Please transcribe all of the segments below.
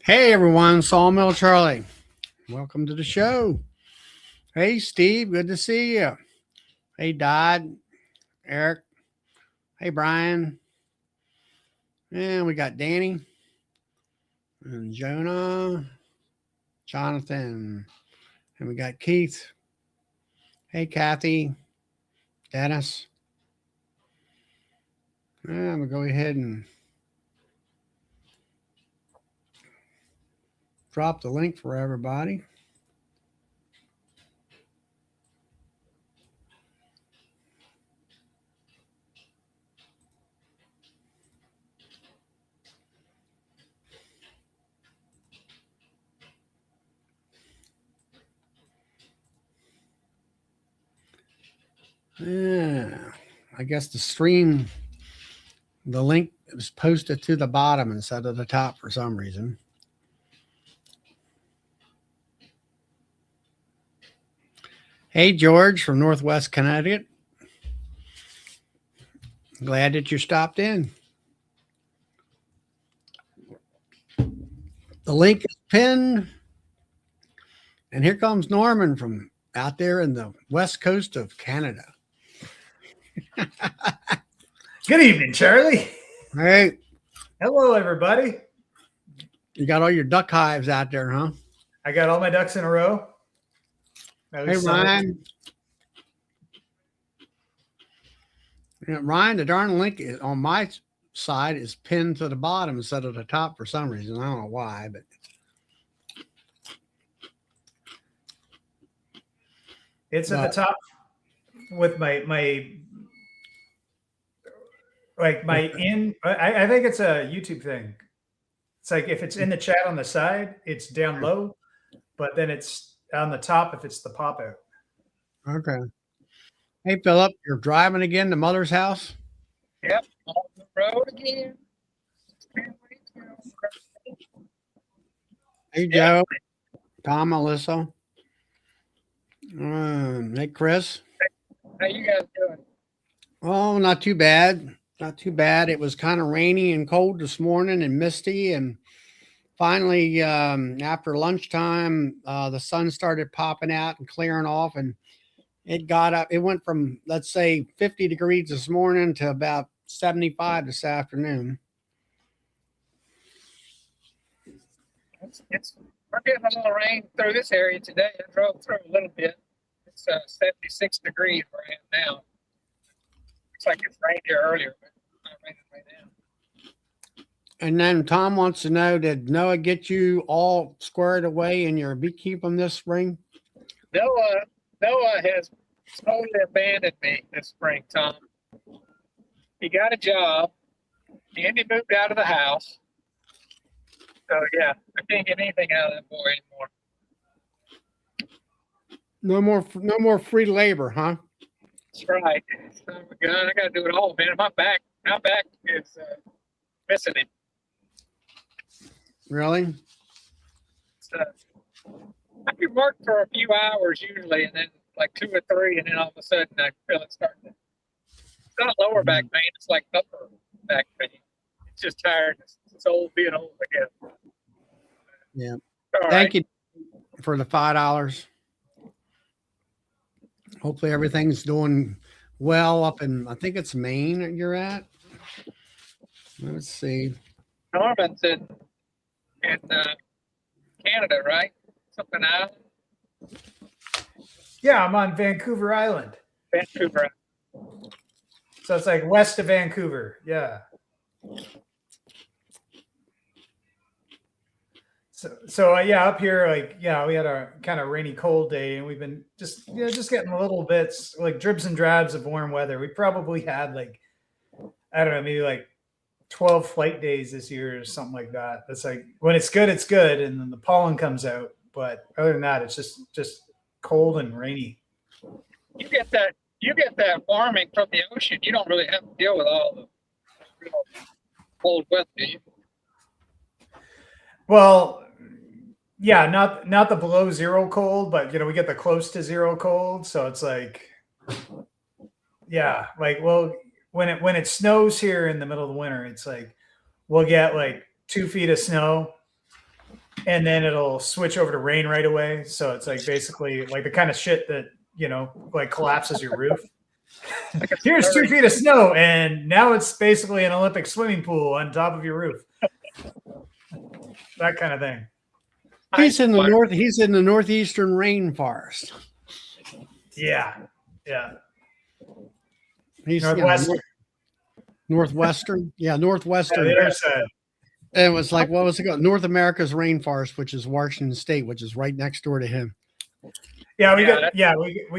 Hey everyone, Sawmill Charlie. Welcome to the show. Hey Steve, good to see you. Hey Dodd, Eric. Hey Brian. And we got Danny and Jonah, Jonathan, and we got Keith. Hey Kathy, Dennis. And I'm gonna go ahead and drop the link for everybody. Yeah, I guess the link was posted to the bottom instead of the top for some reason. Hey George from Northwest Connecticut. Glad that you stopped in. The link is pinned. And here comes Norman from out there in the west coast of Canada. Good evening, Charlie. Hey, Hello, everybody. you got all your duck hives out there, huh? I got all my ducks in a row. Hey, Ryan. Yeah, Ryan, the darn link is on my side is pinned to the bottom instead of the top for some reason. I don't know why, but it's at the top with my I think it's a YouTube thing. It's like if it's in the chat on the side, it's down low, but then it's on the top if it's the pop out. Okay. Hey, Philip, you're driving again to Mother's house? Yep, on the road again. Hey, Joe, Tom, Melissa. Hey, Chris. How you guys doing? Oh, not too bad. Not too bad. It was kind of rainy and cold this morning and misty. And finally, after lunchtime, the sun started popping out and clearing off. And it got up. It went from, let's say, 50 degrees this morning to about 75 this afternoon. We're getting a little rain through this area today. I drove through a little bit. It's 76 degrees where I am now. Looks like it's rained here earlier, but it's not raining right now. And then Tom wants to know, did Noah get you all squared away in your beekeeping this spring? Noah has totally abandoned me this spring, Tom. He got a job. And he moved out of the house. So yeah, I can't get anything out of that boy anymore. No more free labor, huh? That's right. Oh my God, I gotta do it all, man. My back is missing it. Really? I can work for a few hours usually, and then like 2 or 3, and then all of a sudden I feel it starting to. It's not lower back pain; it's like upper back pain. It's just tiredness. It's old being old, I guess. Yeah. Thank you for the $5. Hopefully everything's doing well up in, I think it's Maine you're at. Let's see. Norman's in Canada, right? Something island. Yeah, I'm on Vancouver Island. Vancouver. So it's like west of Vancouver. Yeah. So yeah, up here, like, yeah, we had a kind of rainy, cold day, and we've been just getting little bits, like dribs and drabs of warm weather. We probably had like, I don't know, maybe like 12 flight days this year or something like that. That's like when it's good, and then the pollen comes out. But other than that, it's just cold and rainy. You get that warming from the ocean. You don't really have to deal with all the real cold weather, do you? Well, yeah, not the below zero cold, but we get the close to zero cold. So it's like, yeah, like, well, when it snows here in the middle of the winter, it's like we'll get like 2 feet of snow, and then it'll switch over to rain right away. So it's like basically like the kind of shit that, like collapses your roof. Here's 2 feet of snow, and now it's basically an Olympic swimming pool on top of your roof. That kind of thing. He's in the northeastern rainforest. Yeah. He's Northwestern. Northwestern. Yeah, northwestern. Yeah, the other side. And it was like, what was it called? North America's rainforest, which is Washington State, which is right next door to him. Yeah, we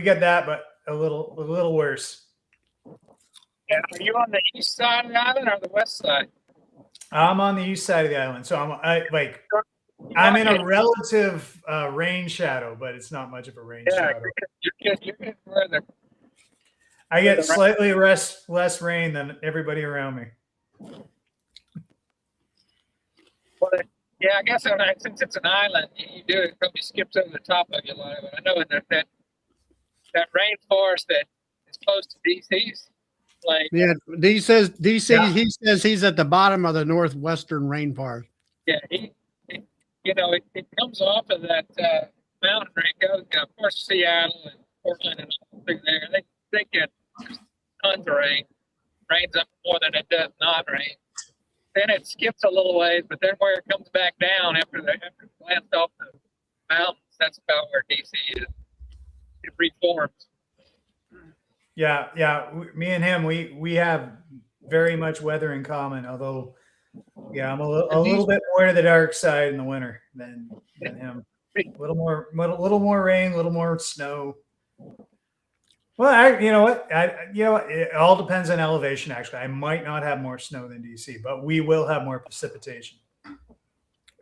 get that, but a little worse. Yeah, are you on the east side of the island or the west side? I'm on the east side of the island, so I'm in a relative rain shadow, but it's not much of a rain shadow. You're getting further. I get slightly less rain than everybody around me. Well, yeah, I guess since it's an island, you do it probably skips over the top of you a lot of it. I know that rainforest that is close to DC's. Like, yeah, he says he's at the bottom of the northwestern rainforest. Yeah, it comes off of that mountain range. Goes, of course, Seattle and Portland and all through there. They get tons of rain. Rains up more than it does not rain. Then it skips a little ways, but then where it comes back down after it glanced off the mountains, that's about where DC is. It reforms. Yeah. Me and him, we have very much weather in common. Although, yeah, I'm a little bit more to the dark side in the winter than him. A little more rain, a little more snow. Well, it all depends on elevation. Actually, I might not have more snow than DC, but we will have more precipitation.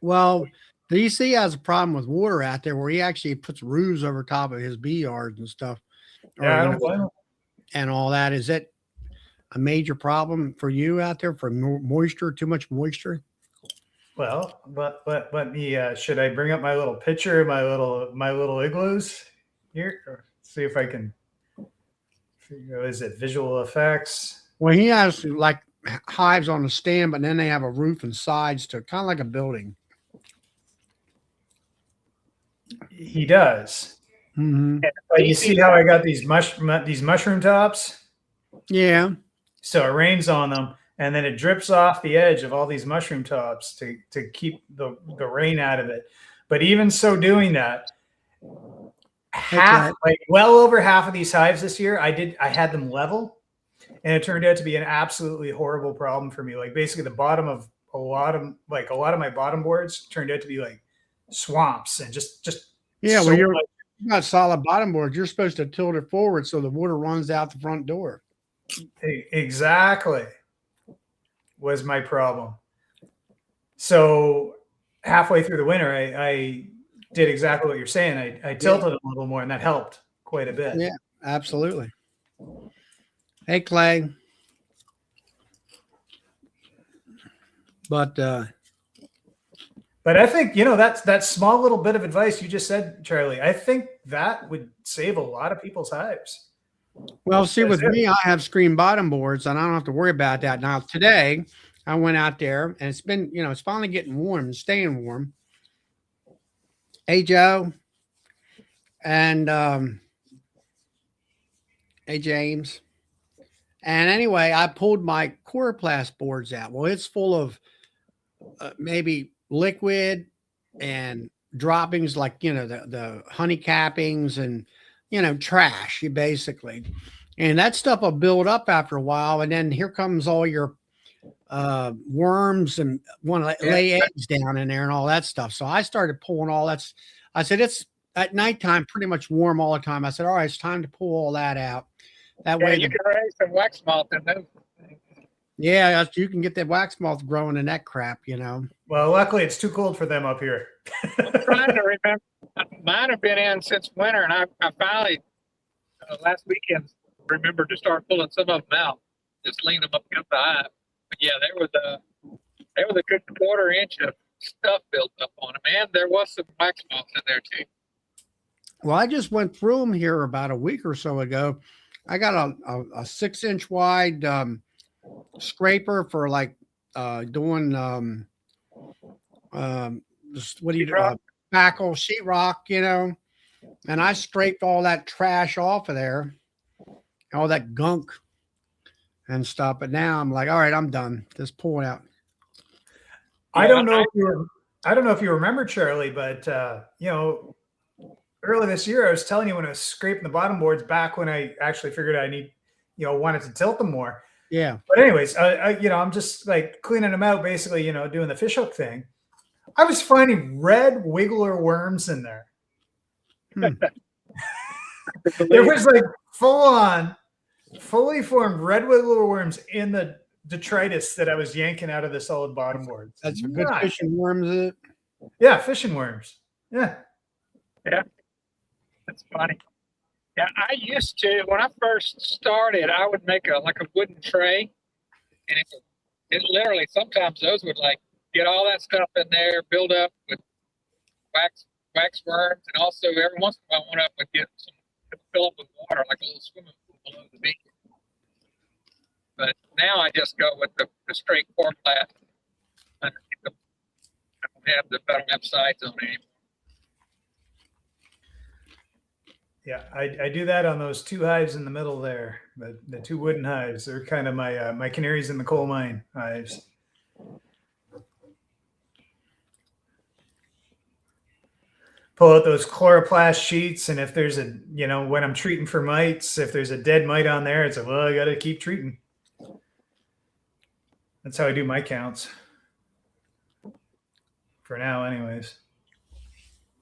Well, DC has a problem with water out there, where he actually puts roofs over top of his bee yards and stuff. Yeah, I don't blame him. And all that. Is it a major problem for you out there for moisture? Too much moisture? Well, but let me. Should I bring up my little picture, my little igloos here, or see if I can? Is it visual effects? Well, he has like hives on the stand, but then they have a roof and sides to kind of like a building. He does. Mm-hmm. You see how I got these mushroom tops? Yeah. So it rains on them, and then it drips off the edge of all these mushroom tops to keep the rain out of it. But even so, doing that, well over half of these hives this year, I had them level, and it turned out to be an absolutely horrible problem for me. Like basically the bottom of a lot of my bottom boards turned out to be like swamps and just yeah. So you're not solid bottom boards. You're supposed to tilt it forward so the water runs out the front door. Exactly was my problem. So halfway through the winter, I did exactly what you're saying. I tilted them a little more, and that helped quite a bit. Yeah, absolutely. Hey, Clay. But I think, that small little bit of advice you just said, Charlie, I think that would save a lot of people's hives. Well, see, with me, I have screen bottom boards, and I don't have to worry about that. Now, today, I went out there, and it's been, it's finally getting warm and staying warm. Hey, Joe. And hey, James. And anyway, I pulled my chloroplast boards out. Well, it's full of maybe liquid and droppings like, the honey cappings and, trash, basically. And that stuff will build up after a while. And then here comes all your worms and want to lay eggs down in there and all that stuff. So I started pulling all that. I said, it's at nighttime, pretty much warm all the time. I said, all right, it's time to pull all that out. That way you can raise some wax moth in those. Yeah, you can get that wax moth growing in that crap, Well, luckily it's too cold for them up here. I'm trying to remember. Mine have been in since winter, and I finally last weekend remembered to start pulling some of them out, just lean them up against the hive. But yeah, there was a good quarter-inch of stuff built up on them, and there was some wax moths in there too. Well, I just went through them here about a week or so ago. I got a 6-inch wide scraper for like doing what do you Sheetrock? spackle, sheetrock, you know, and I scraped all that trash off of there, all that gunk and stuff. But now I'm like, all right, I'm done. Just pull it out. I don't know if you remember, Charlie, but you know, earlier this year I was telling you when I was scraping the bottom boards back when I actually figured I wanted to tilt them more. Yeah. But anyways, I'm just like cleaning them out, basically, doing the fish hook thing. I was finding red wiggler worms in there. There was like fully formed red wiggler worms in the detritus that I was yanking out of the solid bottom boards. That's a good fishing worms, is it? Yeah, fishing worms. Yeah. Yeah. That's funny. Yeah, I used to, when I first started, I would make a wooden tray, and it literally, sometimes those would like get all that stuff in there, build up with wax worms, and also every once in a while one up would fill up with water, like a little swimming pool below the beak. But now I just go with the straight core flat underneath them. I don't have sides on it anymore. Yeah, I do that on those two hives in the middle there, the two wooden hives. They're kind of my canaries in the coal mine hives. Pull out those chloroplast sheets, and if there's when I'm treating for mites, if there's a dead mite on there, it's like, well, I got to keep treating. That's how I do my counts. For now, anyways.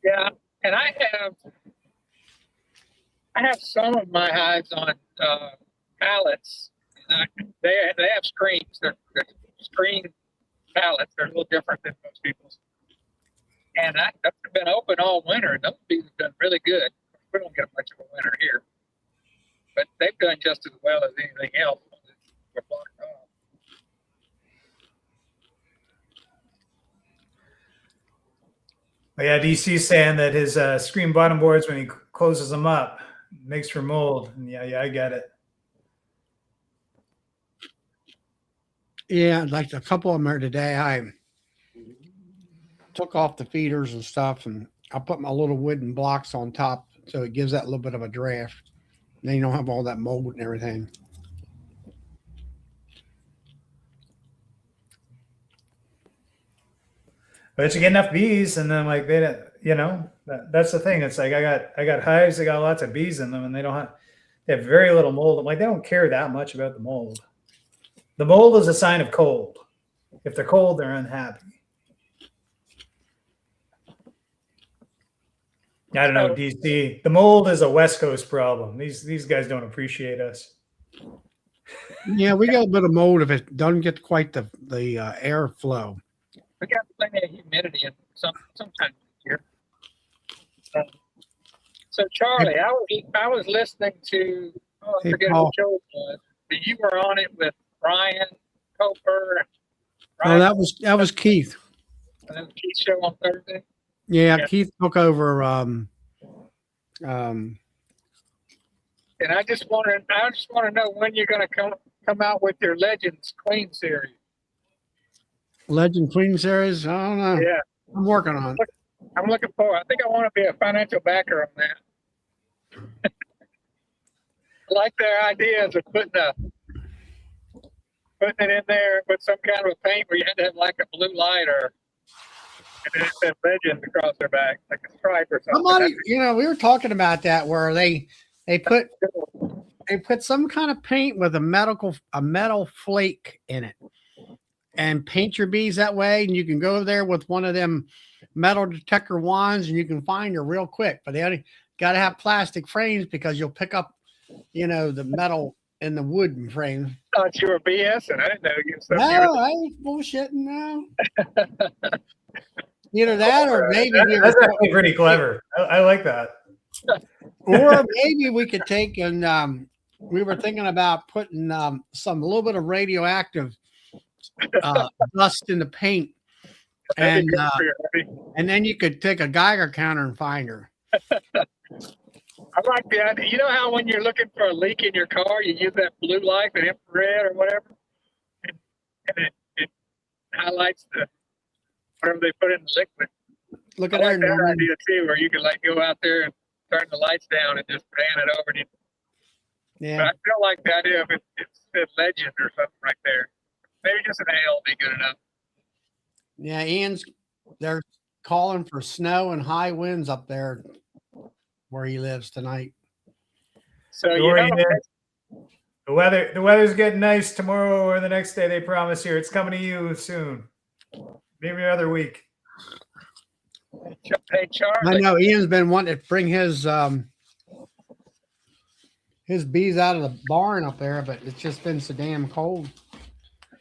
Yeah, and I have some of my hives on pallets. And they have screens. They're screen pallets. They're a little different than most people's. And they've been open all winter, and those bees have done really good. We don't get much of a winter here, but they've done just as well as anything else. We're blocked off. But yeah, DC's saying that his screen bottom boards, when he closes them up, makes for mold. And yeah, I get it. Yeah, like a couple of them are today. I took off the feeders and stuff, and I put my little wooden blocks on top, so it gives that little bit of a draft. And then you don't have all that mold and everything. But you get enough bees, and then like that's the thing. It's like I got hives that got lots of bees in them, and they have very little mold. I'm like, they don't care that much about the mold. The mold is a sign of cold. If they're cold, they're unhappy. I don't know, DC. The mold is a West Coast problem. These guys don't appreciate us. Yeah, we got a bit of mold if it doesn't get quite the airflow. We got plenty of humidity in sometimes here. So Charlie, I was listening to I forget what show it was, but you were on it with Ryan Coper. Oh, that was Keith. And then Keith's show on Thursday. Yeah, Keith took over. And I just want to know when you're going to come out with your Legends Queen series. Legend Queen series. I don't know. Yeah, I'm working on it. I'm looking forward. I think I want to be a financial backer on that. I like their ideas of putting it in there with some kind of a paint where you had to have like a blue light and then it said Legend across their back, like a stripe or something. Somebody, we were talking about that where they put some kind of paint with a metal flake in it and paint your bees that way, and you can go there with one of them metal detector wands and you can find her real quick. But they got to have plastic frames because you'll pick up, the metal in the wooden frame. I thought you were BSing. I didn't know you were. No, I ain't bullshitting now. Either that or maybe that's actually pretty clever. I like that. Or maybe we could take and we were thinking about putting a little bit of radioactive dust in the paint, and then you could take a Geiger counter and find her. I like the idea. You know how when you're looking for a leak in your car, you use that blue light, the infrared or whatever, and it highlights whatever they put in the liquid. Look I at there, like that Norman. idea too, where you can like go out there and turn the lights down and just pan it over. But Yeah. I feel like the idea of it's a legend or something right there. Maybe just an ale will be good enough. Yeah, they're calling for snow and high winds up there where he lives tonight. So Dorian, the weather's getting nice tomorrow or the next day. They promise here. It's coming to you soon. Maybe another week. Hey I Charlie, know Ian's been wanting to bring his bees out of the barn up there, but it's just been so damn cold.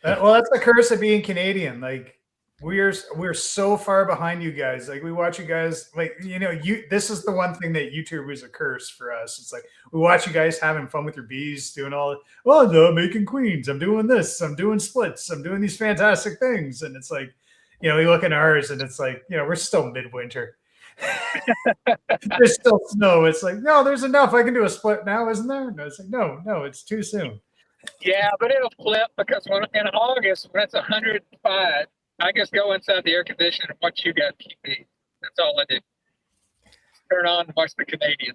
Well, that's the curse of being Canadian. Like we're so far behind you guys. Like we watch you guys. Like this is the one thing that YouTube is a curse for us. It's like we watch you guys having fun with your bees, doing all. Oh, no, making queens. I'm doing this. I'm doing splits. I'm doing these fantastic things, and it's like, we look at ours, and it's like, we're still midwinter. There's still snow. It's like, no, there's enough. I can do a split now, isn't there? No, it's like, no, it's too soon. yeah, but it'll flip because in August when it's 105, I just go inside the air conditioner and watch you guys keep bees. That's all I do. Turn on and watch the Canadian.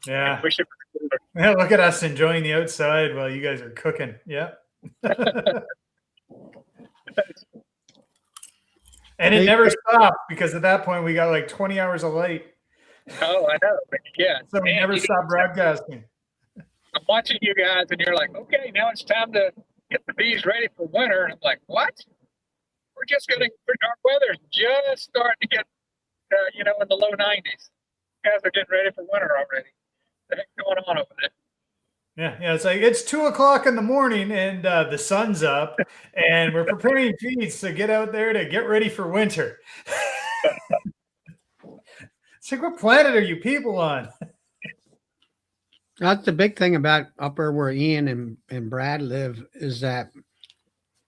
Yeah. Wish it was cooler. Yeah, look at us enjoying the outside while you guys are cooking. Yeah. And it never stopped because at that point we got like 20 hours of light. Oh, I know. But yeah. So we never stopped broadcasting. I'm watching you guys and you're like, okay, now it's time to get the bees ready for winter. And I'm like, what? We're just getting, our weather's just starting to get, in the low 90s. You guys are getting ready for winter already. What the heck's going on over there? Yeah. It's like it's 2:00 in the morning and the sun's up and we're preparing feeds to get out there to get ready for winter. It's like, what planet are you people on? That's the big thing about up there where Ian and Brad live is that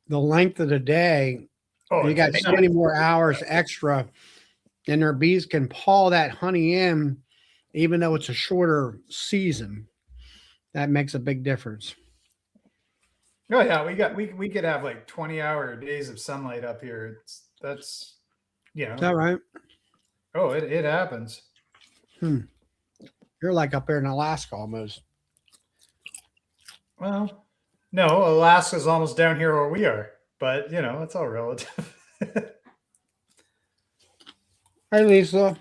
the length of the day, you got so many more hours extra, and their bees can paw that honey in, even though it's a shorter season. That makes a big difference. Oh yeah, we could have like 20-hour days of sunlight up here. That's Is that right? Oh, it happens. You're like up there in Alaska almost. Well, no, Alaska's almost down here where we are, but it's all relative. Hey, Lisa.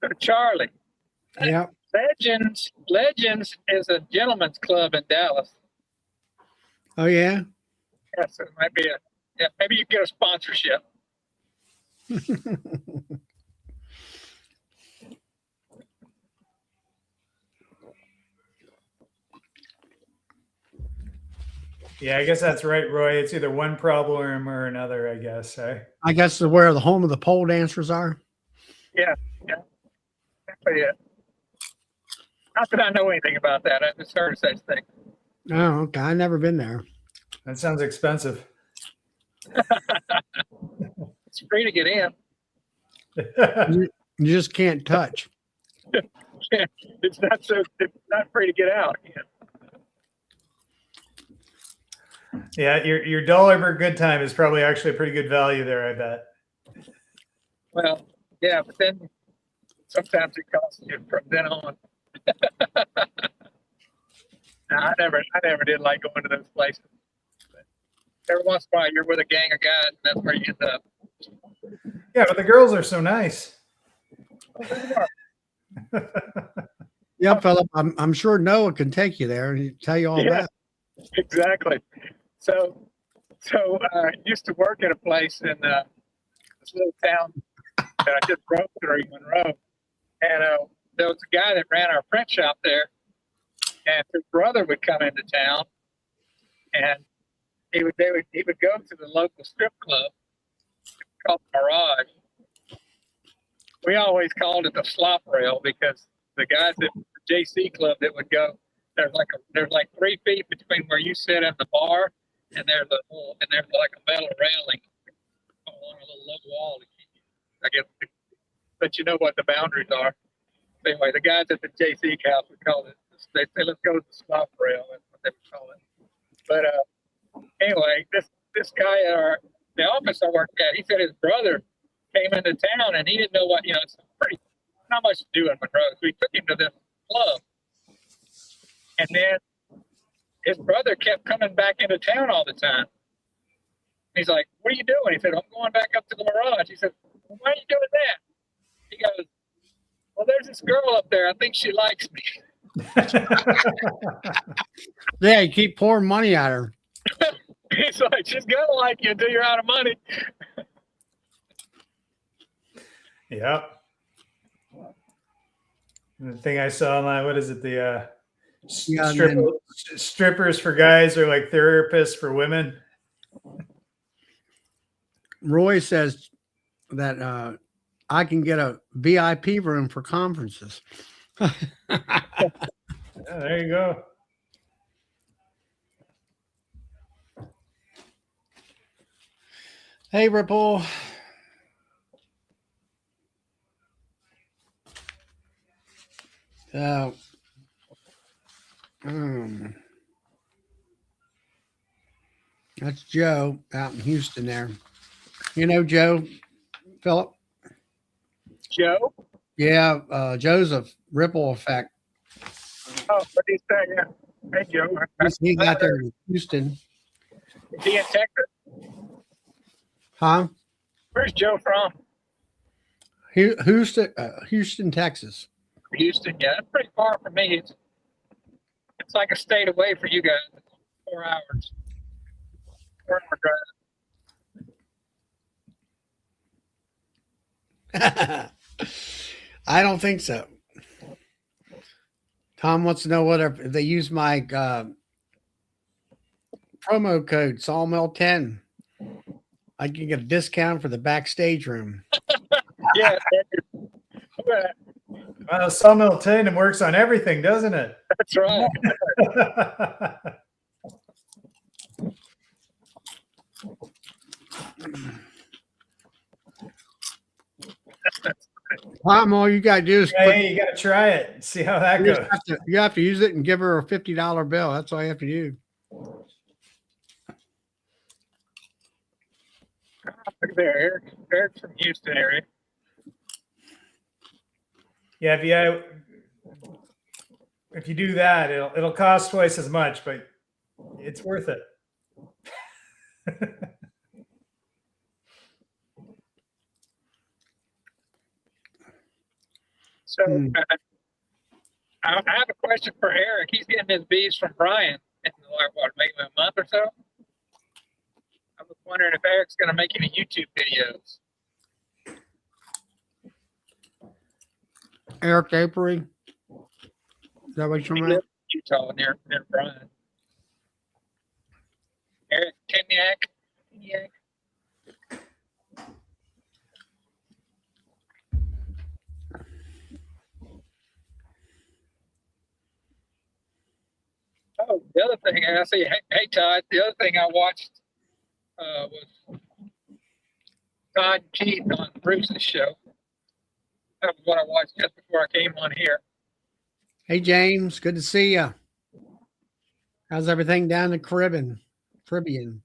So Charlie. Yeah. Legends is a gentleman's club in Dallas. Oh yeah. Yes, it might be maybe you get a sponsorship. Yeah, I guess that's right, Roy. It's either one problem or another, I guess. I guess is where the home of the pole dancers are. Yeah. Exactly it. Not that I know anything about that. I just heard such thing. Oh, okay. I've never been there. That sounds expensive. It's free to get in. You just can't touch. It's not free to get out. Yeah, your dollar per good time is probably actually a pretty good value there, I bet. Well, yeah, but then sometimes it costs you from then on. I never did like going to those places. But every once in a while, you're with a gang of guys, and that's where you end up. Yeah, but the girls are so nice. Yeah, Philip. I'm sure Noah can take you there and tell you all that. Exactly. So I used to work at a place in this little town that I just drove through, Monroe, and there was a guy that ran our print shop there, and his brother would come into town, and he would go to the local strip club called Mirage. We always called it the slop rail because the guys at the JC club that would go, there's like 3 feet between where you sit in the bar and there's like a metal railing along a little low wall to keep you, I guess. But you know what the boundaries are. Anyway, the guys at the JC house would call it. They say, let's go to the slop rail. That's what they would call it. But anyway, this guy at the office I worked at, he said his brother came into town and he didn't know what, it's pretty not much to do in Monroe. So he took him to this club. And then his brother kept coming back into town all the time. He's like, "What are you doing?" He said, "I'm going back up to the garage." He said, "Well, why are you doing that?" He goes, "Well, there's this girl up there. I think she likes me." Yeah, you keep pouring money at her. He's like, "She's gonna like you until you're out of money." Yep. The thing I saw online, what is it? The strippers for guys are like therapists for women. Roy says that I can get a VIP room for conferences. Yeah, there you go. Hey, Ripple. So, that's Joe out in Houston there. You know Joe, Philip? Joe? Yeah, Joe's a Ripple Effect. Oh, what did he say? Yeah. Hey, Joe. He's out there in Houston. Is he in Texas? Huh? Where's Joe from? Houston, Texas. Houston, yeah. That's pretty far from me. It's like a state away for you guys. It's 4 hours. 4-hour drive. I don't think so. Tom wants to know whether if they use my promo code Sawmill 10. I can get a discount for the backstage room. Yeah. Well, Sawmill 10 works on everything, doesn't it? That's right. Tom, all you gotta do is Hey, you gotta try it and see how that goes. you have to use it and give her a $50 bill. That's all you have to do. Look there, Eric's from Houston area. Yeah, if you do that, it'll cost twice as much, but it's worth it. So I have a question for Eric. He's getting his bees from Brian in maybe a month or so. I was wondering if Eric's going to make any YouTube videos. Eric Apery. Is that what you're talking Utah near Brian. Eric Kenyak. Oh, the other thing, and I say, hey Todd, the other thing I watched was Todd Keith on Bruce's show. That was what I watched just before I came on here. Hey, James. Good to see you. How's everything down in the Caribbean? And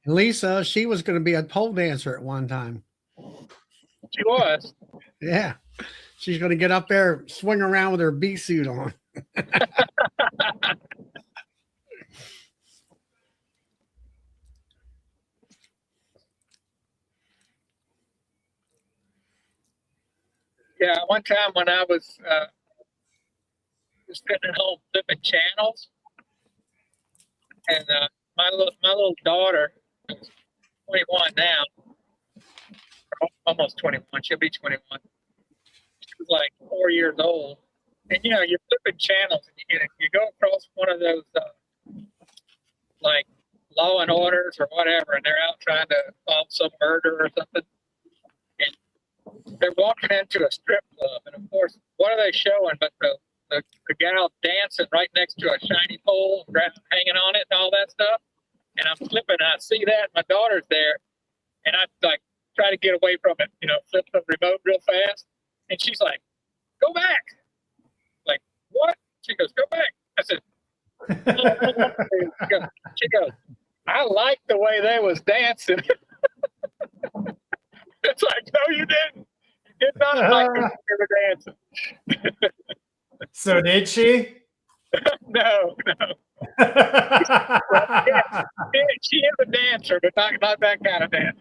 Lisa, she was going to be a pole dancer at one time. She was. Yeah. She's going to get up there, swing around with her bee suit on. Yeah, one time when I was just sitting at home flipping channels, and my little daughter, who's 21 now, almost 21, she'll be 21. She was like 4 years old, and you're flipping channels, and you go across one of those like Law and Orders or whatever, and they're out trying to solve some murder or something. They're walking into a strip club, and of course, what are they showing? But the gal dancing right next to a shiny pole, hanging on it, and all that stuff. And I'm flipping, and I see that my daughter's there, and I like try to get away from it, flip the remote real fast, and she's like, "Go back!" Like, what? She goes, "Go back!" I said, She goes, I like the way they was dancing. It's like, no, you didn't. You did not like the way they were dancing. So did she? No. Well, yeah, she is a dancer, but not that kind of dance.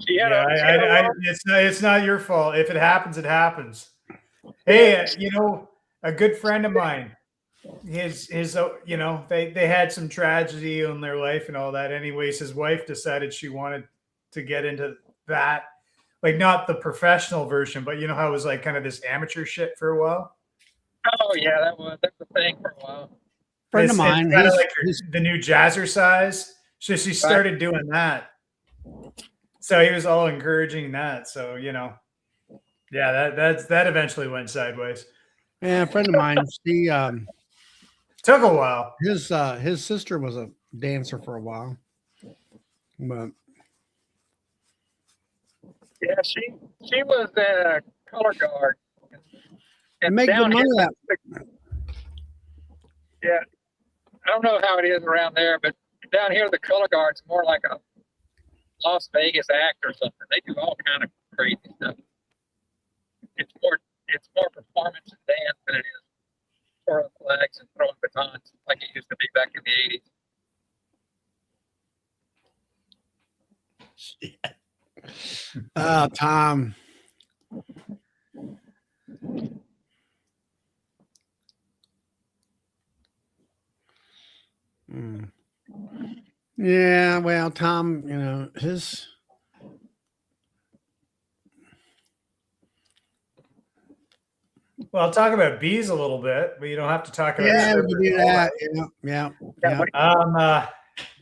It's not your fault. If it happens, it happens. Hey, a good friend of mine, his they had some tragedy in their life and all that. Anyways, his wife decided she wanted to get into that, like not the professional version, but you know how it was like kind of this amateur shit for a while. Oh yeah, that was the thing for a while. Friend of mine, kind of like the new jazzercise. So she started doing that. So he was all encouraging that. So yeah, that eventually went sideways. Yeah, a friend of mine. She took a while. His sister was a dancer for a while, but yeah, she was a color guard. And make good money that. Yeah, I don't know how it is around there, but down here the color guard's more like a Las Vegas act or something. They do all kind of crazy stuff. It's more performance and dance than it is throwing flags and throwing batons like it used to be back in the 80s. Tom. Yeah, well, Tom, his. Well, I'll talk about bees a little bit, but you don't have to talk about. Yeah, we can do that. Yeah.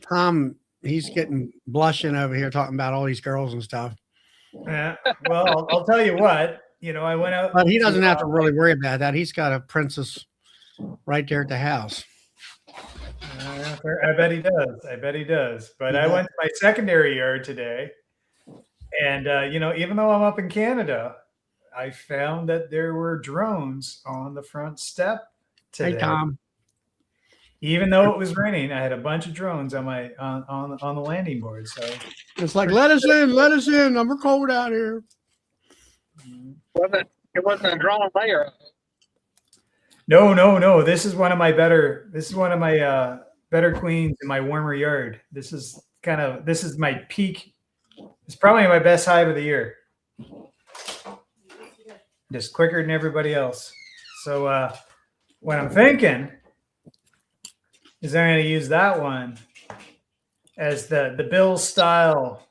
Tom, he's getting blushing over here talking about all these girls and stuff. Yeah. Well, I'll tell you what. I went out. But he doesn't have to really worry about that. He's got a princess right there at the house. I bet he does. But I went to my secondary yard today, and even though I'm up in Canada, I found that there were drones on the front step today. Hey, Tom. Even though it was raining, I had a bunch of drones on my on the landing board. So it's like, let us in. I'm cold out here. It wasn't a drone layer. No. This is one of my better queens in my warmer yard. This is my peak. It's probably my best hive of the year. Just quicker than everybody else. So what I'm thinking is I'm going to use that one as the Bill style.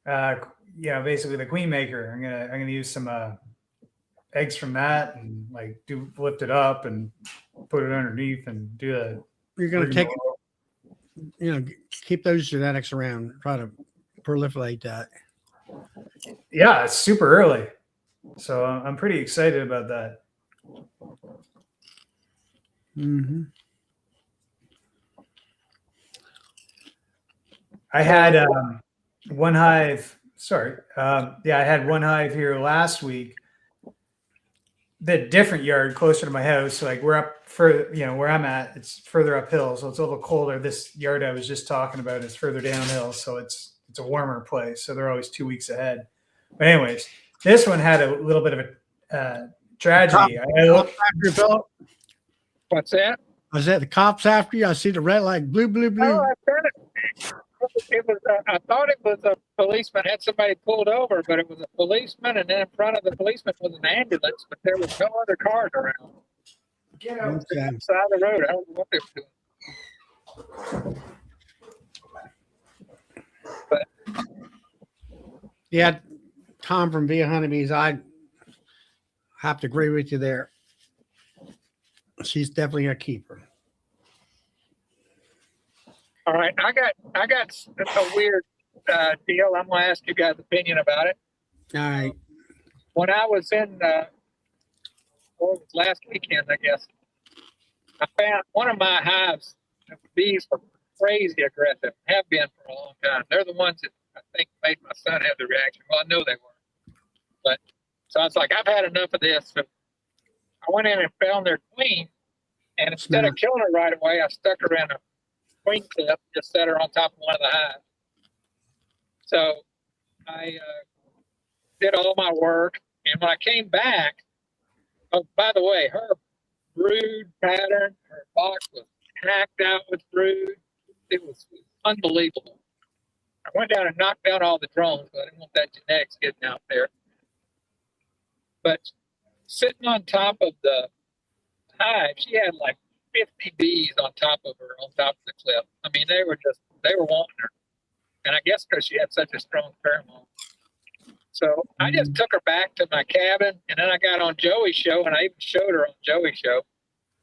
Basically the queen maker. I'm gonna use some eggs from that and lift it up and put it underneath and do the. You're gonna take keep those genetics around. Try to proliferate that. Yeah, it's super early, so I'm pretty excited about that. Mm-hmm. I had one hive. I had one hive here last week. The different yard closer to my house. Like we're up further, where I'm at, it's further uphill, so it's a little colder. This yard I was just talking about is further downhill, so it's a warmer place. So they're always 2 weeks ahead. But anyways, this one had a little bit of a tragedy. What's that? I said the cops after you. I see the red light, blue. Oh, it was. I thought it was a policeman. Had somebody pulled over, but it was a policeman, and then in front of the policeman was an ambulance, but there was no other cars around. Get out the side of the road. I don't know what they were doing. But yeah, Tom from Via Honeybees, I have to agree with you there. She's definitely a keeper. All right, I got a weird deal. I'm gonna ask you guys' opinion about it. All right. When I was in last weekend, I guess, I found one of my hives. The bees were crazy aggressive. Have been for a long time. They're the ones that I think made my son have the reaction. Well, I know they were, but so I was like, I've had enough of this. So I went in and found their queen, And instead of killing her right away, I stuck her in a queen clip, just set her on top of one of the hives. So I did all my work. And when I came back, oh, by the way, her brood pattern, her box was hacked out with brood. It was unbelievable. I went down and knocked down all the drones, but I didn't want that genetics getting out there. But sitting on top of the hive, she had like 50 bees on top of her, on top of the cliff. I mean, they were wanting her. And I guess because she had such a strong pheromone. So I just took her back to my cabin, and then I got on Joey's show, and I even showed her on Joey's show.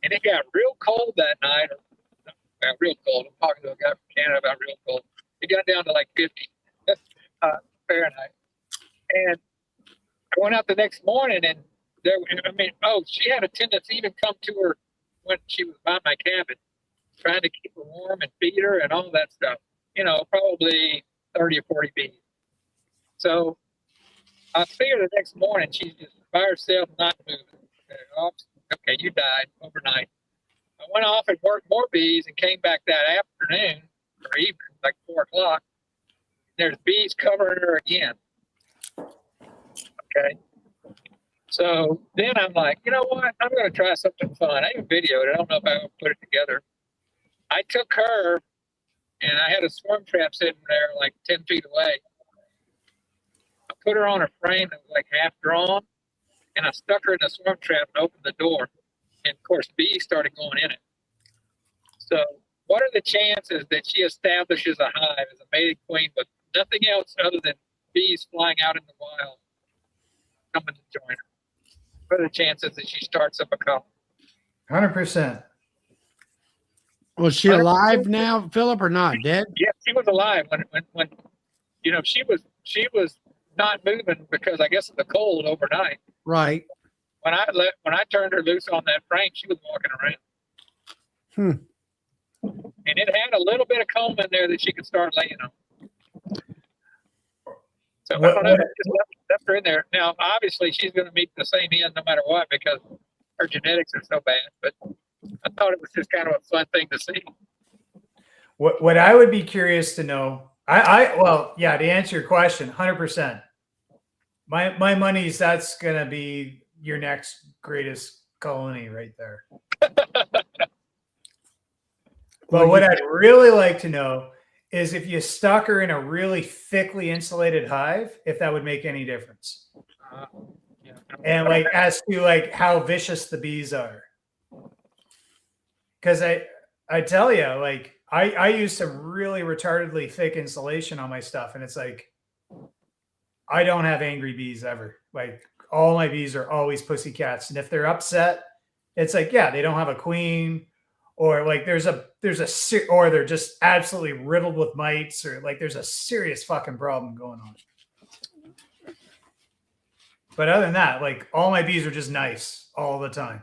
And it got real cold that night. Real cold. I'm talking to a guy from Canada about real cold. It got down to like 50 Fahrenheit. And I went out the next morning, and she had a tendency to even come to her when she was by my cabin, trying to keep her warm and feed her and all that stuff. Probably 30 or 40 bees. So I see her the next morning. She's just by herself, not moving. Okay, you died overnight. I went off and worked more bees and came back that afternoon or evening, like 4 o'clock. There's bees covering her again. Okay. So then I'm like, you know what? I'm going to try something fun. I even videoed it. I don't know if I will put it together. I took her, and I had a swarm trap sitting there like 10 feet away. I put her on a frame that was like half drawn, and I stuck her in the swarm trap and opened the door. And of course, bees started going in it. So what are the chances that she establishes a hive as a mated queen with nothing else other than bees flying out in the wild coming to join her? What are the chances that she starts up a colony? 100%. Was she 100%. alive now, Philip, or not? Dead? Yeah, she was alive when she was not moving because I guess of the cold overnight. Right. When I turned her loose on that frame, she was walking around. And it had a little bit of comb in there that she could start laying on. So I don't know. I just left her in there. Now, obviously, she's going to meet the same end no matter what because her genetics are so bad. But I thought it was just kind of a fun thing to see. What I would be curious to know, to answer your question, 100%. My money's that's going to be your next greatest colony right there. But what I'd really like to know is if you stuck her in a really thickly insulated hive, if that would make any difference. Yeah. And like as to like how vicious the bees are. Because I tell you, like I use some really retardedly thick insulation on my stuff, and it's like I don't have angry bees ever. Like all my bees are always pussycats, and if they're upset, it's like they don't have a queen, or like or they're just absolutely riddled with mites, or like there's a serious fucking problem going on. But other than that, like all my bees are just nice all the time.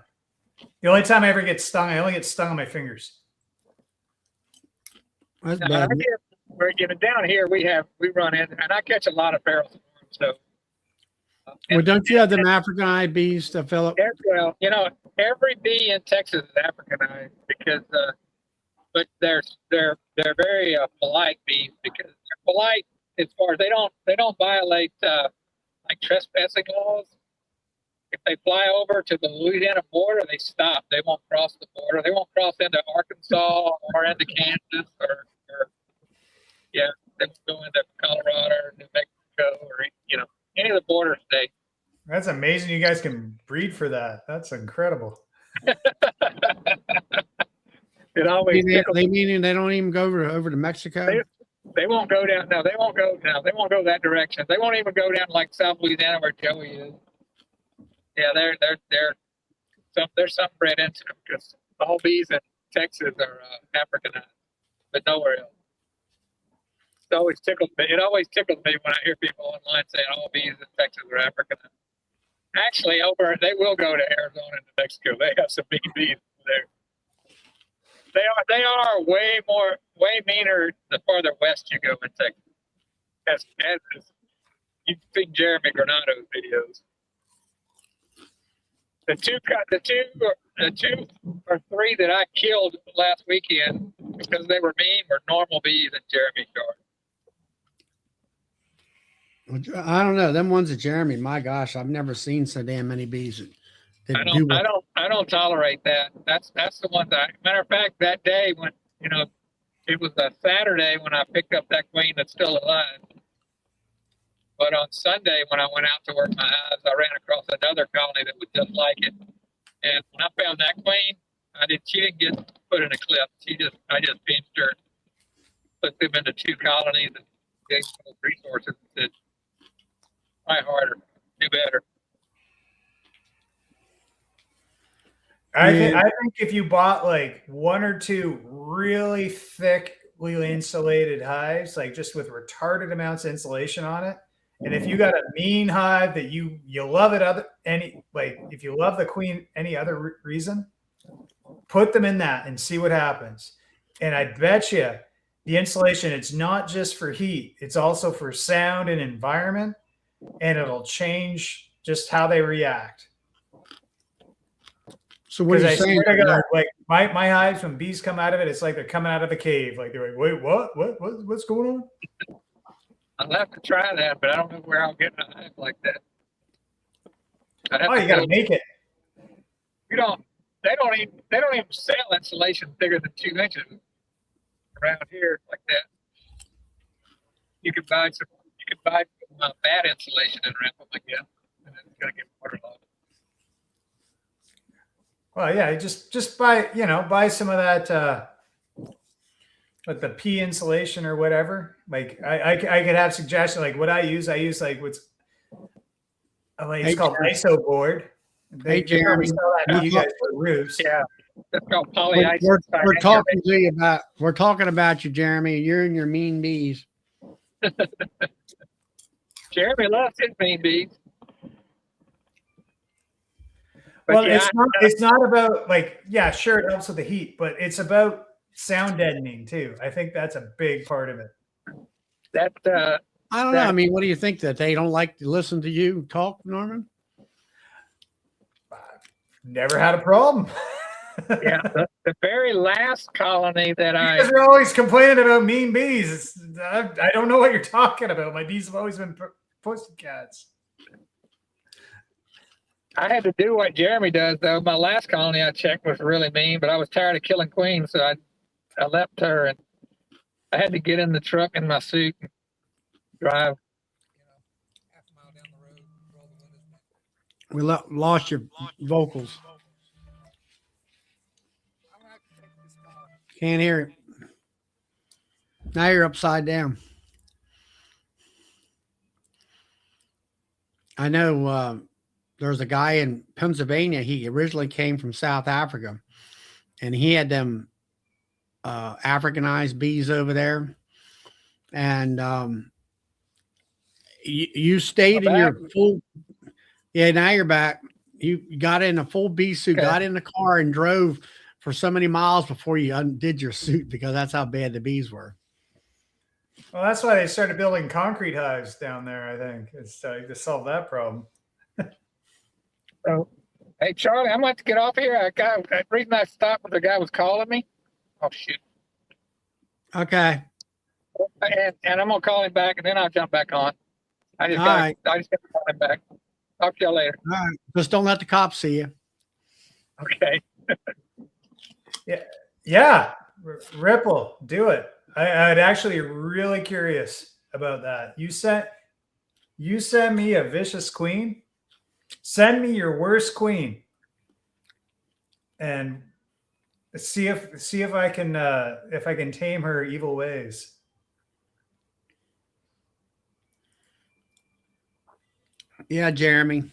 The only time I ever get stung, I only get stung on my fingers. That's bad. We're getting down here. We run in, and I catch a lot of feral swarms. So, Well, don't you have them African eye bees, Philip? well, every bee in Texas is Africanized because, but they're very polite bees because they're polite as far as they don't violate like trespassing laws. If they fly over to the Louisiana border, they stop. They won't cross the border. They won't cross into Arkansas or into Kansas or they won't go into Colorado or New Mexico or any of the border states. That's amazing. You guys can breed for that. That's incredible. It always meaning they don't even go over to Mexico. They won't go down. No, they won't go. No, they won't go that direction. They won't even go down like South Louisiana where Joey is. Yeah, there's some bred into them because all bees in Texas are Africanized, but nowhere else. It always tickles me. It always tickles me when I hear people online saying all bees in Texas are Africanized. Actually, they will go to Arizona and New Mexico. They have some mean bees there. They are way meaner the farther west you go in Texas. As you've seen Jeremy Granado's videos. The two the 2 or 3 that I killed last weekend because they were mean were normal bees in Jeremy's yard. I don't know. Them ones at Jeremy, my gosh, I've never seen so damn many bees that I do don't, I don't, I don't tolerate that. That's the one that. Matter of fact, that day when it was a Saturday when I picked up that queen that's still alive. But on Sunday when I went out to work my hives, I ran across another colony that was just like it. And when I found that queen, she didn't get put in a clip. I just pinched her, put them into 2 colonies, and gave them resources and said, try harder, do better. I think if you bought like 1 or 2 really thickly insulated hives, like just with retarded amounts of insulation on it, and if you got a mean hive that you love it if you love the queen any other reason, put them in that and see what happens. And I bet you the insulation, it's not just for heat, it's also for sound and environment, and it'll change just how they react. So what are you saying? God, like my hives, when bees come out of it, it's like they're coming out of the cave. Like they're like, wait, what's going on? I'll have to try that, but I don't know where I'll get a hive like that. You got to make it. They don't even sell insulation bigger than 2 inches around here like that. You could buy some bad insulation and wrap them like that, and it's gonna get waterlogged. Well, yeah, just buy some of that, like the pea insulation or whatever. Like I could have suggestions. Like what I use like it's called ISO board. They Jeremy, sell that to you guys for roofs. Yeah, that's called polyiso. We're talking about you, Jeremy. You're and your mean bees. Jeremy loves his mean bees. Well, it's not about sure, it helps with the heat, but it's about sound deadening too. I think that's a big part of it. I don't know. I mean, what do you think, that they don't like to listen to you talk, Norman? Never had a problem. Yeah, the very last colony that you guys are always complaining about mean bees. I don't know what you're talking about. My bees have always been pussycats. I had to do what Jeremy does, though. My last colony I checked was really mean, but I was tired of killing queens, so I left her, and I had to get in the truck in my suit and drive, half a mile down the road. Roll the windows down. We lost your vocals. Can't hear it. Now you're upside down. I know there's a guy in Pennsylvania. He originally came from South Africa, and he had them Africanized bees over there. And you stayed in your full. Yeah, now you're back. You got in a full bee suit, got in the car, and drove for so many miles before you undid your suit, because that's how bad the bees were. Well, that's why they started building concrete hives down there, I think. It's to solve that problem. So, hey, Charlie, I'm going to get off here. The reason I stopped was the guy was calling me. Oh, shoot. Okay. And I'm going to call him back, and then I'll jump back on. I just got to call him back. Talk to you later. All right. Just don't let the cops see you. Okay. Yeah. Ripple, do it. I'd actually really curious about that. You send me a vicious queen. Send me your worst queen, and see if I can tame her evil ways. Yeah, Jeremy.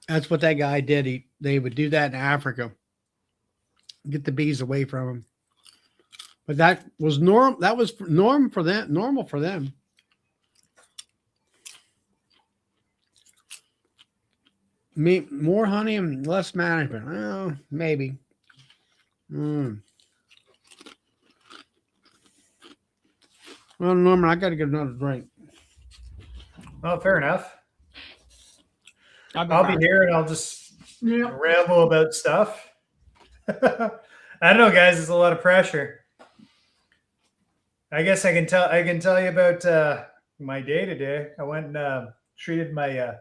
That's what that guy did. They would do that in Africa. Get the bees away from him. But that was normal for them. More honey and less management. Oh, maybe. Well, Norman, I got to get another drink. Oh, fair enough. I'll be here and I'll just ramble about stuff. I don't know, guys. It's a lot of pressure. I guess I can tell you about my day today. I went and treated my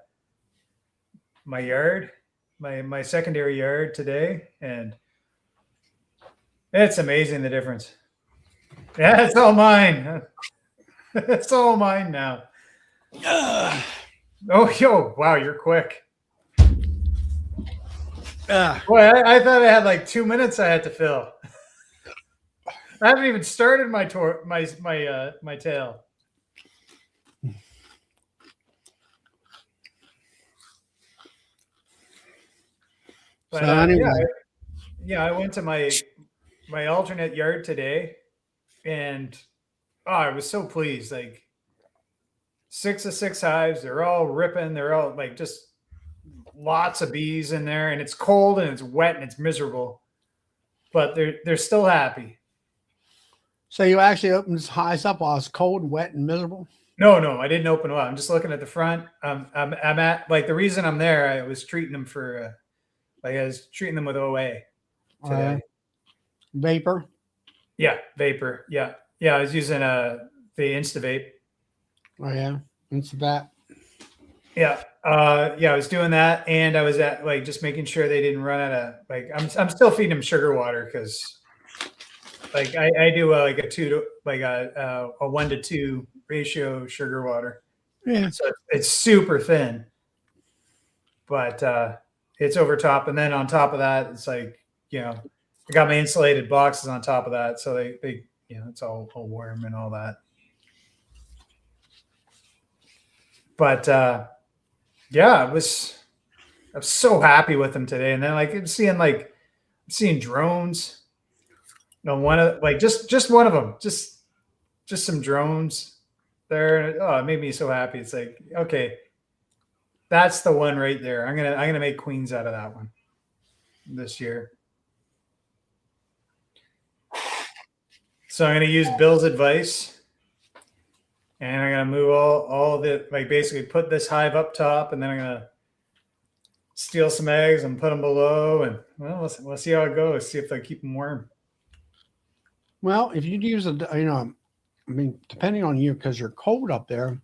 my yard, my secondary yard today, and it's amazing the difference. Yeah, it's all mine. It's all mine now. Oh, yo, wow, you're quick. Boy, I thought I had like 2 minutes I had to fill. I haven't even started my tour, my tale. But So anyway, I went to my alternate yard today, and I was so pleased. Like 6 of 6 hives, they're all ripping. They're all like just lots of bees in there, and it's cold and it's wet and it's miserable, but they're still happy. so you actually opened this highs up while it's cold, wet, and miserable? No, I didn't open them up. I'm just looking at the front. I'm at like the reason I'm there. I was treating them for like I was treating them with OA today. Vapor? Yeah, vapor. Yeah. I was using the InstaVape. Oh yeah, it's that. Yeah. I was doing that, and I was at like just making sure they didn't run out of like I'm still feeding them sugar water because like I do like a 1-to-2 ratio sugar water. Yeah. So it's super thin, but it's over top, and then on top of that, it's like I got my insulated boxes on top of that, so they it's all warm and all that. But I was so happy with them today, and then like I'm seeing drones. One of like just one of them, just some drones there. Oh, it made me so happy. It's like, okay, that's the one right there. I'm gonna make queens out of that one this year. So I'm gonna use Bill's advice, and I'm gonna move all of it, like basically put this hive up top, and then I'm gonna steal some eggs and put them below, and well, we'll see how it goes. See if they keep them warm. Well, if you'd use I mean, depending on you, because you're cold up there,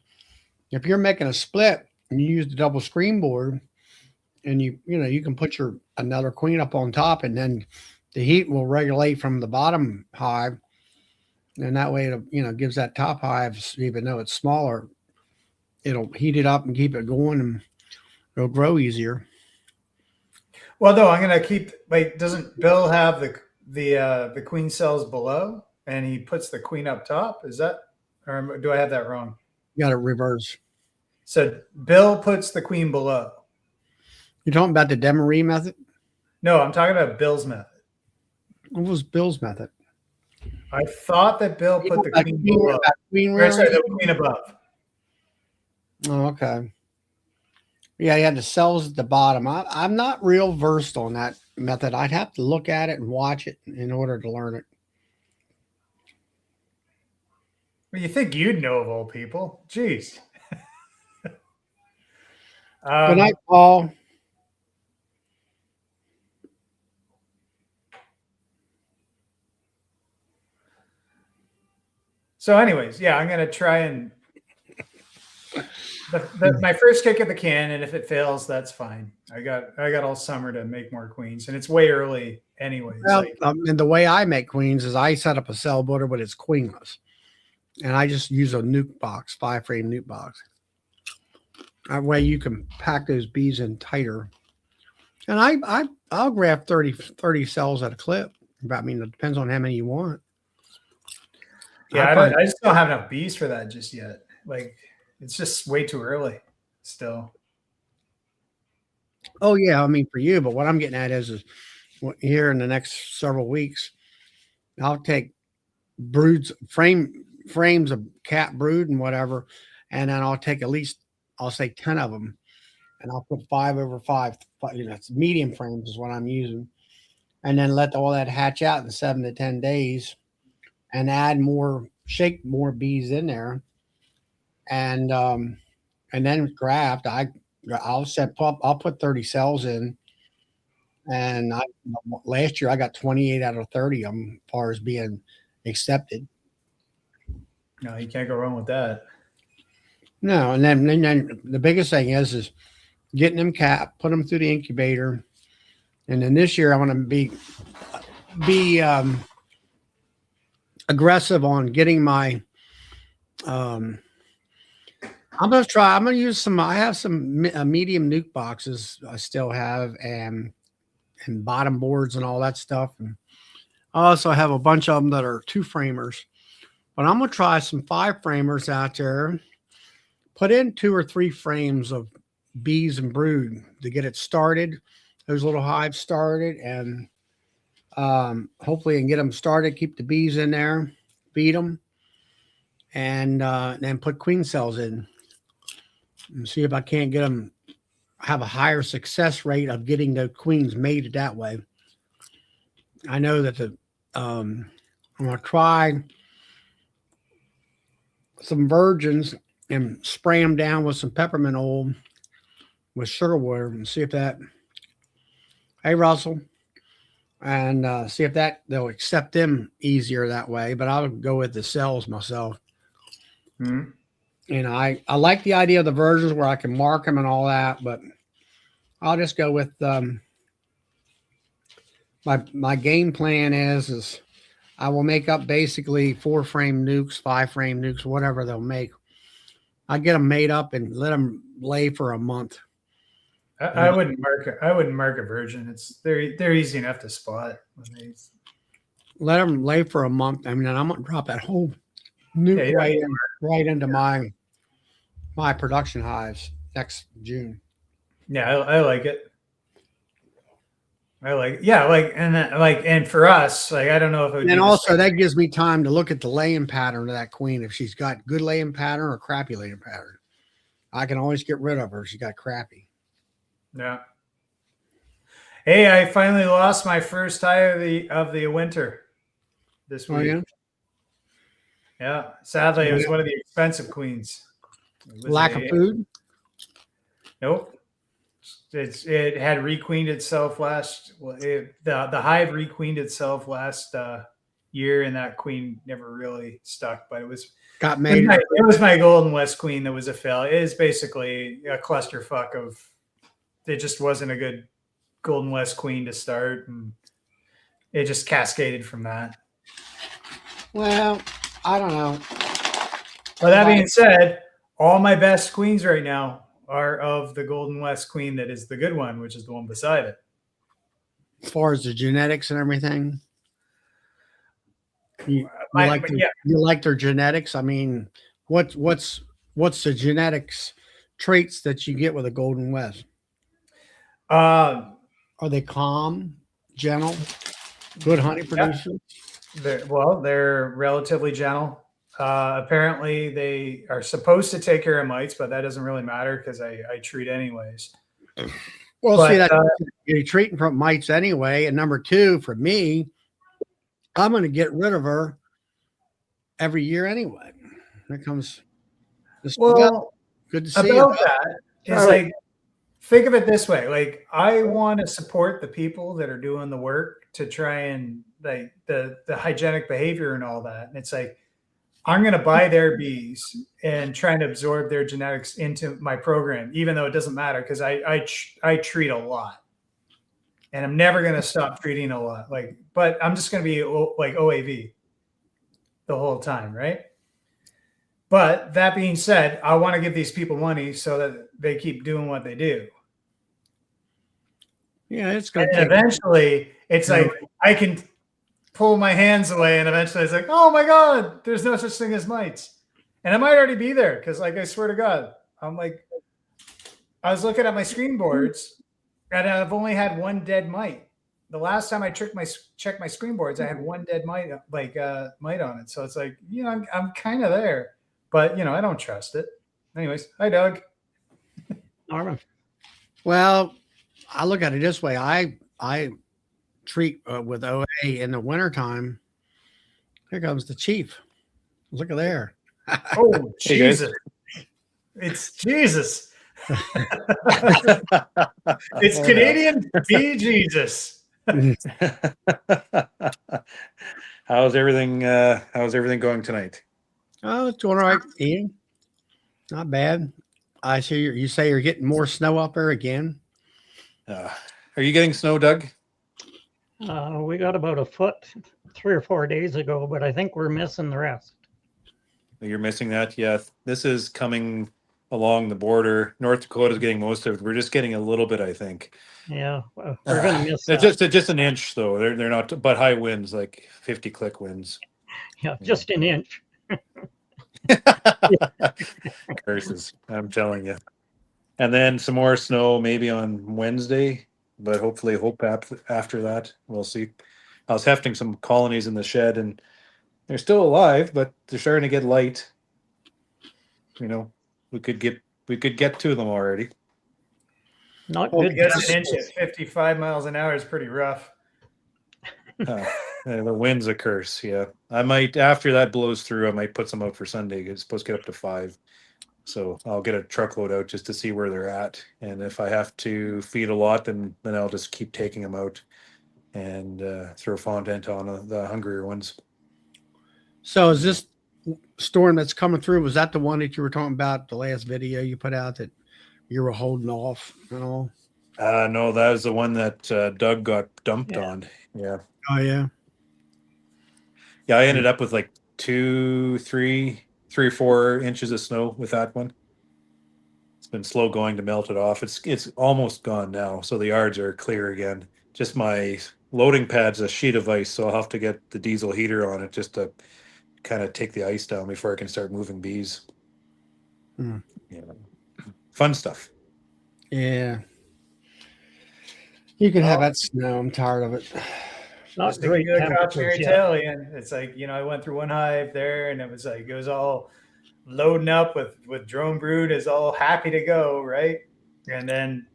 if you're making a split and you use the double screen board, and you can put another queen up on top, and then the heat will regulate from the bottom hive, and that way it gives that top hive, even though it's smaller, it'll heat it up and keep it going, and it'll grow easier. Well, no, I'm gonna keep like. Doesn't Bill have the queen cells below, and he puts the queen up top? Is that, or do I have that wrong? You got to reverse. So Bill puts the queen below. You're talking about the Demery method? No, I'm talking about Bill's method. What was Bill's method? I thought that Bill put the queen below. Sorry, the queen above. Oh, okay. Yeah, you had the cells at the bottom. I'm not real versed on that method. I'd have to look at it and watch it in order to learn it. Well, you think you'd know of all people? Jeez. Good night, Paul. So, anyways, yeah, I'm gonna try and my first kick at the can, and if it fails, that's fine. I got all summer to make more queens, and it's way early anyways. Well, and the way I make queens is I set up a cell builder, but it's queenless, and I just use a nuke box, 5-frame nuke box. That way you can pack those bees in tighter. And I'll grab 30 cells at a clip. I mean, it depends on how many you want. Yeah, I just don't have enough bees for that just yet. Like, it's just way too early still. Oh yeah, I mean for you, but what I'm getting at is here in the next several weeks, I'll take frames of cat brood and whatever, and then I'll take at least, I'll say 10 of them, and I'll put 5/5. It's medium frames is what I'm using, and then let all that hatch out in 7 to 10 days, and add shake more bees in there, and then graft. I'll put 30 cells in, And last year I got 28 out of 30 of them as far as being accepted. No, you can't go wrong with that. No, and then the biggest thing is getting them capped, put them through the incubator, and then this year I want to be aggressive on getting my. I'm gonna use some. I have some medium nuke boxes I still have, and bottom boards and all that stuff, and I also have a bunch of them that are 2-framers. But I'm gonna try some 5-framers out there. Put in 2 or 3 frames of bees and brood to get it started, those little hives started, and hopefully I can get them started, keep the bees in there, feed them, and then put queen cells in and see if I can't get them, have a higher success rate of getting the queens mated that way. I know that I'm going to try some virgins and spray them down with some peppermint oil with sugar water and see if that, hey Russell, and see if that they'll accept them easier that way. But I'll go with the cells myself. Mm-hmm. And I like the idea of the virgins where I can mark them and all that, but I'll just go with my game plan is I will make up basically 4-frame nukes, 5-frame nukes, whatever they'll make. I get them made up and let them lay for a month. I wouldn't mark it. I wouldn't mark a virgin. They're easy enough to spot. Let them lay for a month. I mean, I'm gonna drop that whole nuke right into my production hives next June. Yeah, I like it. And for us, like I don't know if it would. And also that gives me time to look at the laying pattern of that queen. If she's got good laying pattern or crappy laying pattern, I can always get rid of her if she got crappy. Yeah. Hey, I finally lost my first hive of the winter this week. Oh, yeah? Yeah. Sadly, it was one of the expensive queens. Lack of food? Nope. It had requeened itself the hive requeened itself last year, and that queen never really stuck, but it was got made. It was my Golden West queen that was a fail. It is basically a clusterfuck of. It just wasn't a good Golden West queen to start, and it just cascaded from that. Well, I don't know. Well, that being said, all my best queens right now are of the Golden West queen that is the good one, which is the one beside it. As far as the genetics and everything, you like their genetics? I mean, what's the genetics traits that you get with a Golden West? Are they calm, gentle, good honey producers? They're relatively gentle. Apparently, they are supposed to take care of mites, but that doesn't really matter because I treat anyways. Well, see that you're treating from mites anyway. And number 2, for me, I'm going to get rid of her every year anyway. Here comes this. Well, good to see about that is like, think of it this way. Like, I want to support the people that are doing the work to try and like the hygienic behavior and all that. And it's like, I'm going to buy their bees and try to absorb their genetics into my program, even though it doesn't matter because I treat a lot, and I'm never going to stop treating a lot. Like, but I'm just going to be like OAV the whole time, right? But that being said, I want to give these people money so that they keep doing what they do. Yeah, it's going to. Eventually, it's like I can pull my hands away, and eventually it's like, oh my God, there's no such thing as mites. And I might already be there because, like, I swear to God, I'm like, I was looking at my screen boards, and I've only had one dead mite. The last time I checked my screen boards, I had one dead mite, mite on it. So it's like, you know, I'm kind of there, but you know, I don't trust it. Anyways, hi Doug. All right. Well, I look at it this way. I treat with OA in the wintertime. Here comes the chief. Look at there. Oh, Jesus. It's Jesus. It's Canadian bee Jesus. How's everything going tonight? Oh, it's doing all right, Ian. Not bad. I see you say you're getting more snow up there again. Are you getting snow, Doug? We got about a foot 3 or 4 days ago, but I think we're missing the rest. You're missing that? Yeah, this is coming along the border. North Dakota's getting most of it. We're just getting a little bit, I think. Yeah, well, we're going to miss It's that. just an inch though. They're not, but high winds, like 50 click winds. Yeah, just an inch. Curses, I'm telling you. And then some more snow maybe on Wednesday, but hopefully after that. We'll see. I was hefting some colonies in the shed and they're still alive, but they're starting to get light. You know, we could get to them already. Not I good. guess an inch at 55 miles an hour is pretty rough. The wind's a curse. Yeah, I might, after that blows through, I might put some out for Sunday. It's supposed to get up to 5, so I'll get a truckload out just to see where they're at. And if I have to feed a lot, then I'll just keep taking them out and throw fondant on the hungrier ones. So is this storm that's coming through, was that the one that you were talking about, the last video you put out that you were holding off and all? No, that was the one that Doug got dumped on. Yeah. Oh, yeah. Yeah, I ended up with like 3 or 4 inches of snow with that one. It's been slow going to melt it off. It's almost gone now, so the yards are clear again. Just my loading pad's a sheet of ice, so I'll have to get the diesel heater on it just to kind of take the ice down before I can start moving bees. Hmm. Yeah. Fun stuff. Yeah. You can have that snow. I'm tired of it. Not Just to great give you a temperatures cautionary yet. tale, and it's like, I went through one hive there, and it was all loading up with drone brood, is all happy to go, right? And then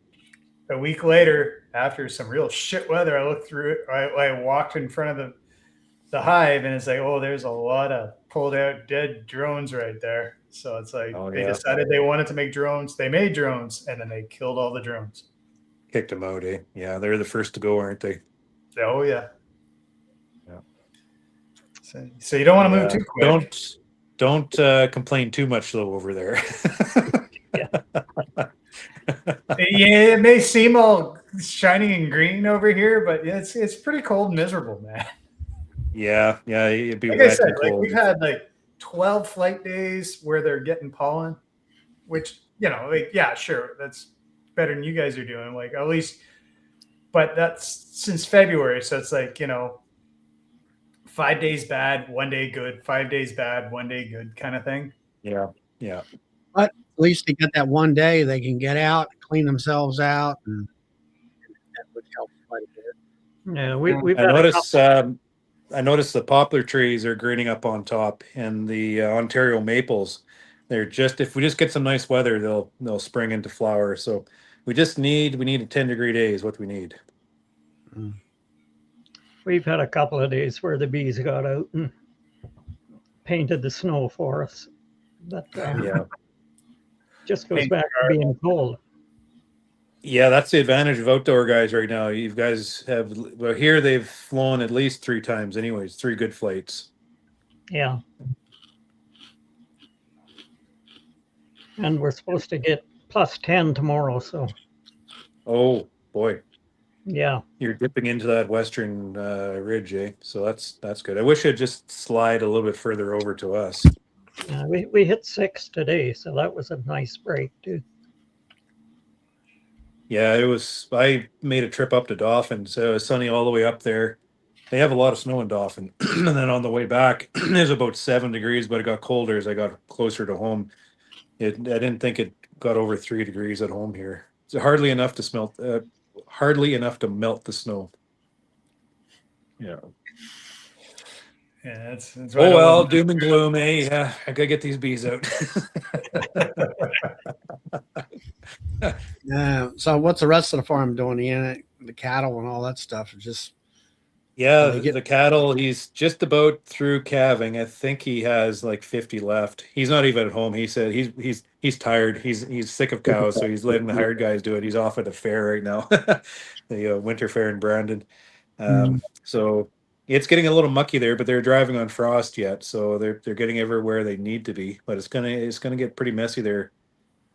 a week later, after some real shit weather, I looked through it. I walked in front of the hive, and it's like, oh, there's a lot of pulled out dead drones right there. So it's like they decided they wanted to make drones. They made drones, and then they killed all the drones. Kicked them out, eh? Yeah, they're the first to go, aren't they? Oh yeah. Yeah. So you don't want to move too quick. Don't complain too much though over there. Yeah, it may seem all shiny and green over here, but it's pretty cold and miserable, man. Yeah, it'd be Like wet I said, and cold. we've had like 12 flight days where they're getting pollen, which, yeah, sure, that's better than you guys are doing, like at least, but that's since February. So it's like, 5 days bad, 1 day good, 5 days bad, 1 day good kind of thing. Yeah. But at least they get that one day they can get out, clean themselves out, and that would help quite a bit. Yeah, we've had I noticed the poplar trees are greening up on top, and the Ontario maples. They're if we just get some nice weather, they'll spring into flower. So we need a 10-degree day is what we need. We've had a couple of days where the bees got out and painted the snow for us. But Yeah. just goes back to being cold. Yeah, that's the advantage of outdoor guys right now. You guys here they've flown at least 3 times anyways, 3 good flights. Yeah. And we're supposed to get +10 tomorrow, so Oh boy, yeah. you're dipping into that western ridge, eh? So that's good. I wish it'd just slide a little bit further over to us. We hit 6 today, so that was a nice break too. Yeah, I made a trip up to Dauphin, so it was sunny all the way up there. They have a lot of snow in Dauphin. And then on the way back, it was about 7 degrees, but it got colder as I got closer to home. I didn't think it got over 3 degrees at home here. It's hardly enough to melt the snow. Yeah. Yeah, that's Oh well, doom and gloom, eh? Yeah, I gotta get these bees out. So what's the rest of the farm doing? The cattle and all that stuff? Just Yeah, they get the cattle, he's just about through calving. I think he has like 50 left. He's not even at home. He said he's tired. He's sick of cows, so he's letting the hired guys do it. He's off at a fair right now, the winter fair in Brandon. So it's getting a little mucky there, but they're driving on frost yet, so they're getting everywhere they need to be. But it's gonna get pretty messy there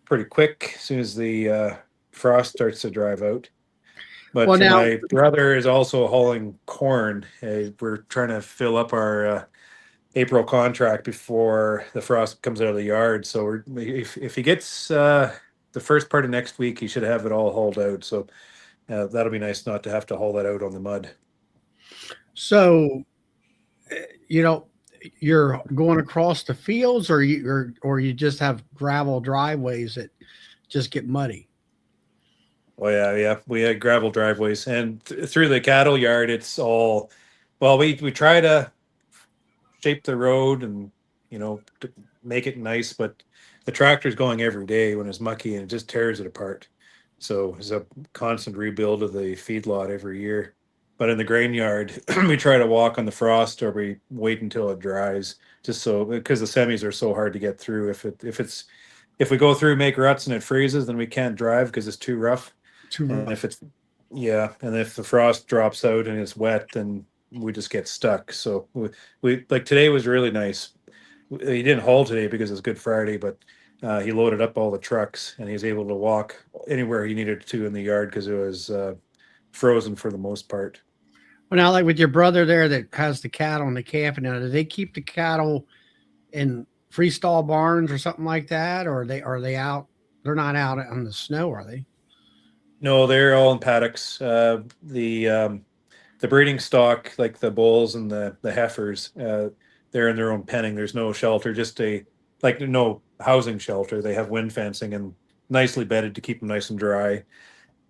pretty quick as soon as the frost starts to drive out. But well now. my brother is also hauling corn. We're trying to fill up our April contract before the frost comes out of the yard. So if he gets the first part of next week, he should have it all hauled out. So that'll be nice not to have to haul that out on the mud. So, you know, you're going across the fields, or you just have gravel driveways that just get muddy. Oh yeah. We had gravel driveways, and through the cattle yard, it's all. Well, we try to shape the road and to make it nice, but the tractor's going every day when it's mucky and it just tears it apart. So it's a constant rebuild of the feedlot every year. But in the grain yard, we try to walk on the frost, or we wait until it dries, just so, because the semis are so hard to get through. If we go through, make ruts, and it freezes, then we can't drive because it's too rough. Too And rough. and if the frost drops out and it's wet, then we just get stuck. So we like today was really nice. He didn't haul today because it's Good Friday, but he loaded up all the trucks and he's able to walk anywhere he needed to in the yard because it was frozen for the most part. Well, now, like with your brother there that has the cattle and the calf, now do they keep the cattle in freestall barns or something like that, or are they out? They're not out on the snow, are they? No, they're all in paddocks. The breeding stock, like the bulls and the heifers, they're in their own penning. There's no shelter, just no housing shelter. They have wind fencing and nicely bedded to keep them nice and dry.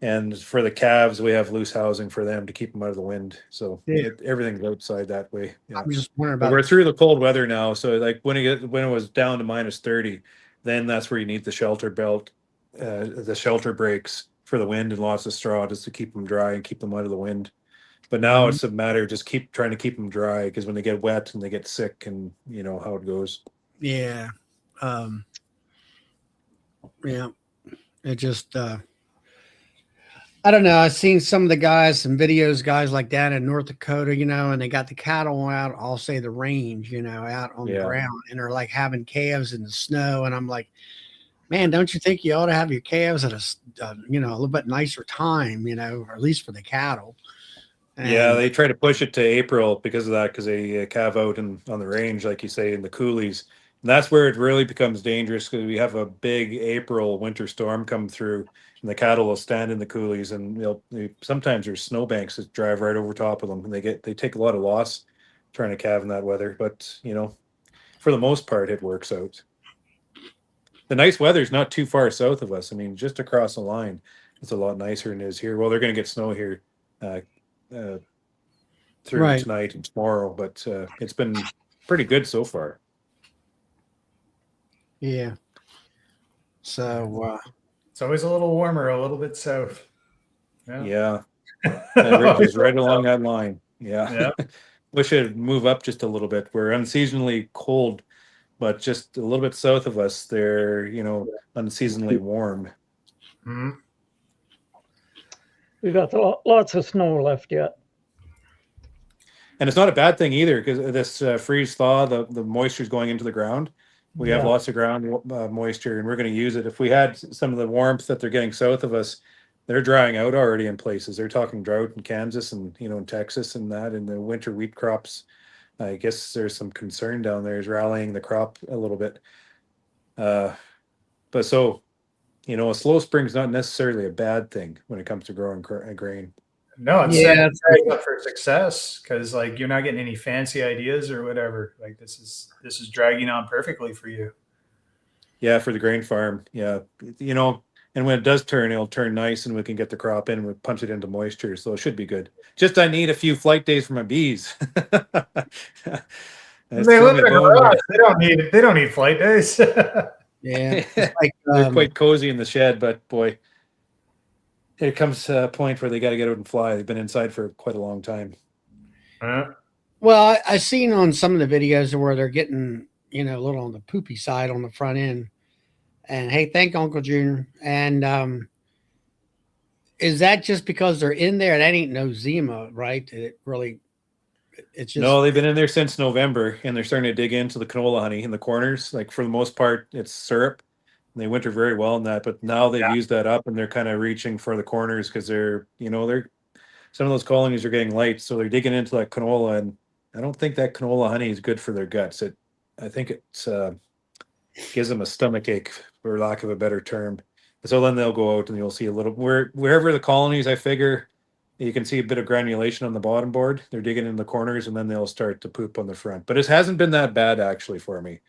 And for the calves, we have loose housing for them to keep them out of the wind. So Yeah. everything's outside that way. Yeah. I'm just wondering But about. we're through the cold weather now. So like when it was down to -30, then that's where you need the shelter belt, the shelter breaks for the wind and lots of straw just to keep them dry and keep them out of the wind. But now it's a matter of just trying to keep them dry, because when they get wet and they get sick, and you know how it goes. Yeah. Yeah. It just, I don't know. I've seen some of the guys, some videos, guys like that in North Dakota, and they got the cattle out, I'll say the range, out on the ground, and they're like having calves in the snow. And I'm like, man, don't you think you ought to have your calves at a little bit nicer time, or at least for the cattle? And They try to push it to April because of that, because they calve out on the range, like you say, in the coulees. And that's where it really becomes dangerous, because we have a big April winter storm come through, and the cattle will stand in the coulees, and sometimes there's snowbanks that drive right over top of them, and they take a lot of loss trying to calve in that weather. But for the most part, it works out. The nice weather is not too far south of us. I mean, just across the line, it's a lot nicer than it is here. Well, they're going to get snow here through tonight and tomorrow, but it's been pretty good so far. Yeah. So it's always a little warmer, a little bit south. Yeah. That ridge is right along that line. Yeah. Wish it'd move up just a little bit. We're unseasonably cold, but just a little bit south of us, they're unseasonably warm. Mm-hmm. We got lots of snow left yet. And it's not a bad thing either, because this freeze thaw, the moisture is going into the ground. We have lots of ground moisture, and we're going to use it. If we had some of the warmth that they're getting south of us, they're drying out already in places. They're talking drought in Kansas and in Texas and that, and the winter wheat crops. I guess there's some concern down there is rallying the crop a little bit. But so, a slow spring is not necessarily a bad thing when it comes to growing grain. No, it's setting up for success, because you're not getting any fancy ideas or whatever. This is dragging on perfectly for you. Yeah, for the grain farm. Yeah, and when it does turn, it'll turn nice, and we can get the crop in and we punch it into moisture. So it should be good. Just I need a few flight days for my bees. They live in a garage. They don't need flight days. yeah, they're quite cozy in the shed, but boy, it comes a point where they got to get out and fly. They've been inside for quite a long time. Well, I seen on some of the videos where they're getting, a little on the poopy side on the front end. And hey, thank Uncle Junior. And is that just because they're in there? That ain't no Zima, right? It's just No, they've been in there since November, and they're starting to dig into the canola honey in the corners. Like for the most part, it's syrup. And they winter very well in that, but now they've used that up, and they're kind of reaching for the corners because they're some of those colonies are getting light, so they're digging into that canola, and I don't think that canola honey is good for their guts. I think it's gives them a stomach ache, for lack of a better term. So then they'll go out and you'll see a little wherever the colonies, I figure you can see a bit of granulation on the bottom board. They're digging in the corners and then they'll start to poop on the front. But it hasn't been that bad actually for me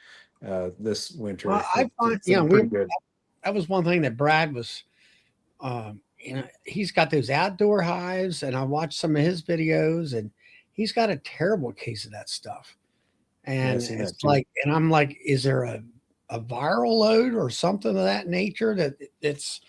this winter. well, I find, It's been pretty good. that was one thing that Brad was, he's got those outdoor hives, and I watched some of his videos, and he's got a terrible case of that stuff. And I've seen that it's too. like, and I'm like, is there a viral load or something of that nature that it's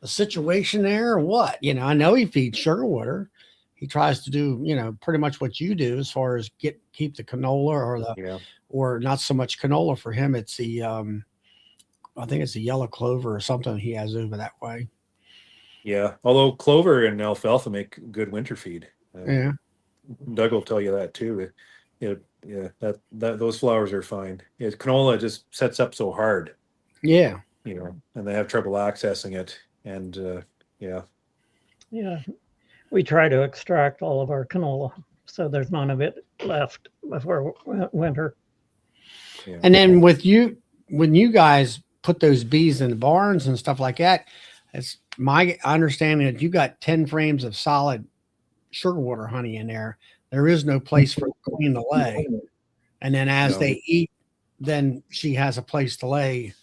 a situation there or what? I know he feeds sugar water. He tries to do, pretty much what you do as far as keep the canola or not so much canola for him. It's the, I think it's the yellow clover or something he has over that way. Yeah, although clover and alfalfa make good winter feed. Yeah. Doug will tell you that too. That those flowers are fine. Canola just sets up so hard. Yeah. And they have trouble accessing it. And Yeah. We try to extract all of our canola, so there's none of it left before winter. Yeah. And then when you guys put those bees in the barns and stuff like that, it's my understanding that you got 10 frames of solid sugar water honey in there. There is no place for the queen to lay. And then as they eat, then she has a place to lay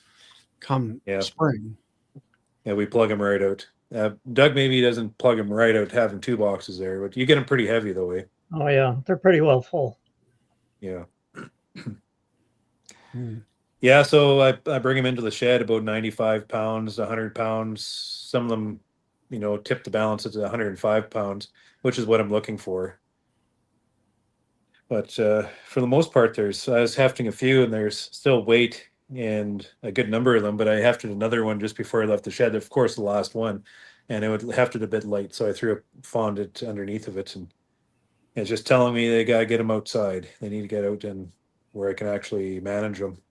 come spring. Yeah, we plug them right out. Doug maybe doesn't plug them right out having 2 boxes there, but you get them pretty heavy though, eh? Oh yeah, they're pretty well full. Yeah. Yeah, so I bring them into the shed about 95 pounds, 100 pounds. Some of them, tip the balance at 105 pounds, which is what I'm looking for. But for the most part, I was hefting a few, and there's still weight and a good number of them, but I hefted another one just before I left the shed, of course, the last one, and it would hefted a bit light, so I threw a fondant underneath of it, and it's just telling me they got to get them outside. They need to get out and where I can actually manage them.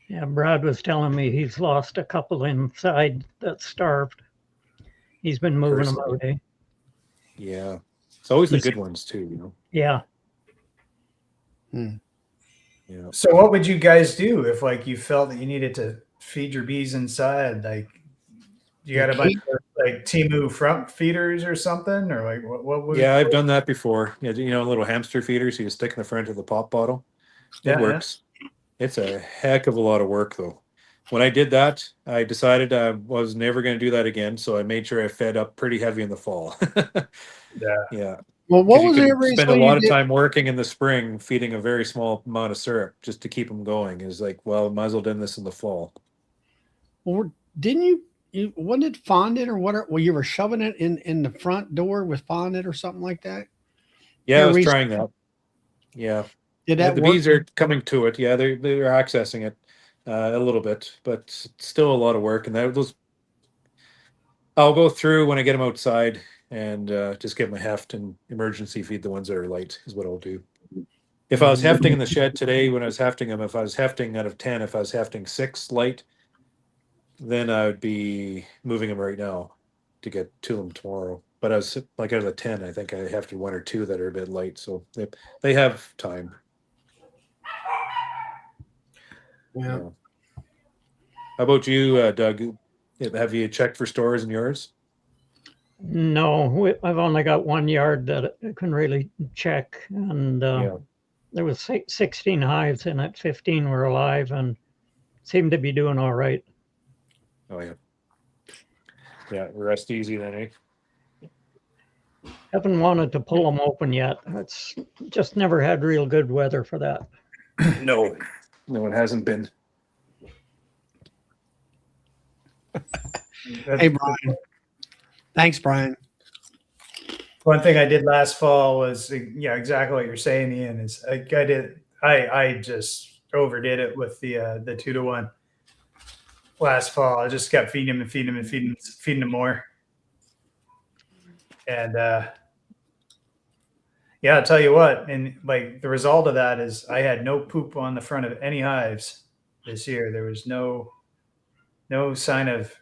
Yeah, Brad was telling me he's lost a couple inside that starved. He's been moving them out, eh? Yeah. It's always the good ones too, Yeah. Yeah. So what would you guys do if you felt that you needed to feed your bees inside? You got a bunch of Temu front feeders or something, or what would? Yeah, I've done that before. Yeah, little hamster feeders you stick in the front of the pop bottle. It works. It's a heck of a lot of work though. When I did that, I decided I was never going to do that again. So I made sure I fed up pretty heavy in the fall. Yeah. Well, what was the spend a lot of time working in the spring feeding a very small amount of syrup just to keep them going. Is like, well, might as well do this in the fall. Well, didn't you wasn't it fondant or what? Well, you were shoving it in the front door with fondant or something like that. Yeah, I was trying that. Yeah. Did that the work? bees are coming to it. Yeah, they're accessing it a little bit, but it's still a lot of work. And those I'll go through when I get them outside and just get my heft and emergency feed the ones that are light is what I'll do. If I was hefting in the shed today, when I was hefting them, if I was hefting out of 10, if I was hefting 6 light, then I would be moving them right now to get to them tomorrow. But I was out of the 10, I think I hefted 1 or 2 that are a bit light, so they have time. Yeah. How about you, Doug? Have you checked for stores in yours? No, I've only got 1 yard that I can really check, and there was 16 hives in it. 15 were alive and seemed to be doing all right. Oh yeah. Yeah, rest easy then, eh? Haven't wanted to pull them open yet. It's just never had real good weather for that. No, it hasn't been. Hey, Brian. Thanks, Brian. One thing I did last fall was, yeah, exactly what you're saying, Ian. Is I just overdid it with the 2-to-1 last fall. I just kept feeding him and feeding him and feeding him more. And yeah, I'll tell you what, and like the result of that is I had no poop on the front of any hives this year. There was no sign of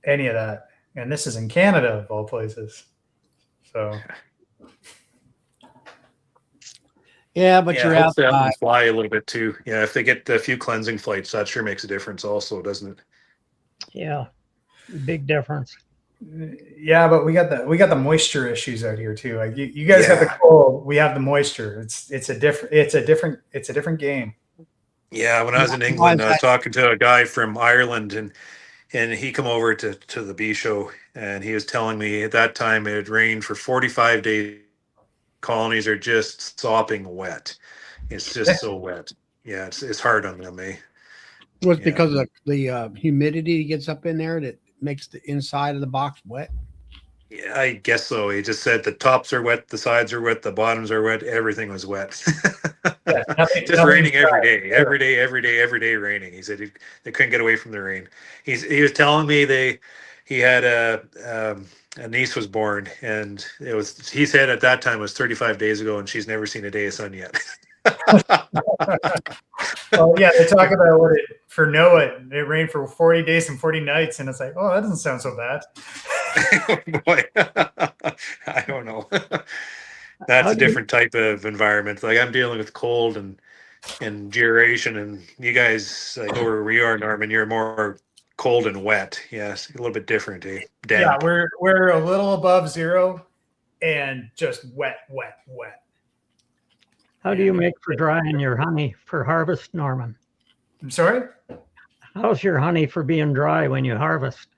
any of that. And this is in Canada of all places. So Yeah, but Yeah, you're hopefully that outside. ones fly a little bit too. Yeah, if they get a few cleansing flights, that sure makes a difference also, doesn't it? Yeah, big difference. yeah, but we got the moisture issues out here too. Like you guys have the Yeah. cold, we have the moisture. It's a different game. Yeah, when I was in England, I was talking to a guy from Ireland, and he come over to the bee show, and he was telling me at that time it had rained for 45 days. Colonies are just sopping wet. It's just so wet. Yeah, it's hard on them, eh? Was Yeah. because of the humidity gets up in there that makes the inside of the box wet. Yeah, I guess so. He just said the tops are wet, the sides are wet, the bottoms are wet, everything was wet. Yeah, Just raining every day raining. He said they couldn't get away from the rain. He was telling me he had a niece was born, and he said at that time it was 35 days ago, and she's never seen a day of sun yet. Well, yeah, they talk about for Noah, it rained for 40 days and 40 nights, and it's like, oh, that doesn't sound so bad. Boy, I don't know. That's a different type of environment. Like I'm dealing with cold and duration, and you guys like over where you are, Norman, you're more cold and wet. Yes, a little bit different, eh? Damp. Yeah, we're a little above zero and just wet. How do you make for drying your honey for harvest, Norman? I'm sorry? How's your honey for being dry when you harvest?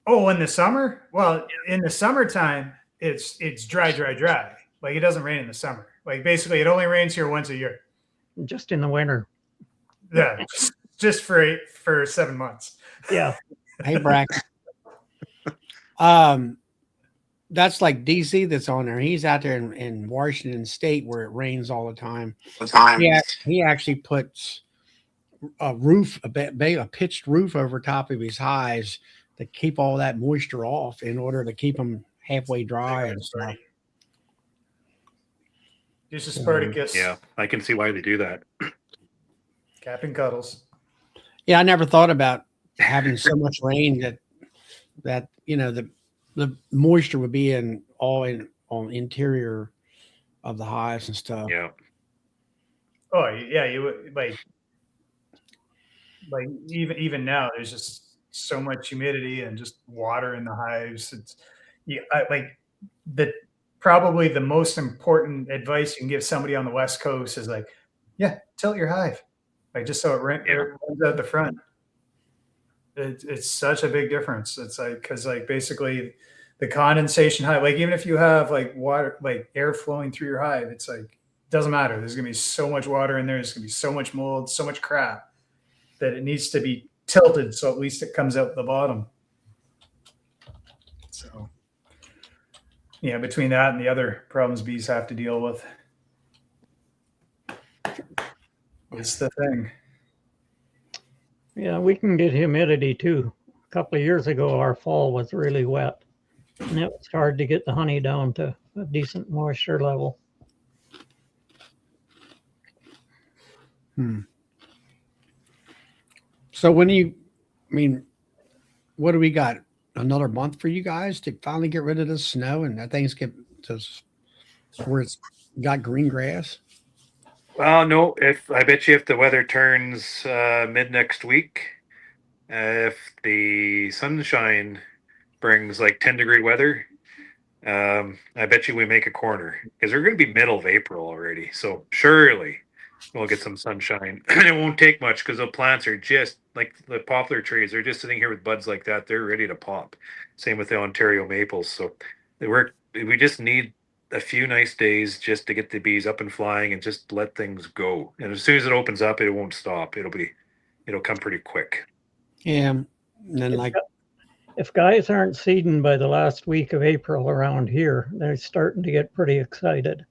Oh, in the summer? Well, in the summertime, it's dry. Like it doesn't rain in the summer. Like basically it only rains here once a year. Just in the winter. Yeah, just for 7 months. Yeah. Hey, Brack. That's like DC that's on there. He's out there in Washington State where it rains all the time. Yeah, he actually puts a roof, a pitched roof over top of his hives to keep all that moisture off in order to keep them halfway dry and stuff. This is Spartacus. Yeah, I can see why they do that. Captain Cuddles. Yeah, I never thought about having so much rain that you know the moisture would be on interior of the hives and stuff. Yeah. Oh yeah, you would like even now there's just so much humidity and just water in the hives. It's probably the most important advice you can give somebody on the West Coast is like, yeah, tilt your hive, like just so it runs out the front. It's such a big difference. It's like because like basically the condensation hive, like even if you have like water, like air flowing through your hive, it's like doesn't matter. There's gonna be so much water in there. There's gonna be so much mold, so much crap that it needs to be tilted so at least it comes out the bottom. So yeah, between that and the other problems bees have to deal with, it's the thing. Yeah, we can get humidity too. A couple of years ago, our fall was really wet, and it was hard to get the honey down to a decent moisture level. So what do we got? Another month for you guys to finally get rid of the snow and that things get to where it's got green grass? Well, no. I bet you if the weather turns mid next week, if the sunshine brings like 10-degree weather, I bet you we make a corner because we're going to be middle of April already. So surely we'll get some sunshine. It won't take much because the plants are just like the poplar trees. They're just sitting here with buds like that. They're ready to pop. Same with the Ontario maples. So we just need a few nice days just to get the bees up and flying and just let things go. And as soon as it opens up, it won't stop. It'll come pretty quick. Yeah. And then if guys aren't seeding by the last week of April around here, they're starting to get pretty excited.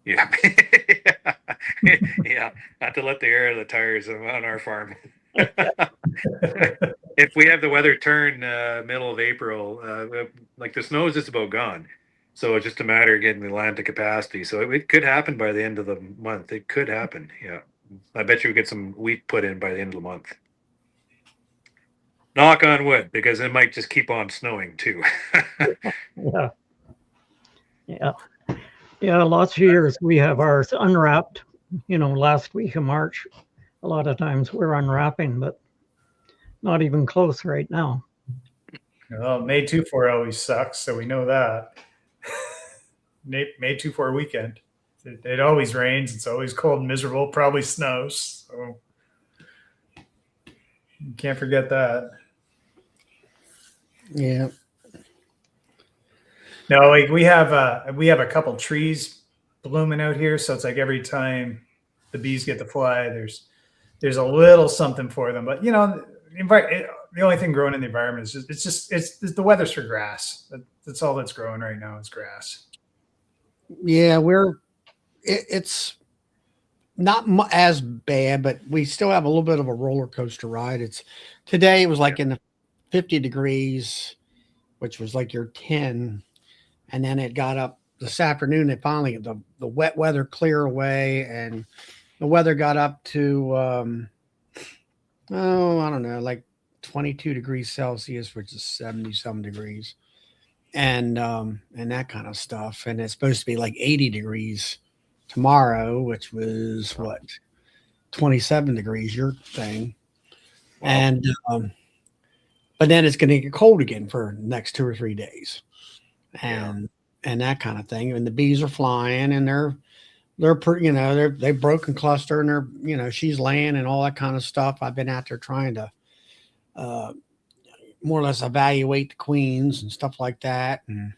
Yeah. Yeah. Not to let the air of the tires on our farm. If we have the weather turn middle of April, like the snow is just about gone. So it's just a matter of getting the land to capacity. So it could happen by the end of the month. It could happen. Yeah. I bet you we get some wheat put in by the end of the month. Knock on wood, because it might just keep on snowing too. Yeah. Yeah. Yeah. Lots of years we have ours unwrapped, last week of March. A lot of times we're unwrapping, but not even close right now. Well, May 2-4 always sucks, so we know that. May 2-4 weekend. It always rains. It's always cold and miserable. Probably snows. So you can't forget that. Yeah. No, like we have a couple trees blooming out here, so it's like every time the bees get to fly, there's a little something for them. But the only thing growing in the environment is it's the weather's for grass. That's all that's growing right now is grass. Yeah, it's not as bad, but we still have a little bit of a roller coaster ride. Today it was like in the 50 degrees, which was like your 10. And then it got up this afternoon. It finally, the wet weather clear away, and the weather got up to, I don't know, like 22 degrees Celsius, which is 70-some degrees. And that kind of stuff. And it's supposed to be like 80 degrees tomorrow, which was 27 degrees, your thing. Wow. And, but then it's going to get cold again for the next 2 or 3 days. And that kind of thing. And the bees are flying, and they've broken cluster, and she's laying and all that kind of stuff. I've been out there trying to more or less evaluate the queens and stuff like that. And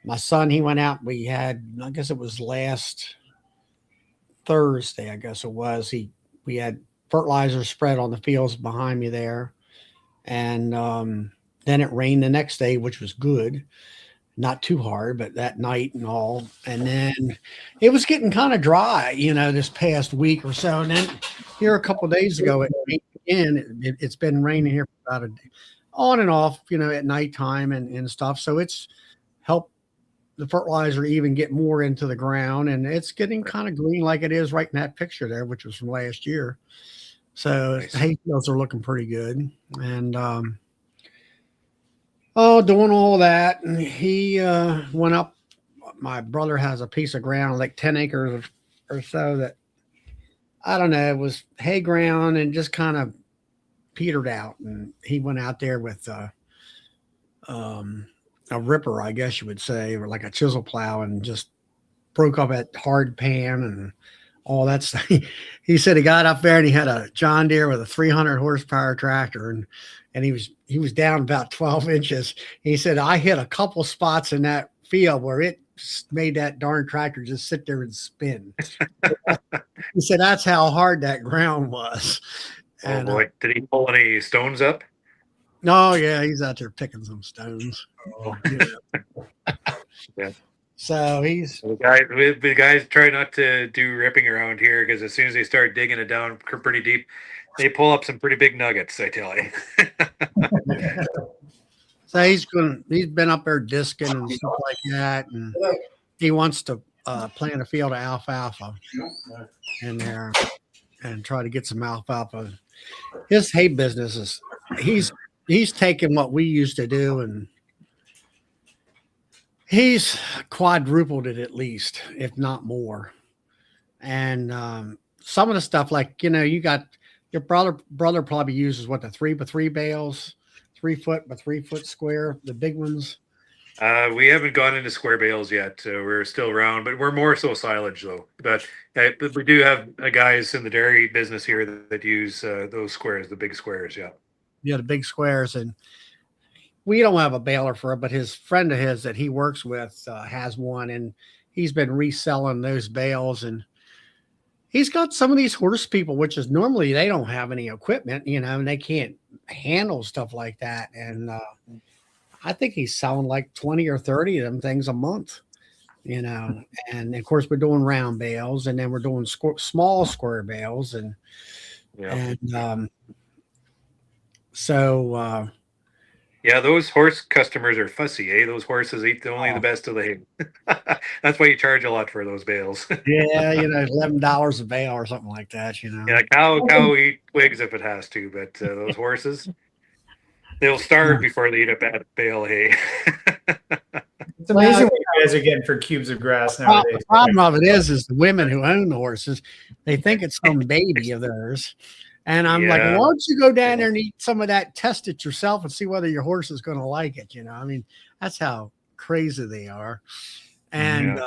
my son, he went out. I guess it was last Thursday. I guess it was. We had fertilizer spread on the fields behind me there, and then it rained the next day, which was good. Not too hard, but that night and all. And then it was getting kind of dry, this past week or so. And then here a couple of days ago, it rained again. It's been raining here for about a day, on and off, at nighttime and stuff. So it's helped the fertilizer even get more into the ground, and it's getting kind of green like it is right in that picture there, which was from last year. So nice. Hay fields are looking pretty good. And, doing all that. And he went up. My brother has a piece of ground, like 10 acres or so, that, I don't know, it was hay ground and just kind of petered out. And he went out there with a ripper, I guess you would say, or like a chisel plow, and just broke up that hard pan and all that stuff. He said he got up there and he had a John Deere with a 300 horsepower tractor, and he was down about 12 inches. He said, I hit a couple spots in that field where it made that darn tractor just sit there and spin. He said, that's how hard that ground was. And, boy, did he pull any stones up? No, yeah, he's out there picking some stones. Oh. Yeah. So the guys try not to do ripping around here, because as soon as they start digging it down pretty deep, they pull up some pretty big nuggets, I tell you. So he's been up there disking and stuff like that, and he wants to plant a field of alfalfa in there and try to get some alfalfa. His hay business is he's taken what we used to do, and he's quadrupled it at least, if not more. And some of the stuff, like, you got your brother probably uses the 3x3 bales, 3 foot by 3 foot square, the big ones. We haven't gone into square bales yet. We're still around, but we're more so silage though. But we do have guys in the dairy business here that use those squares, the big squares. Yeah. Yeah, the big squares. And we don't have a baler for it, but his friend of his that he works with has one, and he's been reselling those bales. And he's got some of these horse people, which is normally they don't have any equipment, and they can't handle stuff like that. And I think he's selling like 20 or 30 of them things a month, you know. And of course, we're doing round bales, and then we're doing small square bales, and Yeah. and so Yeah, those horse customers are fussy, eh? Those horses eat only the best of the hay. That's why you charge a lot for those bales. yeah, you know, $11 a bale or something like that, you know. Yeah, cow eat twigs if it has to, but those horses, they'll starve before they eat a bad bale of hay. It's amazing what you guys are getting for cubes of grass nowadays. The problem of it is the women who own the horses, they think it's some baby of theirs. And I'm like, Yeah. why don't you go down there and eat some of that, test it yourself, and see whether your horse is going to like it? You know, I mean, that's how crazy they are. And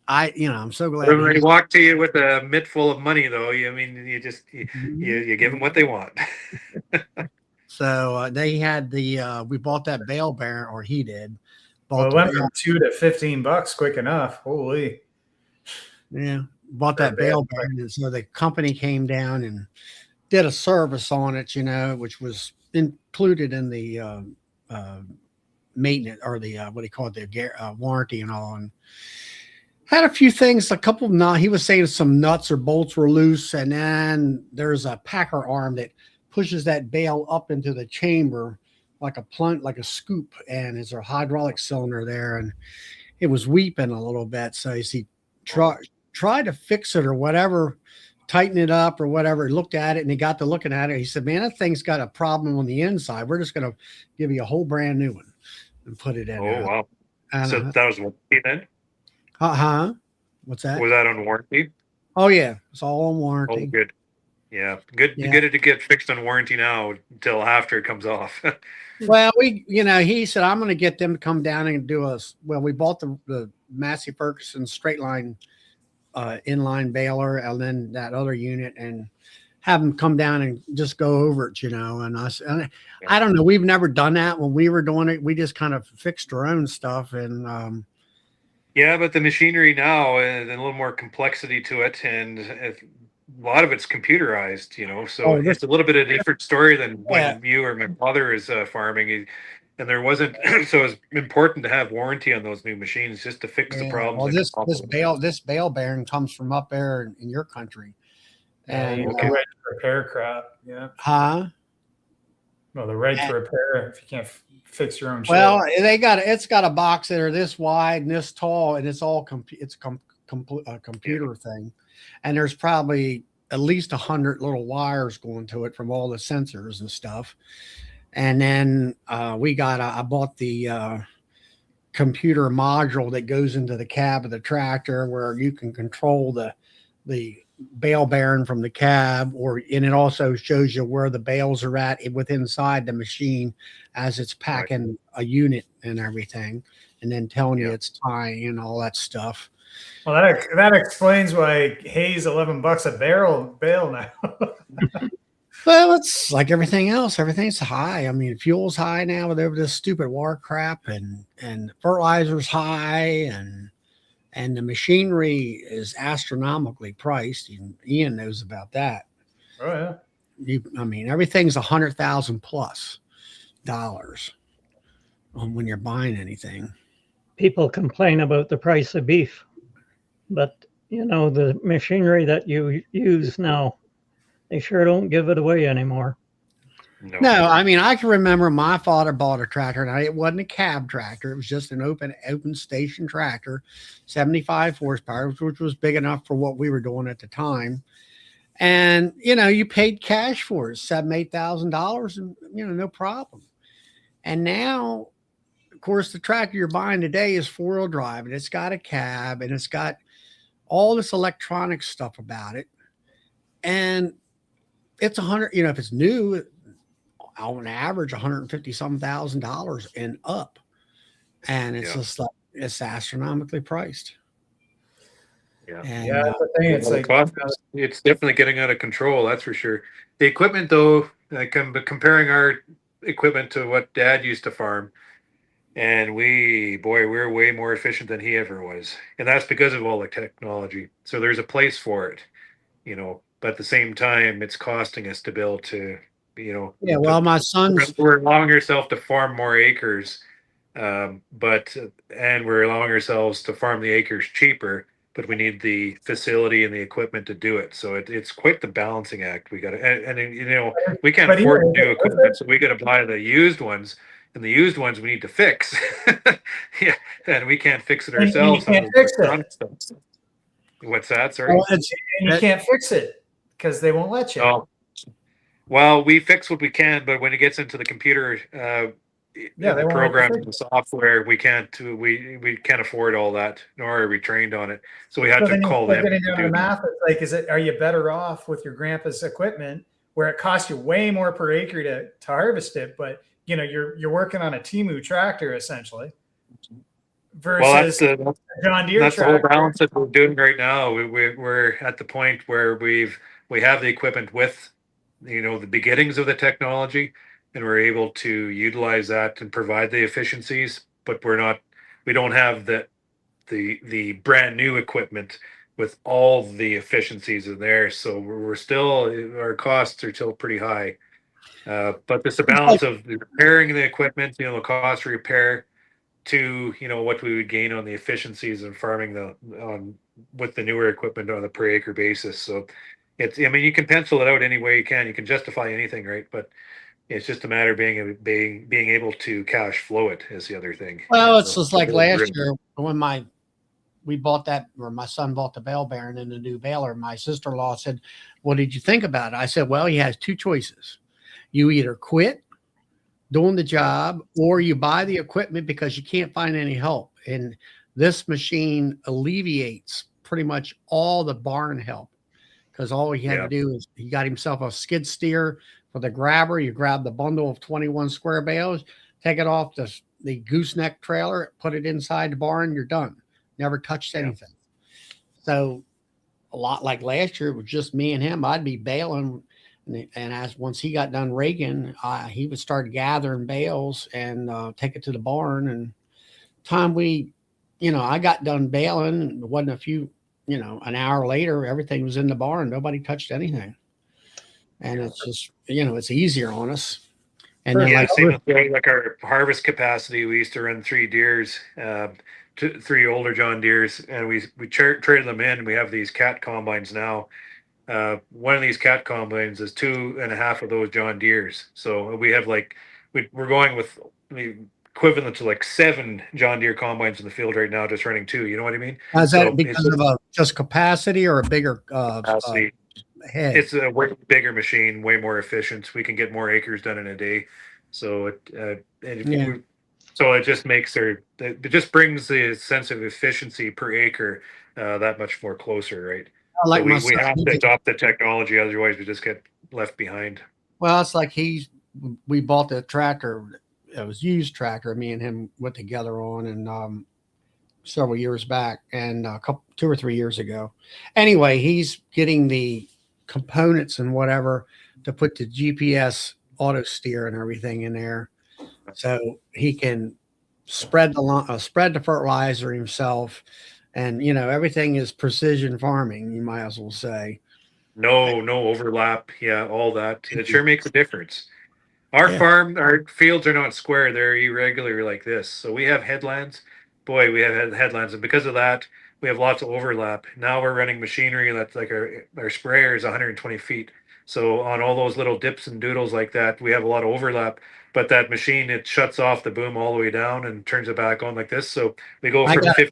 I'm so glad. When they walk to you with a mitt full of money, though, you give them what they want. So they had we bought that bale bearing, or he did. Well, it went from $2 to $15 quick enough. Holy. Yeah, bought that bale bearing, and so the company came down and did a service on it, you know, which was included in the maintenance, or the what do you call it, the warranty and all. And had a few things, a couple of he was saying some nuts or bolts were loose, and then there's a packer arm that pushes that bale up into the chamber like a scoop, and there's a hydraulic cylinder there, and it was weeping a little bit. So he tried to fix it or whatever, tighten it up or whatever. He looked at it, and he got to looking at it. He said, "Man, that thing's got a problem on the inside. We're just going to give you a whole brand new one and put it in." Oh, wow. And, So that was warranty then? What's that? Was that on warranty? Oh, yeah. It's all on warranty. Oh, good. Yeah. Good to get fixed on warranty now until after it comes off. Well, he said, I'm going to get them to come down and do we bought the Massey Ferguson straight line inline baler, and then that other unit, and have them come down and just go over it, you know. And I don't know. We've never done that. When we were doing it, we just kind of fixed our own stuff. And yeah, but the machinery now, a little more complexity to it, and a lot of it's computerized, you know. So it's a little bit of a different story than when you or my father is farming. And there wasn't, so it's important to have warranty on those new machines just to fix the problems. Well, this bale bearing comes from up there in your country, and the right to repair crap. Yeah. Well, the right to repair if you can't fix your own shit. Well, it's got a box that are this wide and this tall, and it's all a computer thing, and there's probably at least 100 little wires going to it from all the sensors and stuff. And then I bought the computer module that goes into the cab of the tractor, where you can control the bale bearing from the cab, and it also shows you where the bales are at inside the machine as it's packing a unit and everything, and then telling you it's tying and all that stuff. Well, that explains why hay's $11 a bale now. Well, it's like everything else. Everything's high. I mean, fuel's high now with this stupid war crap, and fertilizer's high, and the machinery is astronomically priced. Ian knows about that. Oh yeah. I mean, everything's $100,000 plus when you're buying anything. People complain about the price of beef, but you know, the machinery that you use now, they sure don't give it away anymore. No, I mean, I can remember my father bought a tractor, and it wasn't a cab tractor. It was just an open station tractor, 75 horsepower, which was big enough for what we were doing at the time. And, you know, you paid cash for it, $7,000, $8,000, and, you know, no problem. And now, of course, the tractor you're buying today is 4-wheel drive, and it's got a cab, and it's got all this electronic stuff about it. And it's if it's new, on average, $150,000 and up. And it's just like, it's astronomically priced. Yeah. And, the thing. It's like, it's definitely getting out of control. That's for sure. The equipment, though, like I'm comparing our equipment to what Dad used to farm, and we're way more efficient than he ever was. And that's because of all the technology. So there's a place for it, you know, but at the same time, it's costing us to be able to Yeah, well, my son's we're allowing ourselves to farm more acres, but and we're allowing ourselves to farm the acres cheaper, but we need the facility and the equipment to do it. So it's quite the balancing act. We got to, and we can't But afford even new equipment, so we got to buy the used ones, and the used ones we need to fix. Yeah, and we can't fix it and you ourselves. can't fix it. What's that? Sorry. well, And you can't fix it because they won't let you. Oh, well, we fix what we can, but when it gets into the computer, Yeah, they the won't let you program, fix the software, we can't afford all that, nor are we trained on it. So we had So to then you call start them getting to down do the that. math. It's like, are you better off with your grandpa's equipment where it costs you way more per acre to harvest it, but you're working on a Timu tractor essentially Well, versus a John Deere that's the whole tractor. balance that we're doing right now. We're at the point where we have the equipment with, the beginnings of the technology, and we're able to utilize that and provide the efficiencies, but we don't have the brand new equipment with all the efficiencies in there. So we're still, our costs are still pretty high. But it's a balance of repairing the equipment, the cost of repair, to what we would gain on the efficiencies and farming with the newer equipment on a per acre basis. So you can pencil it out any way you can justify anything, right? But it's just a matter of being able to cash flow it is the other thing. well, it's So, just like last year when my son bought the bale bearing and the new baler. My sister-in-law said, "What did you think about it?" I said, "Well, he has two choices. You either quit doing the job or you buy the equipment because you can't find any help. And this machine alleviates pretty much all the barn help because all he had to do is he got himself a skid steer for the grabber. You grab the bundle of 21 square bales, take it off the gooseneck trailer, put it inside the barn, you're done. Never touched anything." So a lot like last year, it was just me and him. I'd be baling. And as once he got done raking, he would start gathering bales and take it to the barn. And time I got done baling, it wasn't an hour later, everything was in the barn. Nobody touched anything. And it's just, it's easier on us. And then same with like our harvest capacity. We used to run 3 Deeres, 3 older John Deeres, and we traded them in. We have these cat combines now. One of these cat combines is 2.5 of those John Deeres. So we have we're going with the equivalent to 7 John Deere combines in the field right now, just running 2. You know what I mean? is that because of just capacity or a bigger capacity? Head? It's a way bigger machine, way more efficient. We can get more acres done in a day. So it just it just brings the sense of efficiency per acre that much more closer, right? Like so we have to adopt the technology, otherwise we just get left behind. Well, it's like we bought the tractor. It was used tractor. Me and him went together on, and several years back, and 2 or 3 years ago. Anyway, he's getting the components and whatever to put the GPS auto steer and everything in there, so he can spread the fertilizer himself. And everything is precision farming, you might as well say. No overlap. Yeah, all that. It sure makes a difference. Our fields are not square, they're irregular like this. So we have headlands. Boy, we have headlands, and because of that, we have lots of overlap. Now we're running machinery that's like our sprayer is 120 feet. So on all those little dips and doodles like that, we have a lot of overlap. But that machine, it shuts off the boom all the way down and turns it back on like this. So we go from 50%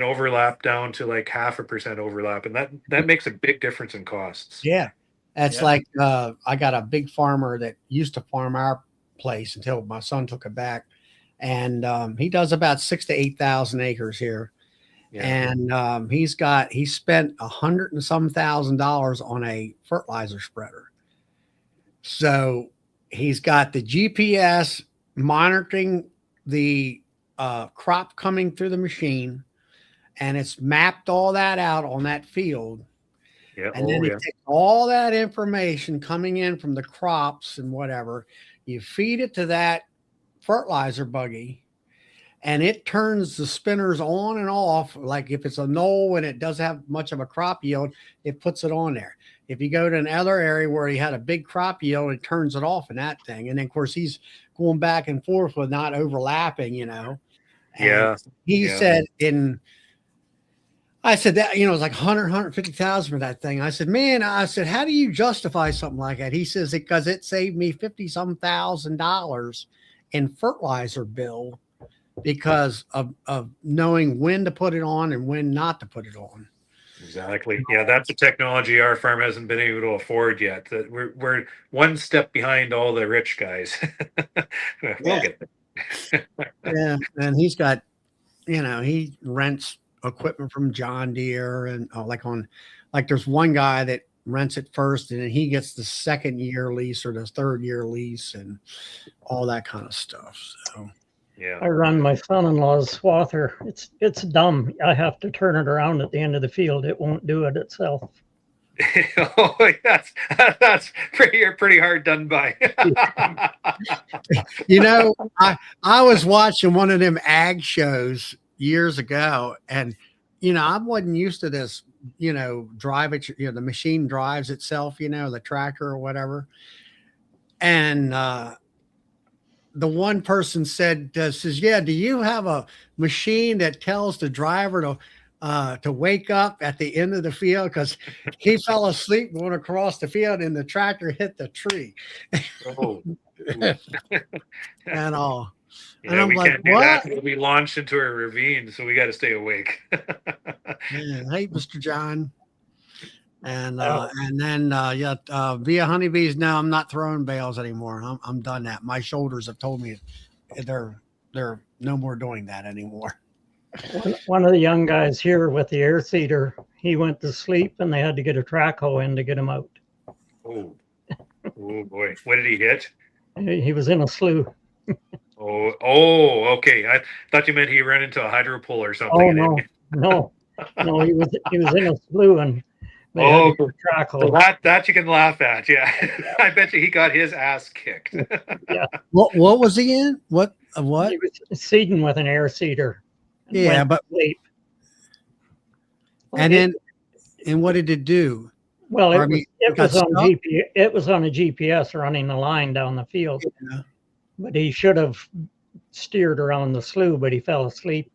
overlap down to 0.5% overlap, and that makes a big difference in costs. Yeah, that's like I got a big farmer that used to farm our place until my son took it back, and he does about 6,000 to 8,000 acres here. And he spent $100 and some thousand on a fertilizer spreader. So he's got the GPS monitoring the crop coming through the machine, and it's mapped all that out on that field. And then it takes all that information coming in from the crops and whatever, you feed it to that fertilizer buggy, and it turns the spinners on and off. Like if it's a knoll and it doesn't have much of a crop yield, it puts it on there. If you go to another area where he had a big crop yield, it turns it off in that thing. And then of course he's going back and forth with not overlapping, you know. And Yeah. he Yeah. said I said that, you know, it was like 150,000 for that thing. I said, man, I said, how do you justify something like that? He says, because it saved me 50 some $1,000 in fertilizer bill because of knowing when to put it on and when not to put it on. Exactly. Yeah, that's a technology our farm hasn't been able to afford yet. That we're one step behind all the rich guys. We'll get there. Yeah. And he's got, you know, he rents equipment from John Deere and like there's one guy that rents it first and then he gets the 2nd year lease or the 3rd year lease and all that kind of stuff. So Yeah. I run my son-in-law's swather. It's dumb. I have to turn it around at the end of the field. It won't do it itself. Oh, that's pretty hard done by. you know, I was watching one of them ag shows years ago, and you know, I wasn't used to this, you know, the machine drives itself, you know, the tractor or whatever. And the one person says, yeah, do you have a machine that tells the driver to wake up at the end of the field? Because he fell asleep going across the field and the tractor hit the tree. Oh. And all. Yeah, and I'm we like, can't do what? that. We launched into a ravine, so we got to stay awake. Yeah, hey, Mr. John. And then via honeybees. No, I'm not throwing bales anymore. I'm done that. My shoulders have told me they're no more doing that anymore. One of the young guys here with the air seeder, he went to sleep and they had to get a track hoe in to get him out. Oh boy, what did he hit? He was in a slough. Oh, okay. I thought you meant he ran into a hydro pole or something. Oh no, he was in a slough and they had to get a track hoe. So that you can laugh at. Yeah, I bet you he got his ass kicked. Yeah. What was he in? What? He was seeding with an air seeder. Yeah, but sleep. And what did it do? Well, it was on stuck? it was on a GPS running the line down the field. Yeah. But he should have steered around the slough, but he fell asleep.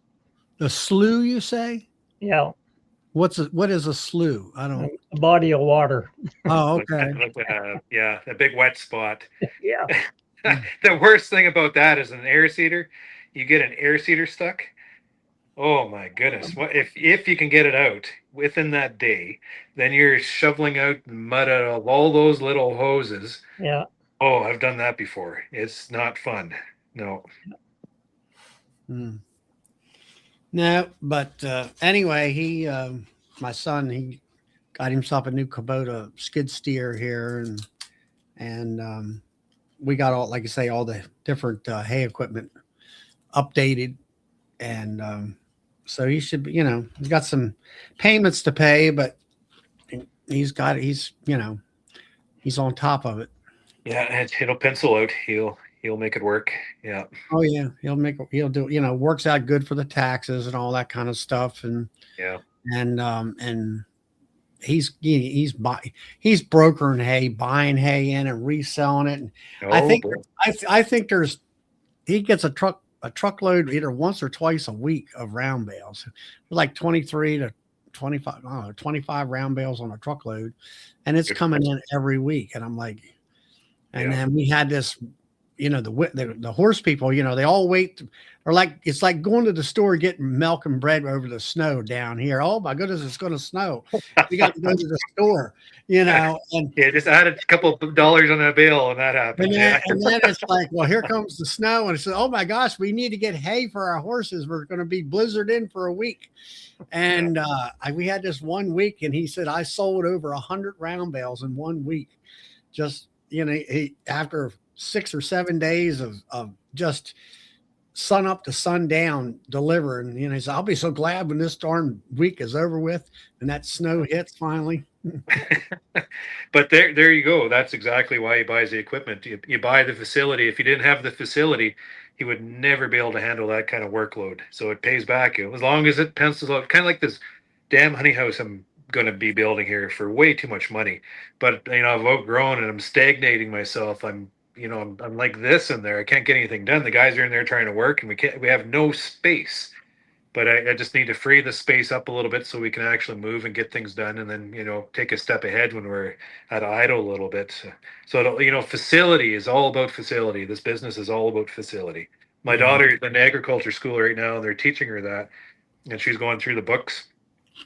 The slough, you say? Yeah. What is a slough? I don't. A body of water. Oh, okay. Yeah, a big wet spot. Yeah. The worst thing about that is an air seeder. You get an air seeder stuck. Oh my goodness! What if you can get it out within that day? Then you're shoveling out mud out of all those little hoses. Yeah. Oh, I've done that before. It's not fun. No. No, but anyway, my son, he got himself a new Kubota skid steer here, and we got all, like I say, all the different hay equipment updated, and so he should be, you know, he's got some payments to pay, but he's on top of it. Yeah, it'll pencil out. He'll make it work. Yeah. Oh yeah, he'll do, you know, works out good for the taxes and all that kind of stuff, and yeah, and he's brokering hay, buying hay in and reselling it. And I think he gets a truckload either once or twice a week of round bales, like 23 to 25 round bales on a truckload, and it's coming in every week. And I'm like, and then we had this, you know, the horse people, you know, they all wait, or like, it's like going to the store getting milk and bread over the snow down here. Oh my goodness, it's going to snow. We got to go to the store, you know. And yeah, just add a couple of dollars on that bale and that happens. And then it's like, well, here comes the snow, and it says, oh my gosh, we need to get hay for our horses. We're going to be blizzard in for a week. And we had this 1 week, and he said I sold over 100 round bales in 1 week. Just, you know, after 6 or 7 days of just sun up to sundown deliver. And, he said, I'll be so glad when this darn week is over with and that snow hits finally. But there you go. That's exactly why he buys the equipment. You buy the facility. If you didn't have the facility, he would never be able to handle that kind of workload. So it pays back you as long as it pencils out. Kind of like this damn honey house I'm going to be building here for way too much money. But I've outgrown and I'm stagnating myself. I'm like this in there. I can't get anything done. The guys are in there trying to work, and we have no space. But I just need to free the space up a little bit so we can actually move and get things done, and then take a step ahead when we're at idle a little bit. So facility is all about facility. This business is all about facility. My daughter is in agriculture school right now, and they're teaching her that, and she's going through the books.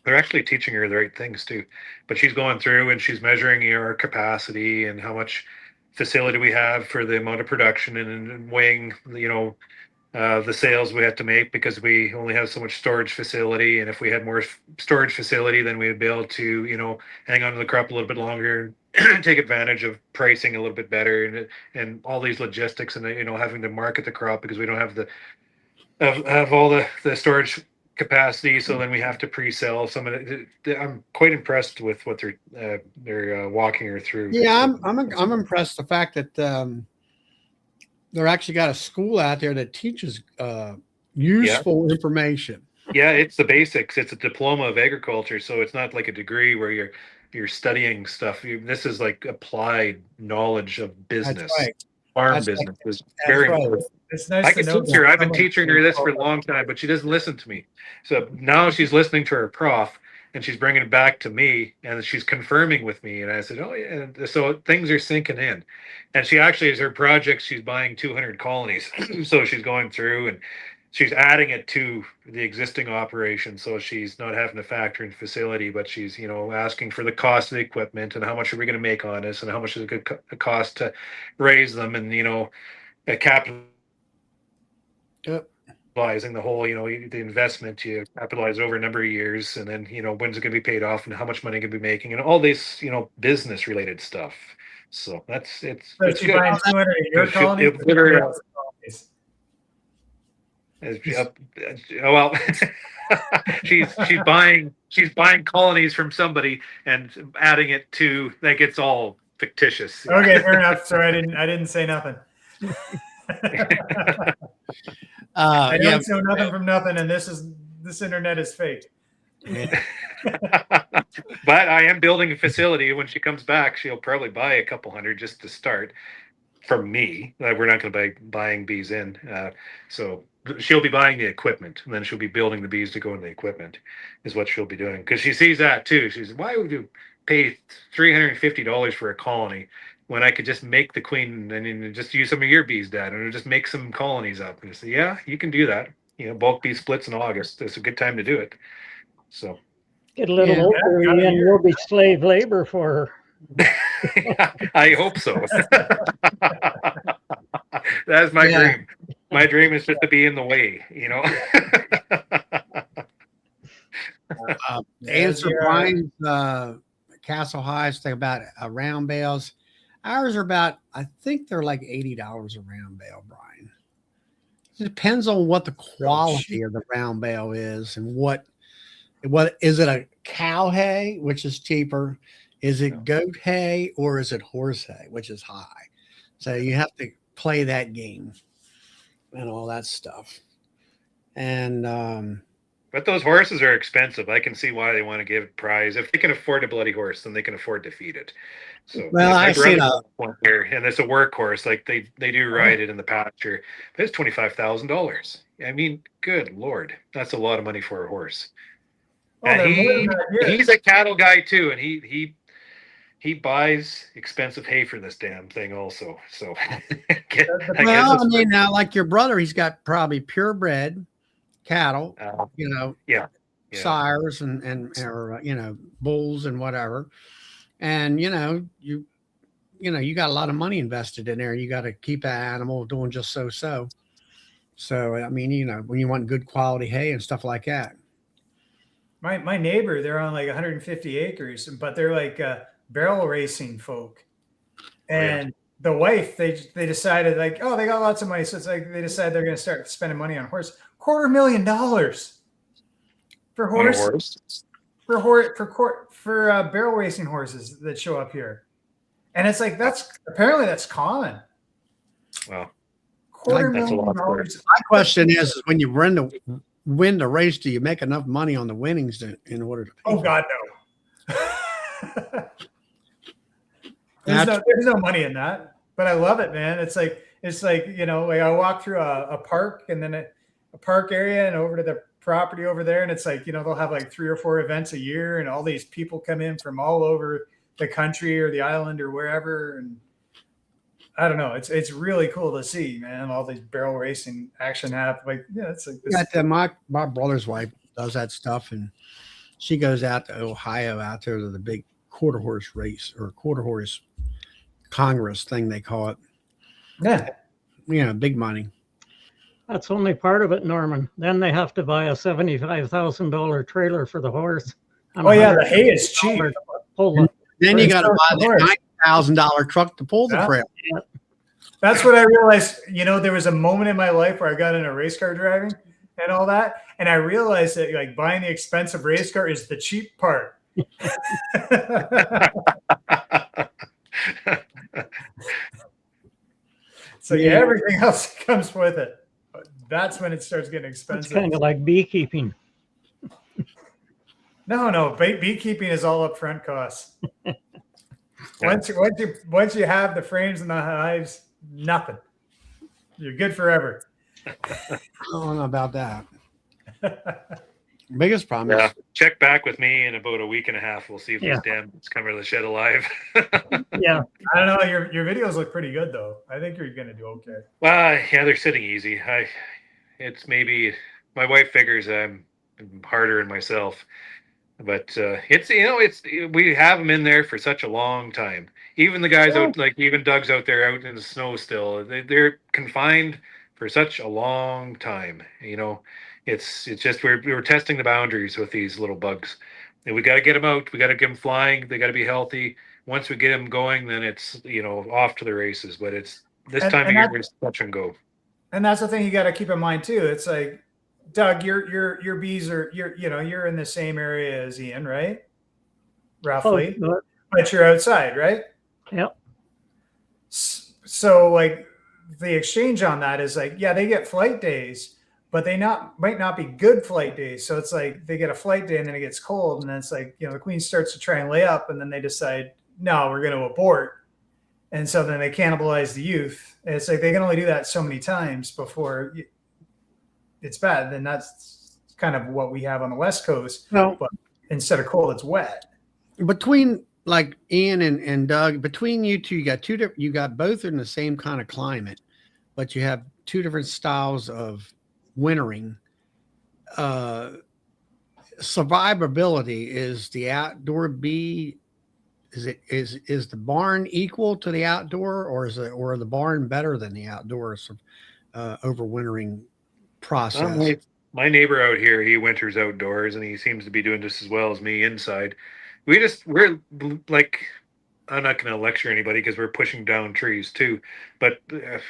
They're actually teaching her the right things too, but she's going through and she's measuring our capacity and how much facility we have for the amount of production, and weighing the sales we have to make, because we only have so much storage facility, and if we had more storage facility, then we'd be able to hang on to the crop a little bit longer and take advantage of pricing a little bit better, and all these logistics, and having to market the crop because we don't have have all the storage capacity, so then we have to pre-sell some of it. I'm quite impressed with what they're walking her through. Yeah, I'm impressed the fact that they're actually got a school out there that teaches useful information. Yeah, it's the basics. It's a diploma of agriculture, so it's not like a degree where you're studying stuff. This is like applied knowledge of business. That's right. Farm business is very important. It's nice I to can know teach her. that I've been someone- teaching her this for a long time, but she doesn't listen to me. So now she's listening to her prof, and she's bringing it back to me, and she's confirming with me. And I said, oh yeah. And so things are sinking in. And she actually, as her project, she's buying 200 colonies. So she's going through and she's adding it to the existing operation. So she's not having to factor in facility, but she's asking for the cost of the equipment and how much are we going to make on this, and how much is it going to cost to raise them, and a capital. Yep. Capitalizing the whole, the investment, you capitalize over a number of years, and then when's it going to be paid off, and how much money going to be making, and all this business related stuff. So it's So it's she good. buying 200 of your It should- colonies? it literally- Colonies? Well, she's buying colonies from somebody and adding it to, like, it's all fictitious. Okay, fair enough. Sorry, I didn't say nothing. I don't know nothing from nothing, and this internet is fake. But I am building a facility. When she comes back, she'll probably buy a couple hundred just to start from me. We're not going to be buying bees in. So she'll be buying the equipment, and then she'll be building the bees to go in the equipment, is what she'll be doing. Because she sees that too. She says, why would you pay $350 for a colony when I could just make the queen and just use some of your bees, Dad, and just make some colonies up? And I say, yeah, you can do that. Bulk bee splits in August. It's a good time to do it. So Get a little Yeah. older and you'll be slave labor for her. I hope so. That's my dream. My dream is just to be in the way, Answer Brian's Castle Hives thing about round bales. Ours are about, I think they're like $80 a round bale, Brian. It depends on what the quality of the round bale is, and what is it, a cow hay, which is cheaper? Is it goat hay, or is it horse hay, which is high? So you have to play that game and all that stuff. And but those horses are expensive. I can see why they want to give it prize. If they can afford a bloody horse, then they can afford to feed it. So, well, like, I've seen one here, and it's a workhorse. Like they do ride it in the pasture. But it's $25,000. I mean, good Lord, that's a lot of money for a horse. Oh, And they're more than that here. he's a cattle guy too, and he buys expensive hay for this damn thing also. So well, I mean, now like your brother, he's got probably purebred cattle, yeah. sires and or bulls and whatever, and you got a lot of money invested in there. You got to keep that animal doing just so. So I mean, when you want good quality hay and stuff like that. My neighbor, they're on like 150 acres, but they're like barrel racing folk, and the wife, they decided like, oh, they got lots of money, so it's like they decided they're going to start spending money on horse. $250,000 for On a horse for barrel racing horses that show up here, and it's like that's common. Wow. Quarter That's a million lot for dollars. My question is when you win the race, do you make enough money on the winnings in order to pay Oh for God, no. There's no money in that, but I love it, man. It's like like I walk through a park and then a park area and over to the property over there, and it's like they'll have like 3 or 4 events a year, and all these people come in from all over the country or the island or wherever, and I don't know. It's really cool to see, man. All these barrel racing action happen. Like, yeah, it's like this. my brother's wife does that stuff, and she goes out to Ohio out there to the big quarter horse race or quarter horse Congress thing they call it. Yeah. Big money. That's only part of it, Norman. Then they have to buy a $75,000 trailer for the horse. Oh yeah, the hay is cheap. Then you got to buy the $9,000 truck to pull the trailer. That's what I realized. There was a moment in my life where I got into race car driving and all that, and I realized that like buying the expensive race car is the cheap part. So yeah, everything else comes with it. That's when it starts getting expensive. It's kind of like beekeeping. No, beekeeping is all upfront costs. Once you have the frames and the hives, nothing. You're good forever. I don't know about that. Biggest problem is check back with me in about a week and a half. We'll see if these dams come out of the shed alive. Yeah. I don't know. Your videos look pretty good though. I think you're gonna do okay. Well, yeah, they're sitting easy. It's maybe my wife figures I'm harder than myself. But it's we have them in there for such a long time. Even the guys out, like even Doug's out there out in the snow still. They're confined for such a long time. It's just we're testing the boundaries with these little bugs, and we got to get them out. We got to get them flying. They got to be healthy. Once we get them going, then it's off to the races. But it's this time of year it's touch and go. And that's the thing you got to keep in mind too. It's like, Doug, your bees are you're in the same area as Ian, right? Roughly, but you're outside, right? Yep. So like the exchange on that is like, yeah, they get flight days, but they might not be good flight days. So it's like they get a flight day and then it gets cold, and then it's like the queen starts to try and lay up, and then they decide, no, we're going to abort, and so then they cannibalize the youth. And it's like they can only do that so many times before it's bad. Then that's kind of what we have on the West Coast. No. But instead of cold, it's wet. Between like Ian and Doug, between you two, you got both in the same kind of climate, but you have 2 different styles of wintering. Survivability, is the outdoor bee, is the barn equal to the outdoor, or the barn better than the outdoors overwintering process? My neighbor out here, he winters outdoors, and he seems to be doing just as well as me inside. We're like, I'm not going to lecture anybody because we're pushing down trees too, but there's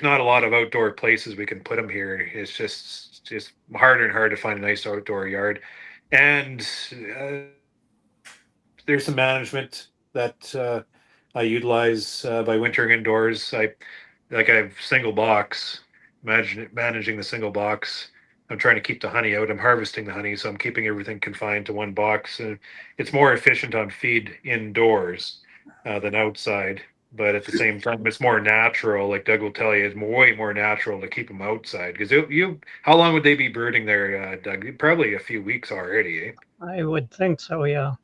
not a lot of outdoor places we can put them here. It's just harder and harder to find a nice outdoor yard, and there's some management that I utilize by wintering indoors. I have single box. Managing the single box. I'm trying to keep the honey out. I'm harvesting the honey, so I'm keeping everything confined to one box. And it's more efficient on feed indoors than outside. But at the same time, it's more natural. Like Doug will tell you, it's way more natural to keep them outside. Because how long would they be brooding there, Doug? Probably a few weeks already, eh? I would think so, yeah.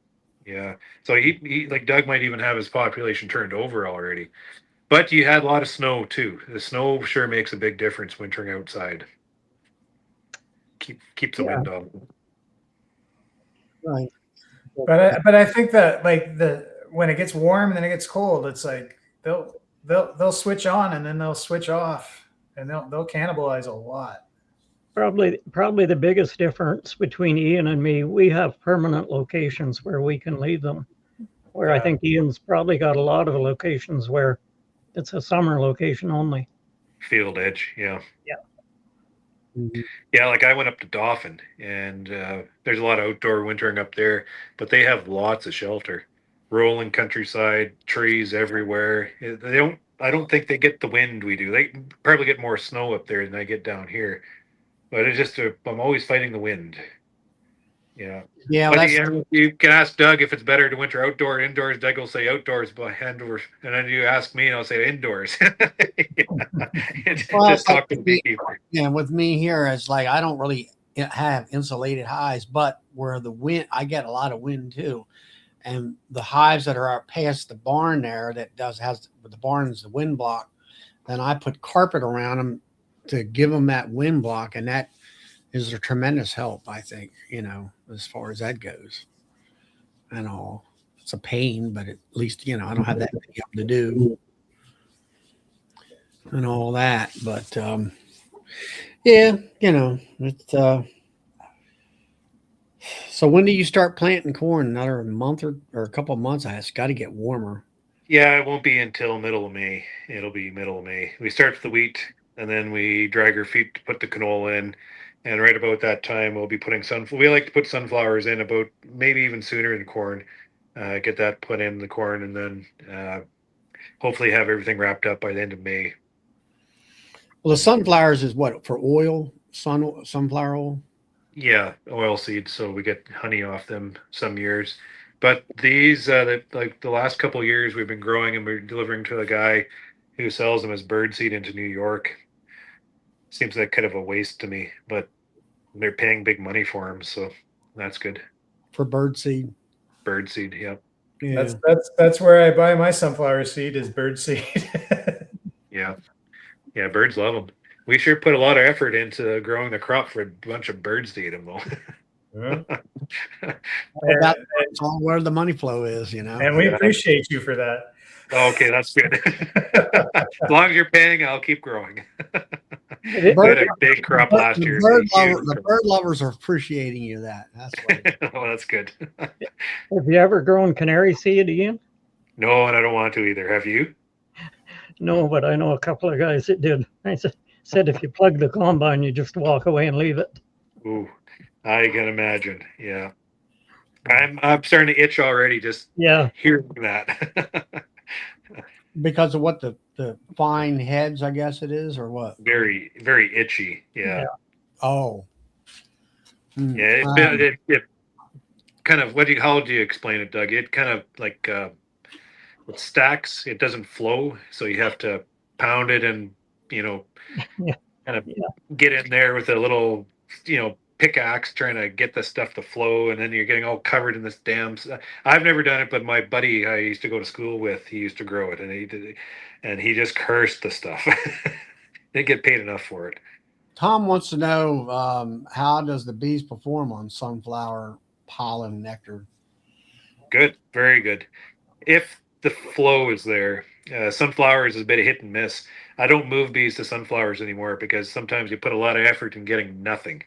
Yeah. So he like Doug might even have his population turned over already. But you had a lot of snow too. The snow sure makes a big difference wintering outside. Keep the wind off. Right. But I think that like when it gets warm and then it gets cold, it's like they'll switch on and then they'll switch off, and they'll cannibalize a lot. Probably the biggest difference between Ian and me, we have permanent locations where we can leave them. Where I think Ian's probably got a lot of locations where it's a summer location only. Field edge, yeah. Mhm. Yeah, like I went up to Dauphin, and there's a lot of outdoor wintering up there, but they have lots of shelter, rolling countryside, trees everywhere. They don't. I don't think they get the wind we do. They probably get more snow up there than I get down here. But it's just I'm always fighting the wind. Yeah. Yeah, well, But that's you can ask Doug if it's better to winter outdoor or indoors. Doug will say outdoors, but indoors. And then you ask me, and I'll say indoors. well, Just it's like talk to the beekeeper. with me here, it's like I don't really have insulated hives, but where the wind, I get a lot of wind too. And the hives that are out past the barn there that has the barn's the wind block, then I put carpet around them to give them that wind block, and that is a tremendous help, I think, as far as that goes. And all. It's a pain, but at least, I don't have that many of them to do and all that. But yeah, it's so when do you start planting corn? Another month or a couple of months? It's got to get warmer. Yeah, it won't be until middle of May. It'll be middle of May. We start with the wheat, and then we drag our feet to put the canola in. And right about that time, we'll be putting We like to put sunflowers in about maybe even sooner than corn. Get that put in the corn, and then hopefully have everything wrapped up by the end of May. Well, the sunflowers is what for oil, sunflower oil. Yeah, oil seeds, so we get honey off them some years. But these, like the last couple of years, we've been growing and we're delivering to a guy who sells them as bird seed into New York. Seems like kind of a waste to me, but they're paying big money for them, so that's good. For bird seed. Bird seed, yeah. Yeah. That's where I buy my sunflower seed is bird seed. Yeah. Yeah, birds love them. We sure put a lot of effort into growing the crop for a bunch of birds to eat them, though. That's all where the money flow is, And we appreciate you for that. Okay, that's good. As long as you're paying, I'll keep growing. We had a big crop last year. The bird lovers are appreciating you that. That's what Oh, that's good. Have you ever grown canary seed, Ian? No, and I don't want to either. Have you? No, but I know a couple of guys that did. I said if you plug the combine, you just walk away and leave it. Ooh, I can imagine. Yeah. I'm starting to itch already just hearing that. because of what the fine heads, I guess it is, or what? Very, very itchy. Yeah. Oh. Yeah. It kind of, how do you explain it, Doug? It kind of like it stacks. It doesn't flow, so you have to pound it and kind of get in there with a little pickaxe trying to get the stuff to flow, and then you're getting all covered in this damn. I've never done it, but my buddy I used to go to school with, he used to grow it, and he just cursed the stuff. Didn't get paid enough for it. Tom wants to know how does the bees perform on sunflower pollen nectar? Good, very good. If the flow is there, sunflowers is a bit of hit and miss. I don't move bees to sunflowers anymore because sometimes you put a lot of effort in getting nothing.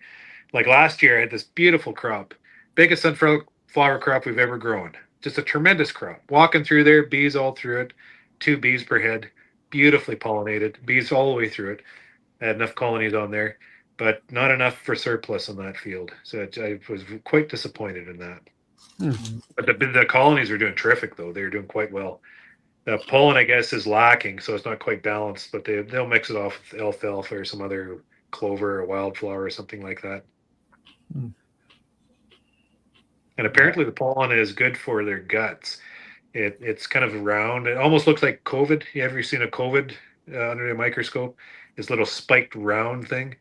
Like last year, I had this beautiful crop, biggest sunflower crop we've ever grown. Just a tremendous crop. Walking through there, bees all through it, 2 bees per head, beautifully pollinated, bees all the way through it. I had enough colonies on there, but not enough for surplus on that field. So I was quite disappointed in that. Mm-hmm. But the colonies were doing terrific, though. They were doing quite well. The pollen, I guess, is lacking, so it's not quite balanced, but they'll mix it off with alfalfa or some other clover or wildflower or something like that. Mm. And apparently the pollen is good for their guts. It's kind of round. It almost looks like COVID. You ever seen a COVID under a microscope? This little spiked round thing.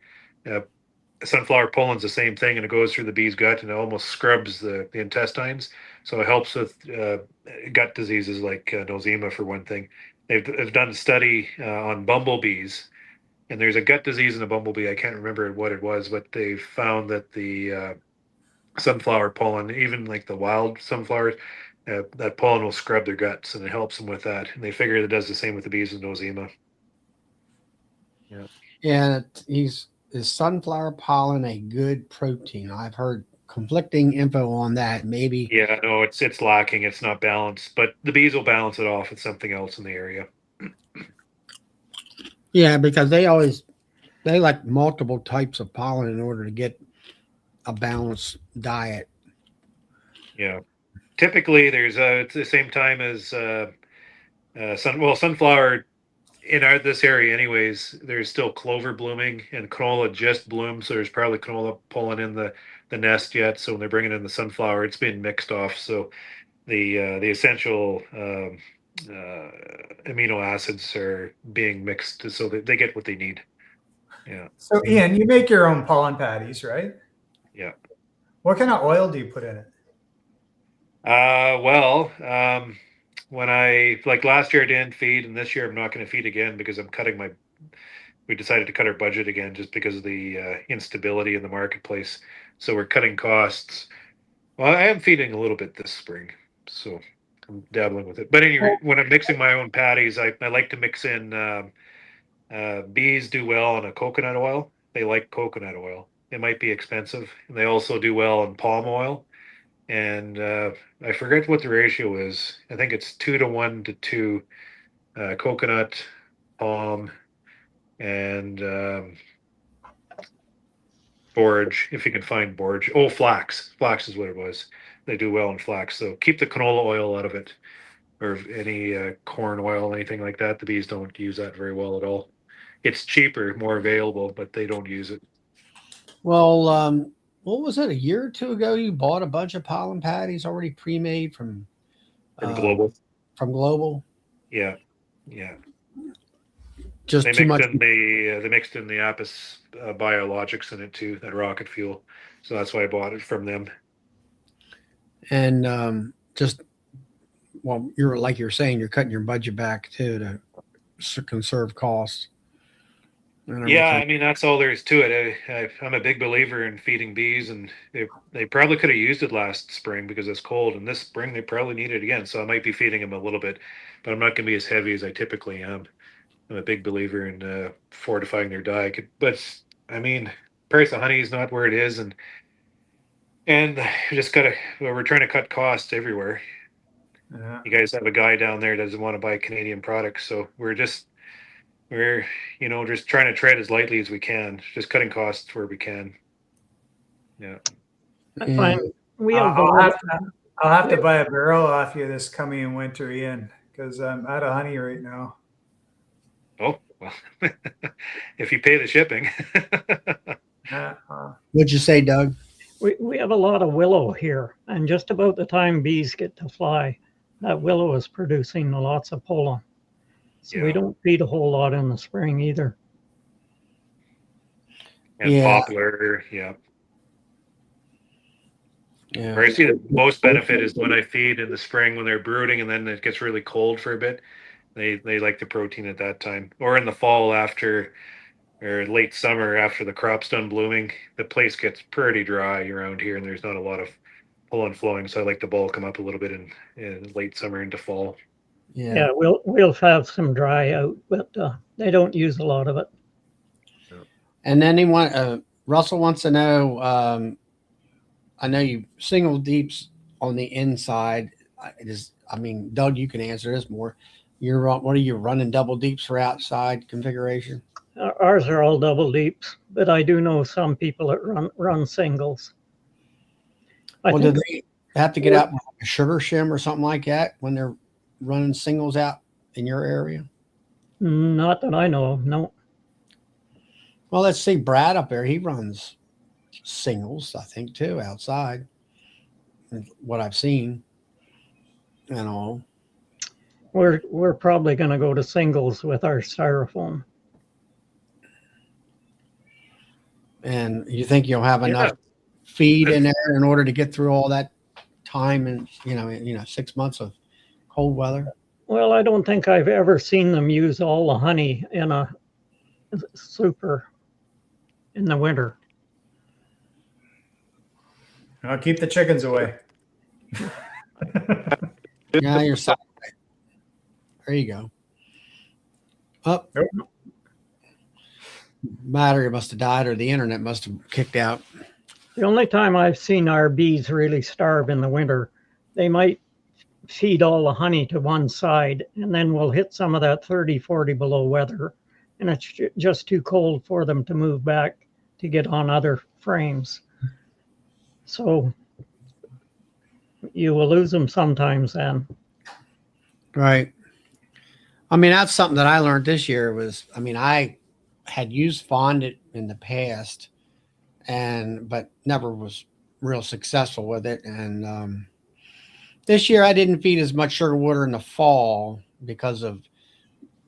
Sunflower pollen's the same thing, and it goes through the bee's gut and it almost scrubs the intestines. So it helps with gut diseases like nosema, for one thing. They've done a study on bumblebees, and there's a gut disease in a bumblebee. I can't remember what it was, but they found that the sunflower pollen, even like the wild sunflowers, that pollen will scrub their guts, and it helps them with that. And they figure it does the same with the bees with nosema. Yeah. And is sunflower pollen a good protein? I've heard conflicting info on that. Maybe. Yeah, no, it's lacking. It's not balanced, but the bees will balance it off with something else in the area. Yeah, because they like multiple types of pollen in order to get a balanced diet. Yeah. Typically, it's the same time as sunflower in this area anyways. There's still clover blooming and canola just bloomed, so there's probably canola pollen in the nest yet. So when they're bringing in the sunflower, it's being mixed off. So the essential amino acids are being mixed so that they get what they need. Yeah. So Ian, you make your own pollen patties, right? Yeah. What kind of oil do you put in it? When I like last year I didn't feed, and this year I'm not going to feed again because we decided to cut our budget again just because of the instability in the marketplace. So we're cutting costs. Well, I am feeding a little bit this spring, so I'm dabbling with it. But anyway, when I'm mixing my own patties, I like to mix in bees do well on a coconut oil. They like coconut oil. It might be expensive, and they also do well in palm oil. And I forget what the ratio is. I think it's 2 to 1 to 2 coconut, palm, and borage, if you can find borage. Oh, flax. Flax is what it was. They do well in flax. So keep the canola oil out of it, or any corn oil, anything like that. The bees don't use that very well at all. It's cheaper, more available, but they don't use it. Well, what was it? A year or two ago, you bought a bunch of pollen patties already pre-made from Global. From Global. Yeah, yeah. Just They too much. they mixed in the Apis biologics in it too, that rocket fuel. So that's why I bought it from them. And just well, you're like you're saying, you're cutting your budget back too to conserve costs. Yeah, I mean that's all there is to it. I'm a big believer in feeding bees, and they probably could have used it last spring because it's cold, and this spring they probably need it again. So I might be feeding them a little bit, but I'm not going to be as heavy as I typically am. I'm a big believer in fortifying their diet, but I mean, price of honey is not where it is, and just gotta. Well, we're trying to cut costs everywhere. Yeah. You guys have a guy down there that doesn't want to buy Canadian products, so we're just trying to tread as lightly as we can, just cutting costs where we can. Yeah. I find we have I'll have to buy a barrel off you this coming winter, Ian, because I'm out of honey right now. Oh, well, if you pay the shipping. What'd you say, Doug? we have a lot of willow here, and just about the time bees get to fly, that willow is producing lots of pollen. So we don't feed a whole lot in the spring either. And poplar, yeah. Yeah. Where I see the most benefit is when I feed in the spring when they're brooding, and then it gets really cold for a bit. They like the protein at that time, or in the fall or late summer after the crop's done blooming. The place gets pretty dry around here, and there's not a lot of pollen flowing. So I like to bulk them up a little bit in late summer into fall. Yeah, we'll have some dry out, but they don't use a lot of it. And then Russell wants to know. I know you single deeps on the inside. Doug, you can answer this more. What are you running double deeps for outside configuration? Ours are all double deeps, but I do know some people that run singles. Do they have to get out with a sugar shim or something like that when they're running singles out in your area? Not that I know of, no. Well, let's see Brad up there. He runs singles, I think, too, outside. What I've seen. We're probably going to go to singles with our styrofoam. And you think you'll have enough feed in there in order to get through all that time and 6 months of cold weather? Well, I don't think I've ever seen them use all the honey in a super in the winter. I'll keep the chickens away. Yeah, you're sorry. There you go. Up. Battery must have died, or the internet must have kicked out. The only time I've seen our bees really starve in the winter, they might feed all the honey to one side, and then we'll hit some of that 30, 40 below weather, and it's just too cold for them to move back to get on other frames. So you will lose them sometimes then. Right. I mean, that's something that I learned this year was, I mean, I had used fondant in the past but never was real successful with it. And this year I didn't feed as much sugar water in the fall because of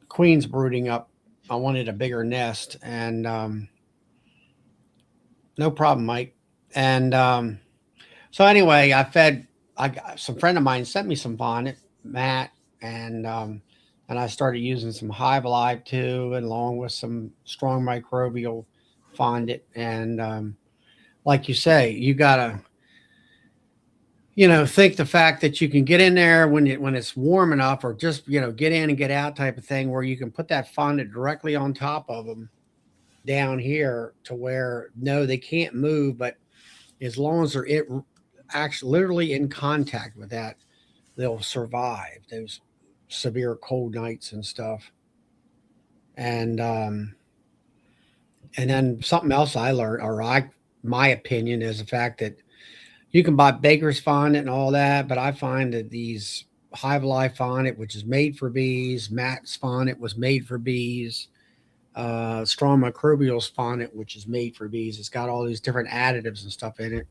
queens brooding up. I wanted a bigger nest, and no problem, Mike. And so anyway, I got some friend of mine sent me some fondant, Matt, and I started using some Hive Alive too, and along with some strong microbial fondant. And like you say, you gotta, think the fact that you can get in there when it's warm enough, or just get in and get out type of thing, where you can put that fondant directly on top of them down here, to where no, they can't move, but as long as they're actually literally in contact with that, they'll survive those severe cold nights and stuff. And then something else I learned, my opinion is the fact that you can buy baker's fondant and all that, but I find that these Hive Life fondant, which is made for bees, Matt's fondant was made for bees, strong microbials fondant, which is made for bees, it's got all these different additives and stuff in it.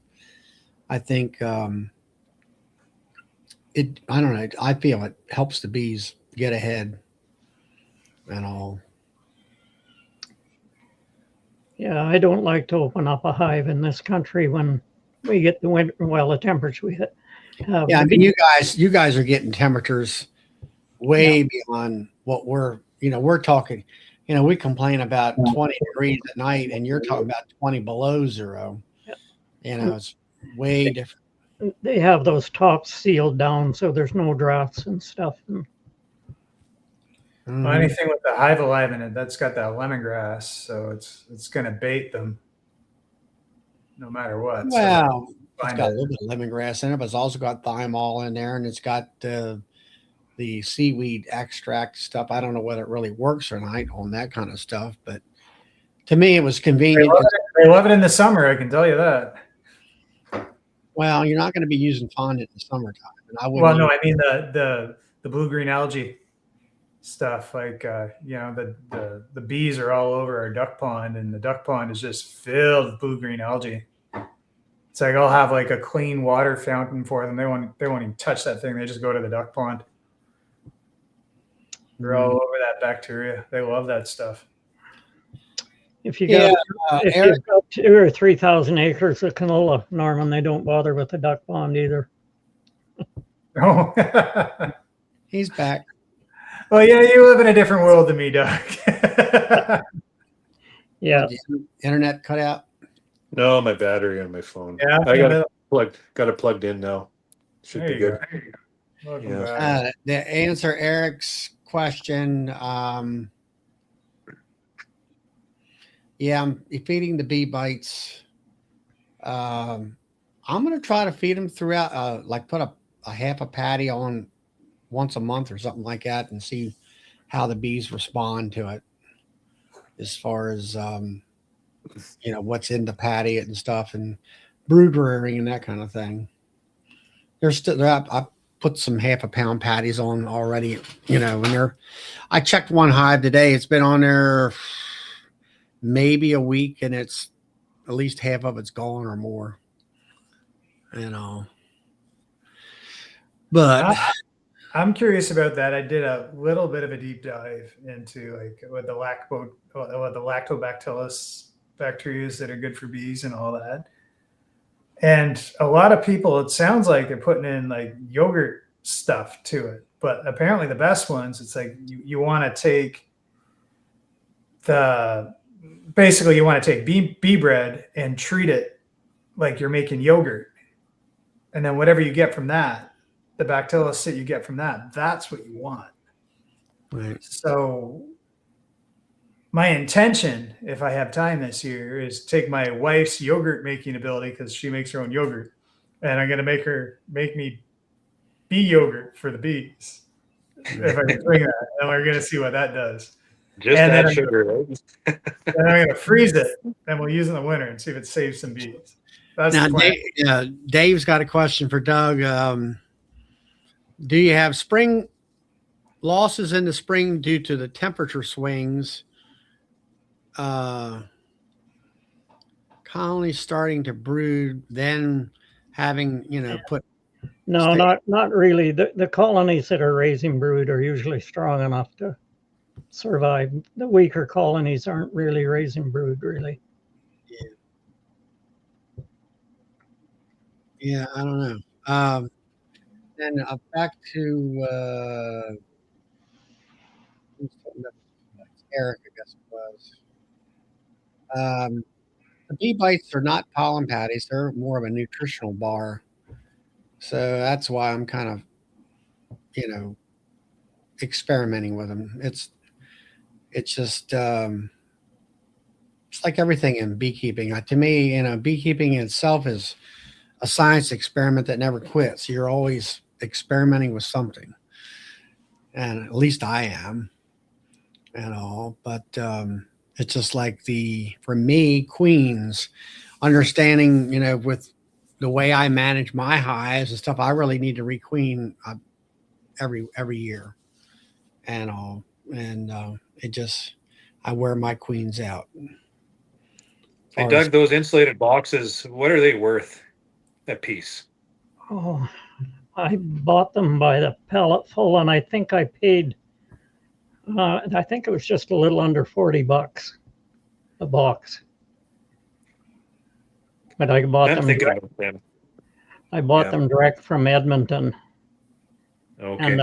I think I don't know, I feel it helps the bees get ahead and all. Yeah, I don't like to open up a hive in this country when we get the winter, well, the temperature we hit. Yeah, I mean, you guys are getting temperatures way beyond what we're talking. We complain about 20 degrees at night, and you're talking about 20 below zero. It's way different. They have those tops sealed down so there's no drafts and stuff. Well, anything with the Hive Alive in it, that's got that lemongrass, so it's going to bait them no matter what. Well, it's got a little bit of lemongrass in it, but it's also got thymol in there, and it's got the seaweed extract stuff. I don't know whether it really works or not on that kind of stuff, but to me, it was convenient. They love it in the summer, I can tell you that. Well, you're not going to be using fondant in the summertime. And I mean the blue-green algae stuff. Like the bees are all over our duck pond, and the duck pond is just filled with blue-green algae. It's like I'll have like a clean water fountain for them. They won't even touch that thing. They just go to the duck pond. They're all over that bacteria. They love that stuff. If you got you've got 2,000 or 3,000 acres of canola, Norman, they don't bother with the duck pond either. Oh, he's back. Well, yeah, you live in a different world than me, Doug. Yeah. Internet cut out. No, my battery on my phone. Yeah, I got it plugged in now. Should be good. Welcome back. To answer Eric's question, I'm feeding the bee bites. I'm going to try to feed them throughout, like put a half a patty on once a month or something like that, and see how the bees respond to it as far as, what's in the patty and stuff, and brood rearing and that kind of thing. I put some half a pound patties on already, I checked one hive today. It's been on there maybe a week, and it's at least half of it's gone or more, but I'm curious about that. I did a little bit of a deep dive into with the lactobacillus bacteria that are good for bees and all that. And a lot of people, it sounds like they're putting in like yogurt stuff to it, but apparently the best ones, it's like you want to take bee bread and treat it like you're making yogurt. And then whatever you get from that, the bacillus that you get from that, that's what you want. Right. So my intention, if I have time this year, is take my wife's yogurt making ability, because she makes her own yogurt, and I'm gonna make me bee yogurt for the bees. If I can bring that, and we're gonna see what that does. Just And add then sugar, right? then I'm gonna freeze it, and we'll use it in the winter and see if it saves some bees. That's Now, the plan. Dave's got a question for Doug. Do you have spring losses in the spring due to the temperature swings? Colonies starting to brood, then having, put. No, not really. The colonies that are raising brood are usually strong enough to survive. The weaker colonies aren't really raising brood, really. Yeah, I don't know. Then back to Eric, I guess it was. The bee bites are not pollen patties; they're more of a nutritional bar. So that's why I'm kind of, experimenting with them. It's just it's like everything in beekeeping. To me, beekeeping itself is a science experiment that never quits. You're always experimenting with something, and at least I am, and all. But it's just like for me, queens, understanding, with the way I manage my hives and stuff, I really need to requeen every year, and all. And I wear my queens out. Hey, Doug, those insulated boxes, what are they worth a piece? Oh, I bought them by the pellet full, and I think I paid, I think it was just a little under $40 a box. But I bought I'm them thinking direct. about them. I bought them direct from Edmonton. Okay. And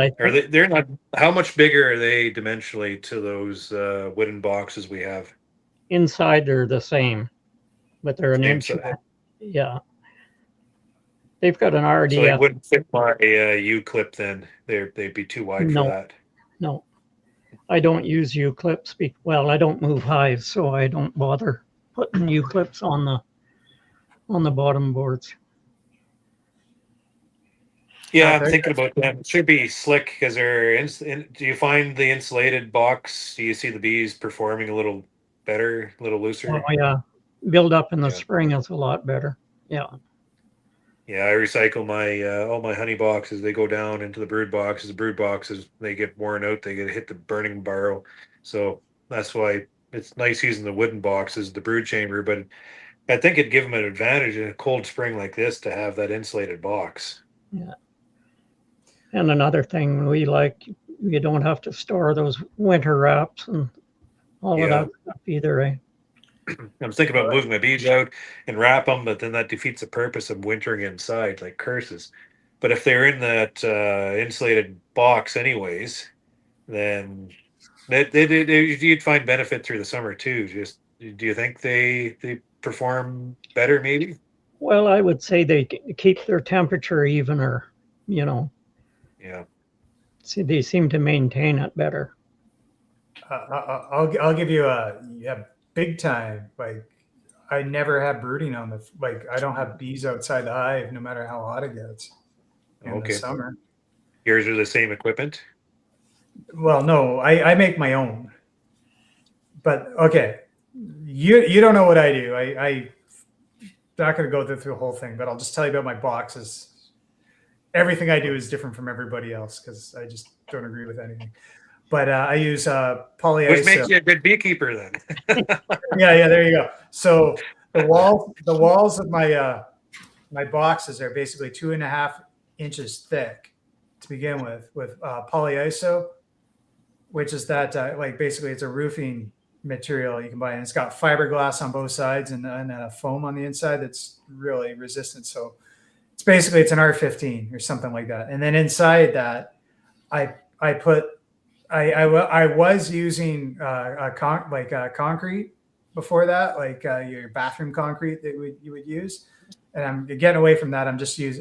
they're not, how much bigger are they dimensionally to those wooden boxes we have? Inside they're the same, but they're an Same inch. size. Yeah. They've got an RDF. So they wouldn't fit my U-clip then. They'd be too wide for that. No. I don't use U-clips. Well, I don't move hives, so I don't bother putting U-clips on the bottom boards. Yeah, I'm thinking about that. It should be slick because do you find the insulated box, do you see the bees performing a little better, a little looser? Oh, yeah. Build up in the spring is a lot better. Yeah. Yeah, I recycle my all my honey boxes. They go down into the brood boxes. The brood boxes, they get worn out. They get hit the burning barrel. So that's why it's nice using the wooden boxes, the brood chamber. But I think it'd give them an advantage in a cold spring like this to have that insulated box. Yeah. And another thing you don't have to store those winter wraps and all of that stuff either, eh? I'm thinking about moving my bees out and wrap them, but then that defeats the purpose of wintering inside, like curses. But if they're in that insulated box anyways, then you'd find benefit through the summer too. Just, do you think they perform better maybe? Well, I would say they keep their temperature evener, Yeah. See, they seem to maintain it better. I'll give you big time. Like, I never have brooding on I don't have bees outside the hive no matter how hot it gets in the summer. Yours are the same equipment? Well, no, I make my own. But okay, you don't know what I do. I'm not going to go through the whole thing, but I'll just tell you about my boxes. Everything I do is different from everybody else because I just don't agree with anything. But I use polyiso. Which makes you a good beekeeper then. yeah, there you go. So the walls of my my boxes are basically 2.5 inches thick to begin with polyiso, which is that basically it's a roofing material you can buy, and it's got fiberglass on both sides and a foam on the inside that's really resistant. So it's an R15 or something like that. And then inside that, I was using concrete before that, your bathroom concrete that you would use, and I'm getting away from that.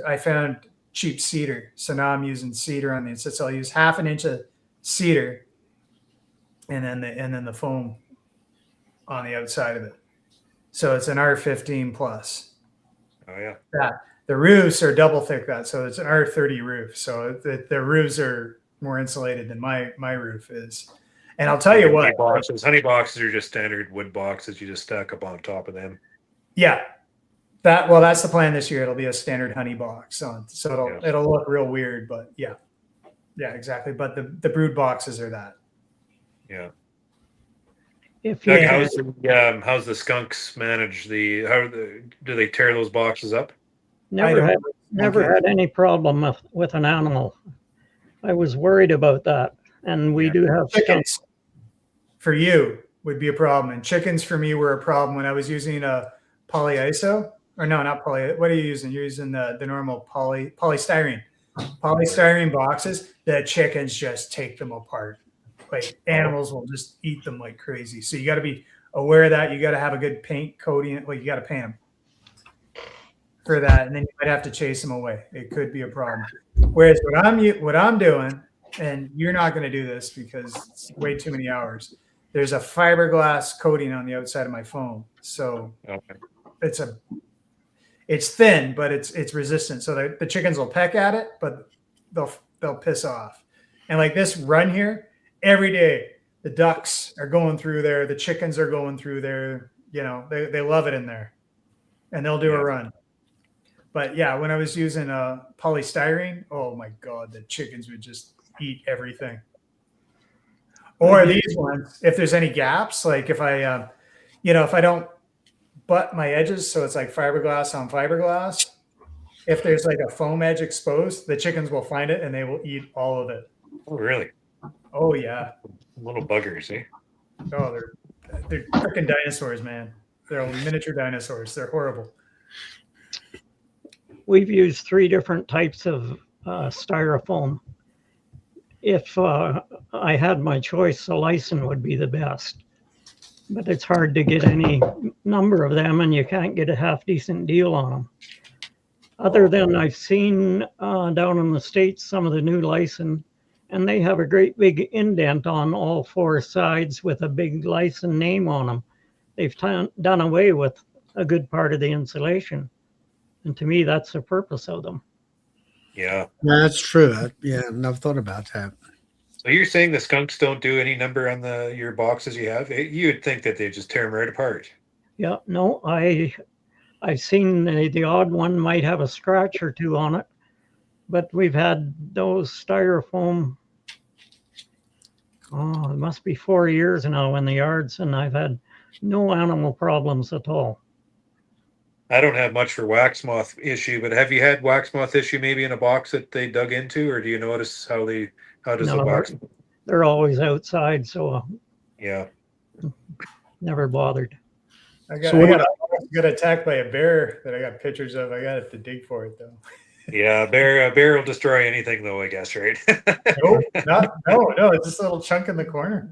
I found cheap cedar, so now I'm using cedar on the inside. So I'll use 1/2 inch of cedar, and then the foam on the outside of it. So it's an R15 plus. Oh yeah. That the roofs are double thick that, so it's an R30 roof. So the roofs are more insulated than my roof is. And I'll tell you what, honey boxes are just standard wood boxes. You just stack up on top of them. yeah, that's the plan this year. It'll be a standard honey box on, so it'll look real weird, but yeah, exactly. But the brood boxes are that. Yeah. If Doug, you how's the skunks manage do they tear those boxes up? never had any problem with an animal. I was worried about that, and we do have skunks. Chickens for you would be a problem, and chickens for me were a problem when I was using a polyiso, or no, not poly. What are you using? You're using the normal polystyrene boxes. The chickens just take them apart. Like animals will just eat them like crazy. So you got to be aware of that. You got to have a good paint coating. Like you got to paint them for that, and then you might have to chase them away. It could be a problem. Whereas what I'm doing, and you're not going to do this because it's way too many hours. There's a fiberglass coating on the outside of my foam, so it's thin, but it's resistant. So the chickens will peck at it, but they'll piss off. And like this run here, every day the ducks are going through there, the chickens are going through there. You know, they love it in there, and they'll do a run. But yeah, when I was using polystyrene, oh my God, the chickens would just eat everything. Or these ones, if there's any gaps, like if I, if I don't butt my edges, so it's like fiberglass on fiberglass, if there's like a foam edge exposed, the chickens will find it and they will eat all of it. Oh, really? Oh, yeah. Little buggers, eh? Oh, they're freaking dinosaurs, man. They're miniature dinosaurs. They're horrible. We've used 3 different types of styrofoam. If I had my choice, the Lyson would be the best. But it's hard to get any number of them, and you can't get a half decent deal on them. Other than I've seen down in the States, some of the new Lyson, and they have a great big indent on all 4 sides with a big Lyson name on them. They've done away with a good part of the insulation. And to me, that's the purpose of them. Yeah. That's true. Yeah, I've thought about that. So you're saying the skunks don't do any number on your boxes you have? You would think that they just tear them right apart. Yeah, no, I've seen the odd one might have a scratch or 2 on it, but we've had those styrofoam, it must be 4 years now in the yards, and I've had no animal problems at all. I don't have much for wax moth issue, but have you had wax moth issue maybe in a box that they dug into, or do you notice how does the wax? They're always outside, so yeah, never bothered. I got attacked by a bear that I got pictures of. I got to dig for it though. Yeah, a bear will destroy anything though, I guess, right? No, it's just a little chunk in the corner.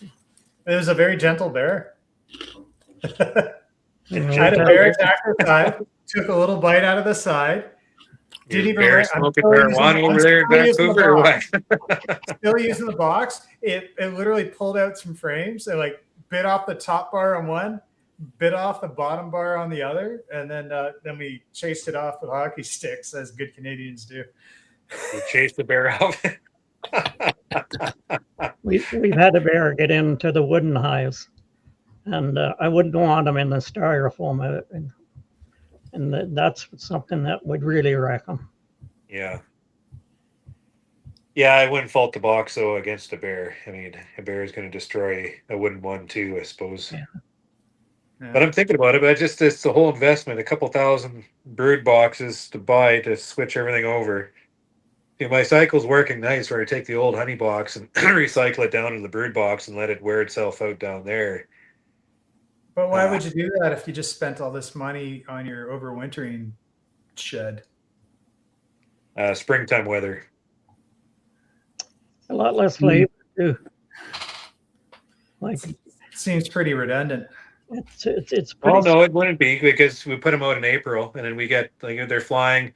It was a very gentle bear. I had a bear attack the side, took a little bite out of the side. Didn't even bear smoking marijuana over there in Vancouver or what? Still using the box. It literally pulled out some frames and like bit off the top bar on one, bit off the bottom bar on the other, and then we chased it off with hockey sticks, as good Canadians do. You chased the bear off. We've had a bear get into the wooden hives, and I wouldn't want them in the styrofoam, and that's something that would really wreck them. Yeah. Yeah, I wouldn't fault the box though against a bear. I mean, a bear is going to destroy a wooden one too, I suppose. Yeah. Yeah. But I'm thinking about it. But it's the whole investment, a couple thousand brood boxes to buy to switch everything over. My cycle's working nice, where I take the old honey box and recycle it down to the brood box and let it wear itself out down there. But why would you do that if you just spent all this money on your overwintering shed? Springtime weather. A lot less labor too. Like Seems pretty redundant. it's Oh pretty. no, it wouldn't be, because we put them out in April and then we get they're flying.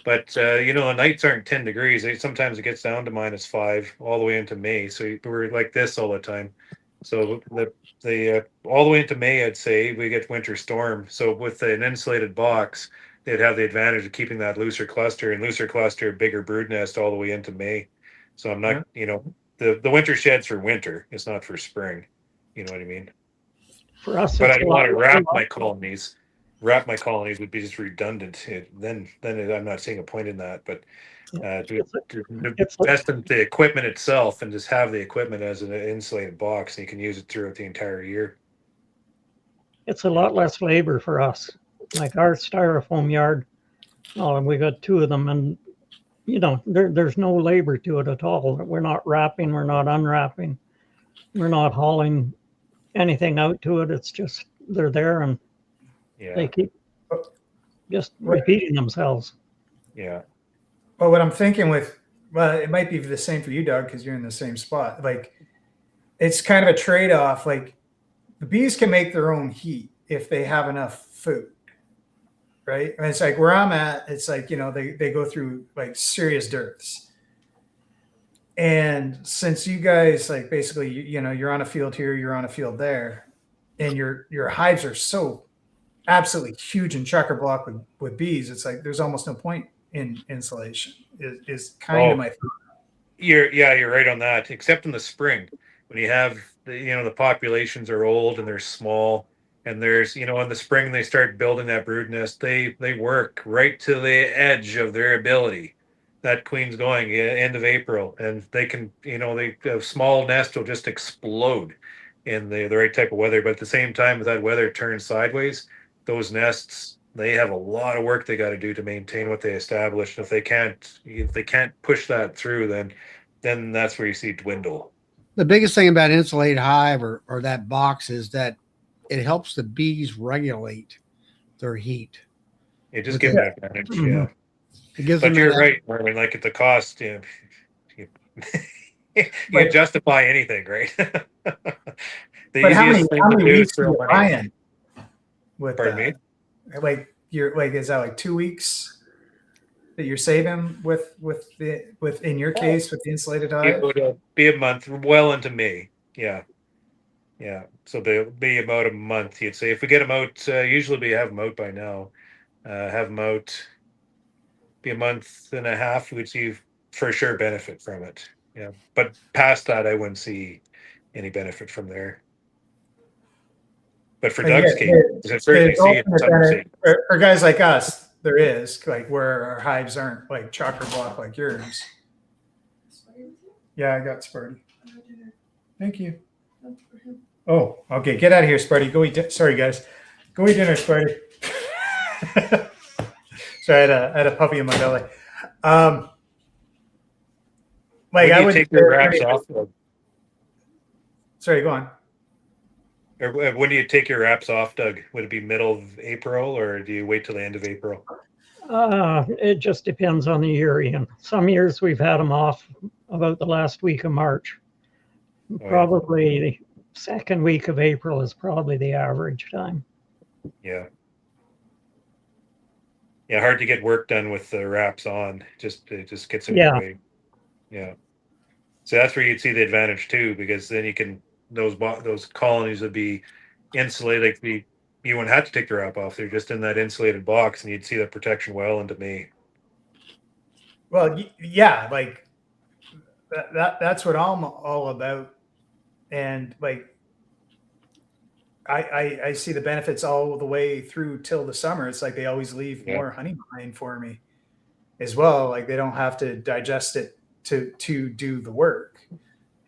But the nights aren't 10 degrees. Sometimes it gets down to -5 all the way into May. So we're like this all the time. So the all the way into May, I'd say we get winter storm. So with an insulated box, they'd have the advantage of keeping that looser cluster, bigger brood nest all the way into May. So I'm not, the winter shed's for winter. It's not for spring. You know what I mean? For us, But I it's a don't want to lot. wrap my colonies. Wrap my colonies would be just redundant. Then I'm not seeing a point in that. But to invest in the equipment itself and just have the equipment as an insulated box, and you can use it throughout the entire year. It's a lot less labor for us. Like our styrofoam yard, and we got 2 of them, and there's no labor to it at all. We're not wrapping, we're not unwrapping, we're not hauling anything out to it. It's just they're there, and they keep just repeating themselves. Yeah. Well, what I'm thinking well, it might be the same for you, Doug, because you're in the same spot. Like, it's kind of a trade-off. Like, the bees can make their own heat if they have enough food, right? And it's like where I'm at, it's like, they go through like serious dearths. And since you guys, like, basically, you're on a field here, you're on a field there, and your hives are so absolutely huge and checker block with bees, it's like there's almost no point in insulation is kind of my thought. You're right on that, except in the spring when you have the populations are old and they're small, and there's in the spring they start building that brood nest. They work right to the edge of their ability. That queen's going end of April, and they can a small nest will just explode in the right type of weather. But at the same time, if that weather turns sideways, those nests, they have a lot of work they got to do to maintain what they established. If they can't push that through, then that's where you see dwindle. The biggest thing about insulated hive or that box is that it helps the bees regulate their heat. It just gives that advantage. Mm-hmm. Yeah. It gives But them you're right, Marvin. Like at the cost, you justify anything, right? But how many weeks are you buying with Pardon that? me? Like, is that like 2 weeks that you're saving with in your case with the insulated hive? It would be a month, well into May. Yeah. So they'll be about a month. You'd say if we get them out, usually we have them out by now. Have them out, be a month and a half. We'd see for sure benefit from it. Yeah, but past that, I wouldn't see any benefit from there. But for Doug's case, I certainly see it. For guys like us, there is, like, where our hives aren't like chocker block like yours. Yeah, I got Sparty. Thank you. Oh, okay. Get out of here, Sparty. Go eat. Sorry, guys. Go eat dinner, Sparty. Sorry, I had a puppy in my belly. Like, I would take your wraps off. Sorry, go on. Or when do you take your wraps off, Doug? Would it be middle of April, or do you wait till the end of April? It just depends on the year, Ian. Some years we've had them off about the last week of March. Probably the second week of April is probably the average time. Yeah. Yeah, hard to get work done with the wraps on. It just gets in the way. Yeah. So that's where you'd see the advantage too, because then you can those colonies would be insulated. Like you wouldn't have to take the wrap off. They're just in that insulated box, and you'd see that protection well into May. Well, yeah, like that's what I'm all about, and like I see the benefits all the way through till the summer. It's like they always leave more honey behind for me as well. Like they don't have to digest it to do the work.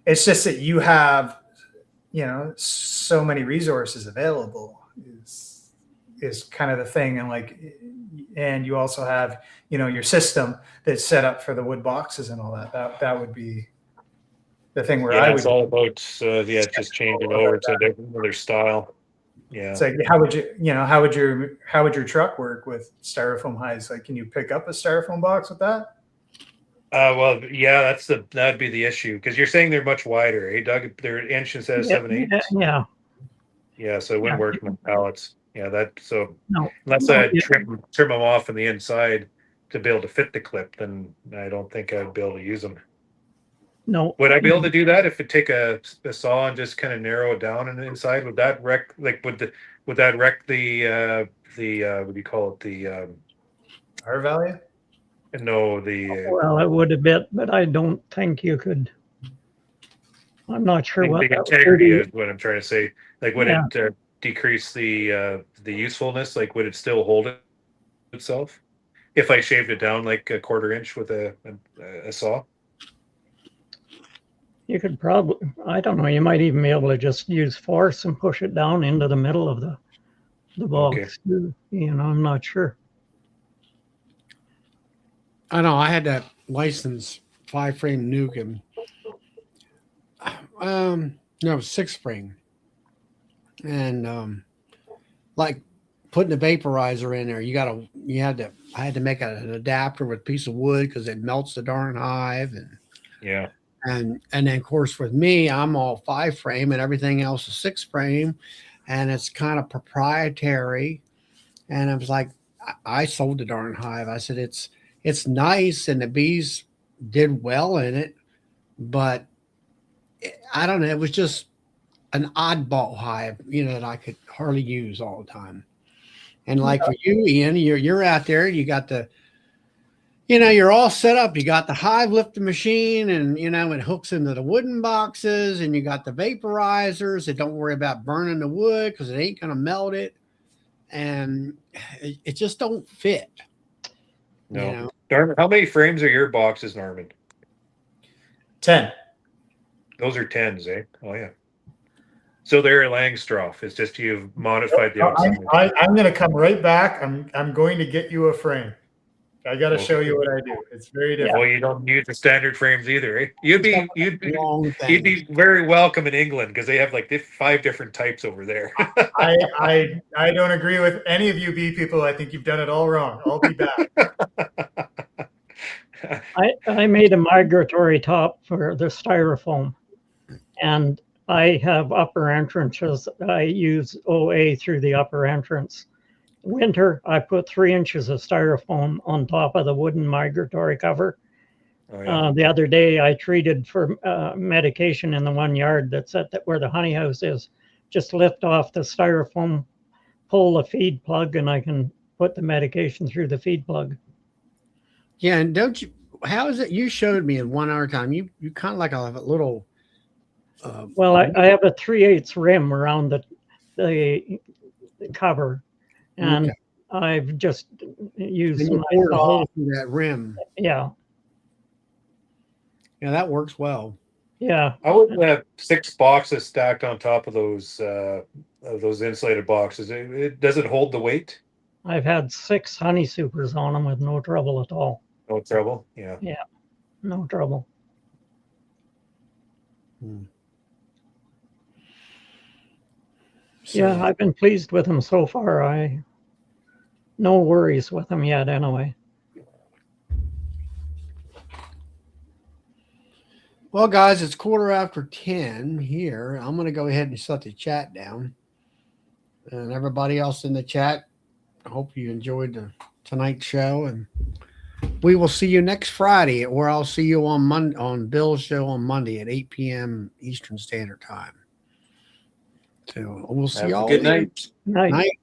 It's just that you have, so many resources available is kind of the thing. And you also have, your system that's set up for the wood boxes and all that. That would be the thing where I would. It's all about, just changing over to another style. Yeah. It's like, how would your truck work with styrofoam hives? Like, can you pick up a styrofoam box with that? Well, yeah, that'd be the issue, because you're saying they're much wider, eh, Doug? They're inch instead of 7/8. Yeah. Yeah, so it wouldn't work with pallets. Yeah, no. Unless I trim them off on the inside to be able to fit the clip, then I don't think I'd be able to use them. No. Would I be able to do that if it take a saw and just kind of narrow it down on the inside? Would that wreck would that wreck the what do you call it? The R value? no the Well, it would a bit, but I don't think you could. I'm not sure what the that would integrity do. is what I'm trying to say. Like would Yeah. it decrease the usefulness? Like would it still hold itself if I shaved it down like a quarter inch with a saw? You could probably, I don't know, you might even be able to just use force and push it down into the middle of the box. You know, I'm not sure. I know I had that license 5-frame nuke and no 6-frame, and like putting the vaporizer in there. I had to make an adapter with a piece of wood because it melts the darn hive, and Yeah. and then of course with me, I'm all 5-frame and everything else is 6-frame, and it's kind of proprietary. And I was like, I sold the darn hive. I said it's nice and the bees did well in it, but I don't know. It was just an oddball hive, that I could hardly use all the time. And like for you, Ian, you're out there. You got you're all set up. You got the hive lifting machine, and it hooks into the wooden boxes, and you got the vaporizers that don't worry about burning the wood because it ain't gonna melt it, and it just don't fit. No. Norman, how many frames are your boxes, Norman? 10. Those are 10s, eh? Oh yeah. So they're Langstroth. It's just you've modified the outside. I'm going to come right back. I'm going to get you a frame. I got to show you what I do. It's very different. Well, you don't use the standard frames either, eh? You'd be very welcome in England because they have like 5 different types over there. I don't agree with any of you bee people. I think you've done it all wrong. I'll be back. I made a migratory top for the styrofoam, and I have upper entrances. I use OA through the upper entrance. Winter, I put 3 inches of styrofoam on top of the wooden migratory cover. Oh, yeah. The other day, I treated for medication in the 1 yard that's where the honey house is. Just lift off the styrofoam, pull the feed plug, and I can put the medication through the feed plug. Yeah, and how is it? You showed me in 1 hour time. You kind of like a little. Well, I have a 3/8 rim around the cover, and Okay. I've just used And you poured a hole through that rim. Yeah, Yeah, that works well. yeah. I would have 6 boxes stacked on top of those insulated boxes. Does it hold the weight? I've had 6 honey supers on them with no trouble at all. No trouble. Yeah. Yeah, no trouble. So, Yeah, I've been pleased with them so far. No worries with them yet anyway. well, guys, it's 10:15 here. I'm going to go ahead and shut the chat down. And everybody else in the chat, I hope you enjoyed tonight's show. And we will see you next Friday, or I'll see you on Bill's show on Monday at 8 p.m. Eastern Standard Time. So we'll see Have y'all. a good night. Night. Night.